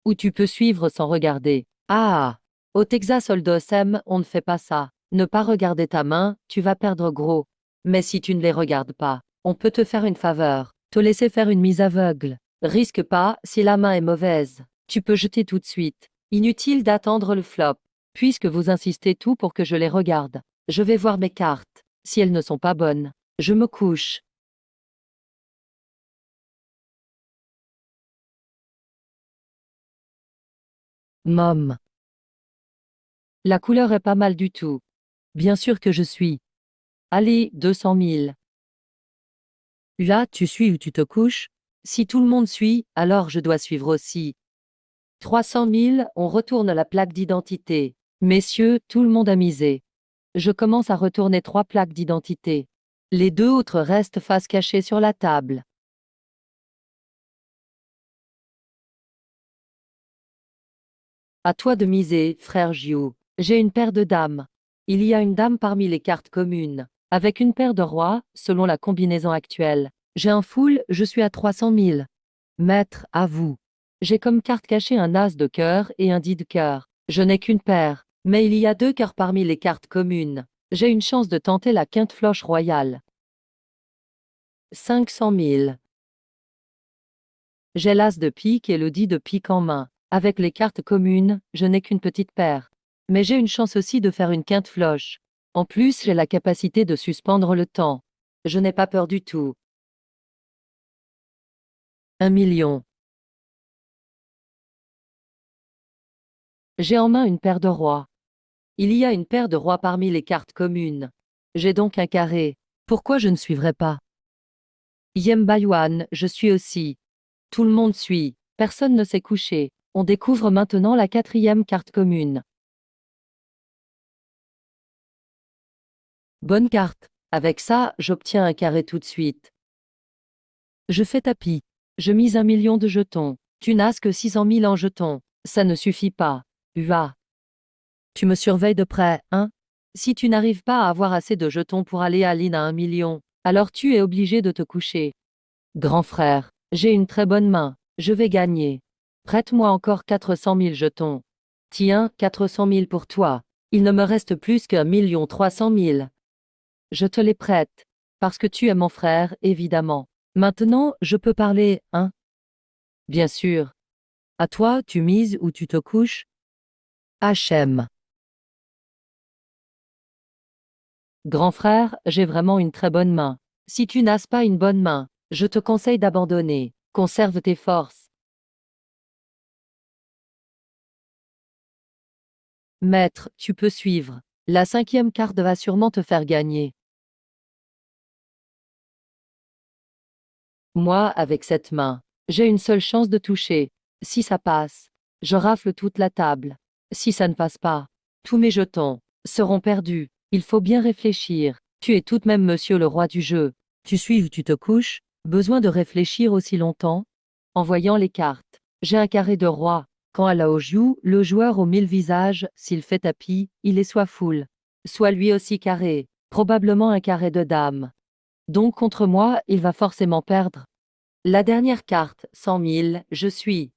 Ou tu peux suivre sans regarder. Ah! Au Texas Hold'em, on ne fait pas ça. Ne pas regarder ta main, tu vas perdre gros. Mais si tu ne les regardes pas, on peut te faire une faveur. Te laisser faire une mise aveugle. Risque pas, si la main est mauvaise. Tu peux jeter tout de suite. Inutile d'attendre le flop. Puisque vous insistez tout pour que je les regarde. Je vais voir mes cartes. Si elles ne sont pas bonnes, je me couche. Mom. La couleur est pas mal du tout. Bien sûr que je suis. Allez, 200 000. Là, tu suis ou tu te couches? Si tout le monde suit, alors je dois suivre aussi. 300 000, on retourne la plaque d'identité. Messieurs, tout le monde a misé. Je commence à retourner 3 plaques d'identité. Les 2 autres restent face cachée sur la table. À toi de miser, frère Giou. J'ai une paire de dames. Il y a une dame parmi les cartes communes, avec une paire de rois, selon la combinaison actuelle. J'ai un full, je suis à 300 000. Maître, à vous. J'ai comme carte cachée un as de cœur et un 10 de cœur. Je n'ai qu'une paire, mais il y a 2 cœurs parmi les cartes communes. J'ai une chance de tenter la quinte floche royale. 500 000. J'ai l'as de pique et le 10 de pique en main. Avec les cartes communes, je n'ai qu'une petite paire. Mais j'ai une chance aussi de faire une quinte floche. En plus, j'ai la capacité de suspendre le temps. Je n'ai pas peur du tout. 1 million. J'ai en main une paire de rois. Il y a une paire de rois parmi les cartes communes. J'ai donc un carré. Pourquoi je ne suivrai pas? Yembayuan, je suis aussi. Tout le monde suit. Personne ne s'est couché. On découvre maintenant la 4e carte commune. Bonne carte. Avec ça, j'obtiens un carré tout de suite. Je fais tapis. Je mise 1 million de jetons. Tu n'as que 600 000 en jetons. Ça ne suffit pas. Ua. Tu me surveilles de près, hein? Si tu n'arrives pas à avoir assez de jetons pour aller à l'in à 1 million, alors tu es obligé de te coucher. Grand frère, j'ai une très bonne main. Je vais gagner. Prête-moi encore 400 000 jetons. Tiens, 400 000 pour toi. Il ne me reste plus qu'1 300 000. Je te les prête. Parce que tu es mon frère, évidemment. Maintenant, je peux parler, hein? Bien sûr. À toi, tu mises ou tu te couches? HM. Grand frère, j'ai vraiment une très bonne main. Si tu n'as pas une bonne main, je te conseille d'abandonner. Conserve tes forces. Maître, tu peux suivre. La 5e carte va sûrement te faire gagner. Moi, avec cette main, j'ai une seule chance de toucher. Si ça passe, je rafle toute la table. Si ça ne passe pas, tous mes jetons seront perdus. Il faut bien réfléchir. Tu es tout de même monsieur le roi du jeu. Tu suis ou tu te couches? Besoin de réfléchir aussi longtemps? En voyant les cartes, j'ai un carré de roi. Quand elle a au joue, le joueur aux 1000 visages, s'il fait tapis, il est soit foule, soit lui aussi carré, probablement un carré de dame. Donc contre moi, il va forcément perdre. La dernière carte, 100 000, je suis.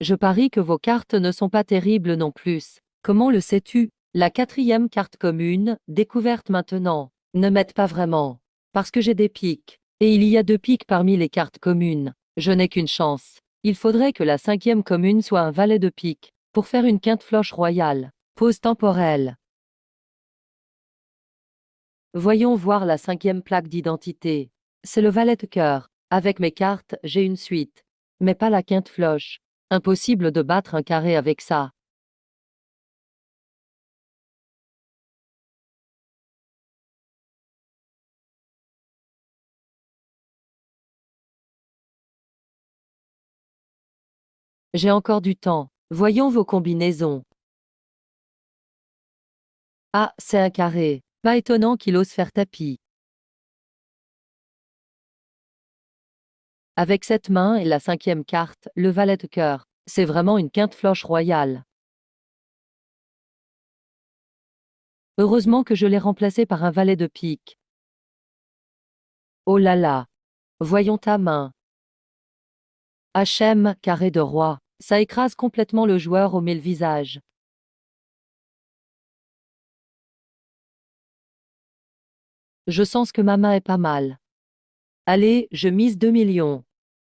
Je parie que vos cartes ne sont pas terribles non plus. Comment le sais-tu? La 4e carte commune, découverte maintenant, ne m'aide pas vraiment. Parce que j'ai des piques. Et il y a 2 piques parmi les cartes communes. Je n'ai qu'une chance. Il faudrait que la 5e commune soit un valet de pique, pour faire une quinte floche royale. Pause temporelle. Voyons voir la 5e plaque d'identité. C'est le valet de cœur. Avec mes cartes, j'ai une suite. Mais pas la quinte floche. Impossible de battre un carré avec ça. J'ai encore du temps. Voyons vos combinaisons. Ah, c'est un carré. Pas étonnant qu'il ose faire tapis. Avec cette main et la 5e carte, le valet de cœur. C'est vraiment une quinte floche royale. Heureusement que je l'ai remplacé par un valet de pique. Oh là là. Voyons ta main. HM, carré de roi. Ça écrase complètement le joueur au 1000 visages. Je sens que ma main est pas mal. Allez, je mise 2 millions.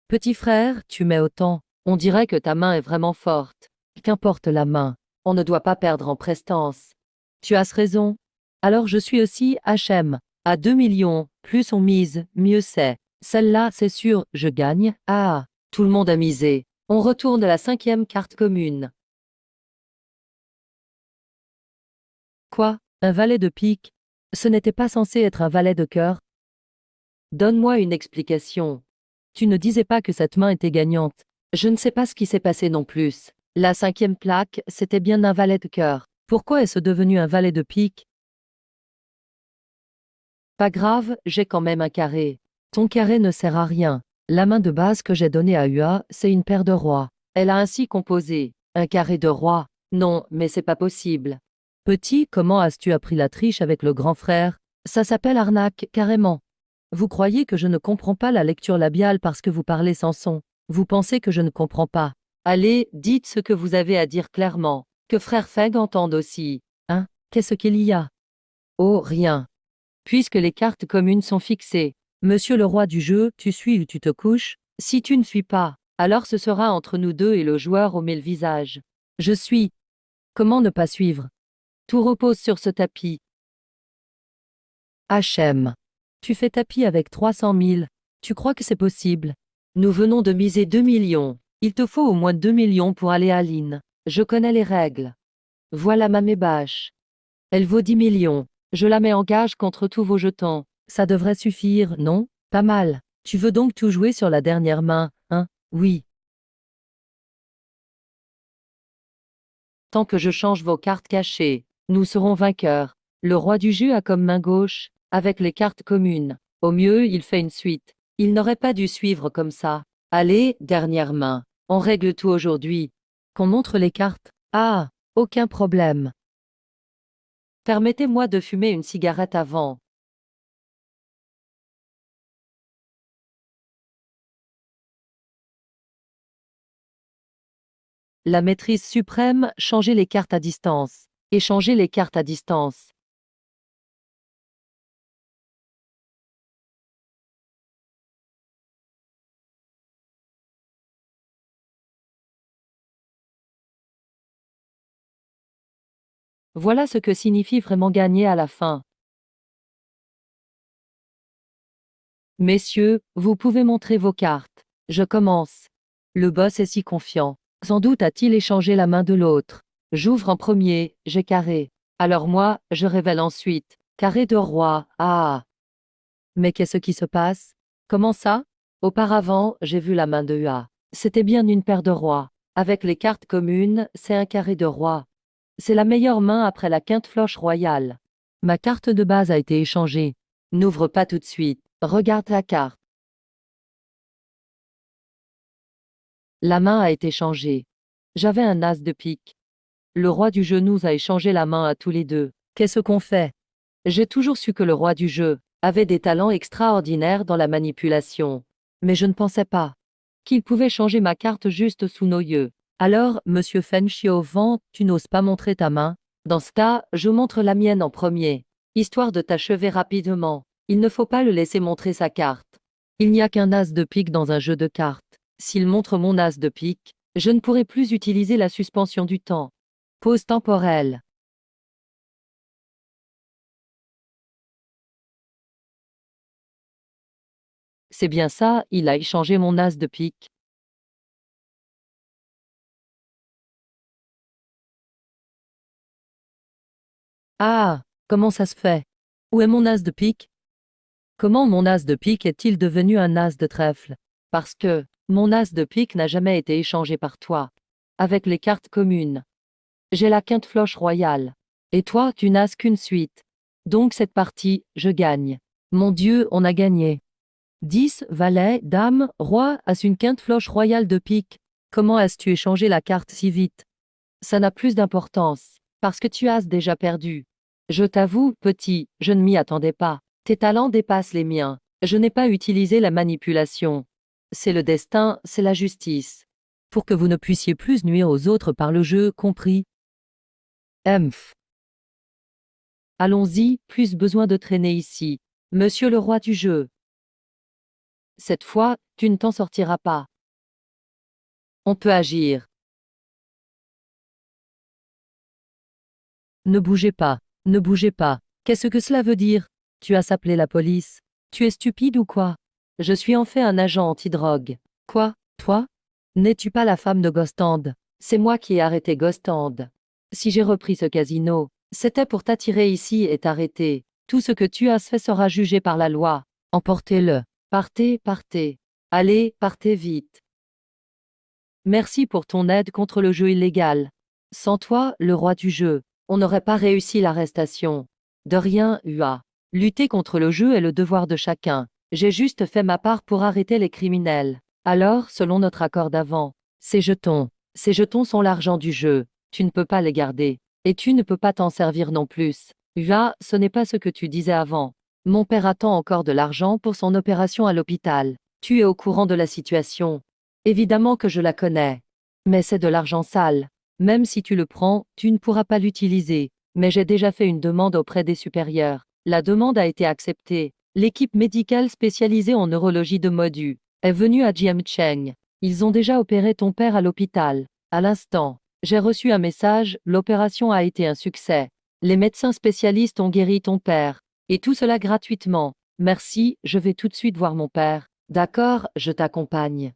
Petit frère, tu mets autant. On dirait que ta main est vraiment forte. Qu'importe la main. On ne doit pas perdre en prestance. Tu as raison. Alors je suis aussi HM. À 2 millions, plus on mise, mieux c'est. Celle-là, c'est sûr, je gagne. Ah, tout le monde a misé. On retourne à la 5e carte commune. Quoi? Un valet de pique? Ce n'était pas censé être un valet de cœur? Donne-moi une explication. Tu ne disais pas que cette main était gagnante. Je ne sais pas ce qui s'est passé non plus. La 5e plaque, c'était bien un valet de cœur. Pourquoi est-ce devenu un valet de pique? Pas grave, j'ai quand même un carré. Ton carré ne sert à rien. La main de base que j'ai donnée à Ua, c'est une paire de rois. Elle a ainsi composé un carré de roi. Non, mais c'est pas possible. Petit, comment as-tu appris la triche avec le grand frère? Ça s'appelle arnaque, carrément. Vous croyez que je ne comprends pas la lecture labiale parce que vous parlez sans son. Vous pensez que je ne comprends pas. Allez, dites ce que vous avez à dire clairement. Que frère Feg entende aussi. Hein? Qu'est-ce qu'il y a? Oh, rien. Puisque les cartes communes sont fixées. Monsieur le roi du jeu, tu suis ou tu te couches? Si tu ne suis pas, alors ce sera entre nous deux et le joueur au 1000 visages. Je suis. Comment ne pas suivre? Tout repose sur ce tapis. HM. Tu fais tapis avec 300 000. Tu crois que c'est possible? Nous venons de miser 2 millions. Il te faut au moins 2 millions pour aller à Lynn. Je connais les règles. Voilà ma mébache. Elle vaut 10 millions. Je la mets en gage contre tous vos jetons. Ça devrait suffire, non? Pas mal. Tu veux donc tout jouer sur la dernière main, hein? Oui. Tant que je change vos cartes cachées, nous serons vainqueurs. Le roi du jeu a comme main gauche, avec les cartes communes. Au mieux, il fait une suite. Il n'aurait pas dû suivre comme ça. Allez, dernière main. On règle tout aujourd'hui. Qu'on montre les cartes? Ah, aucun problème. Permettez-moi de fumer une cigarette avant. La maîtrise suprême, changer les cartes à distance. Échanger les cartes à distance. Voilà ce que signifie vraiment gagner à la fin. Messieurs, vous pouvez montrer vos cartes. Je commence. Le boss est si confiant. Sans doute a-t-il échangé la main de l'autre. J'ouvre en premier, j'ai carré. Alors moi, je révèle ensuite. Carré de roi, ah. Mais qu'est-ce qui se passe? Comment ça? Auparavant, j'ai vu la main de A. C'était bien une paire de rois. Avec les cartes communes, c'est un carré de roi. C'est la meilleure main après la quinte floche royale. Ma carte de base a été échangée. N'ouvre pas tout de suite. Regarde la carte. La main a été changée. J'avais un as de pique. Le roi du jeu nous a échangé la main à tous les deux. Qu'est-ce qu'on fait? J'ai toujours su que le roi du jeu avait des talents extraordinaires dans la manipulation. Mais je ne pensais pas qu'il pouvait changer ma carte juste sous nos yeux. Alors, monsieur Fen Xiaovan, tu n'oses pas montrer ta main? Dans ce cas, je montre la mienne en premier. Histoire de t'achever rapidement. Il ne faut pas le laisser montrer sa carte. Il n'y a qu'un as de pique dans un jeu de cartes. S'il montre mon as de pique, je ne pourrai plus utiliser la suspension du temps. Pause temporelle. C'est bien ça, il a échangé mon as de pique. Ah, comment ça se fait? Où est mon as de pique? Comment mon as de pique est-il devenu un as de trèfle? Parce que mon as de pique n'a jamais été échangé par toi. Avec les cartes communes. J'ai la quinte floche royale. Et toi, tu n'as qu'une suite. Donc cette partie, je gagne. Mon Dieu, on a gagné. 10, valet, dame, roi, as une quinte floche royale de pique. Comment as-tu échangé la carte si vite? Ça n'a plus d'importance, parce que tu as déjà perdu. Je t'avoue, petit, je ne m'y attendais pas. Tes talents dépassent les miens. Je n'ai pas utilisé la manipulation. C'est le destin, c'est la justice. Pour que vous ne puissiez plus nuire aux autres par le jeu, compris? Emph. Allons-y, plus besoin de traîner ici. Monsieur le roi du jeu. Cette fois, tu ne t'en sortiras pas. On peut agir. Ne bougez pas, ne bougez pas. Qu'est-ce que cela veut dire? Tu as appelé la police. Tu es stupide ou quoi? Je suis en fait un agent anti-drogue. Quoi, toi? N'es-tu pas la femme de Gostand? C'est moi qui ai arrêté Gostand. Si j'ai repris ce casino, c'était pour t'attirer ici et t'arrêter. Tout ce que tu as fait sera jugé par la loi. Emportez-le. Partez, partez. Allez, partez vite. Merci pour ton aide contre le jeu illégal. Sans toi, le roi du jeu, on n'aurait pas réussi l'arrestation. De rien, UA. Lutter contre le jeu est le devoir de chacun. J'ai juste fait ma part pour arrêter les criminels. Alors, selon notre accord d'avant, ces jetons sont l'argent du jeu. Tu ne peux pas les garder. Et tu ne peux pas t'en servir non plus. UA, ce n'est pas ce que tu disais avant. Mon père attend encore de l'argent pour son opération à l'hôpital. Tu es au courant de la situation. Évidemment que je la connais. Mais c'est de l'argent sale. Même si tu le prends, tu ne pourras pas l'utiliser. Mais j'ai déjà fait une demande auprès des supérieurs. La demande a été acceptée. L'équipe médicale spécialisée en neurologie de Modu est venue à Jiangcheng. Ils ont déjà opéré ton père à l'hôpital. À l'instant, j'ai reçu un message, l'opération a été un succès. Les médecins spécialistes ont guéri ton père. Et tout cela gratuitement. Merci, je vais tout de suite voir mon père. D'accord, je t'accompagne.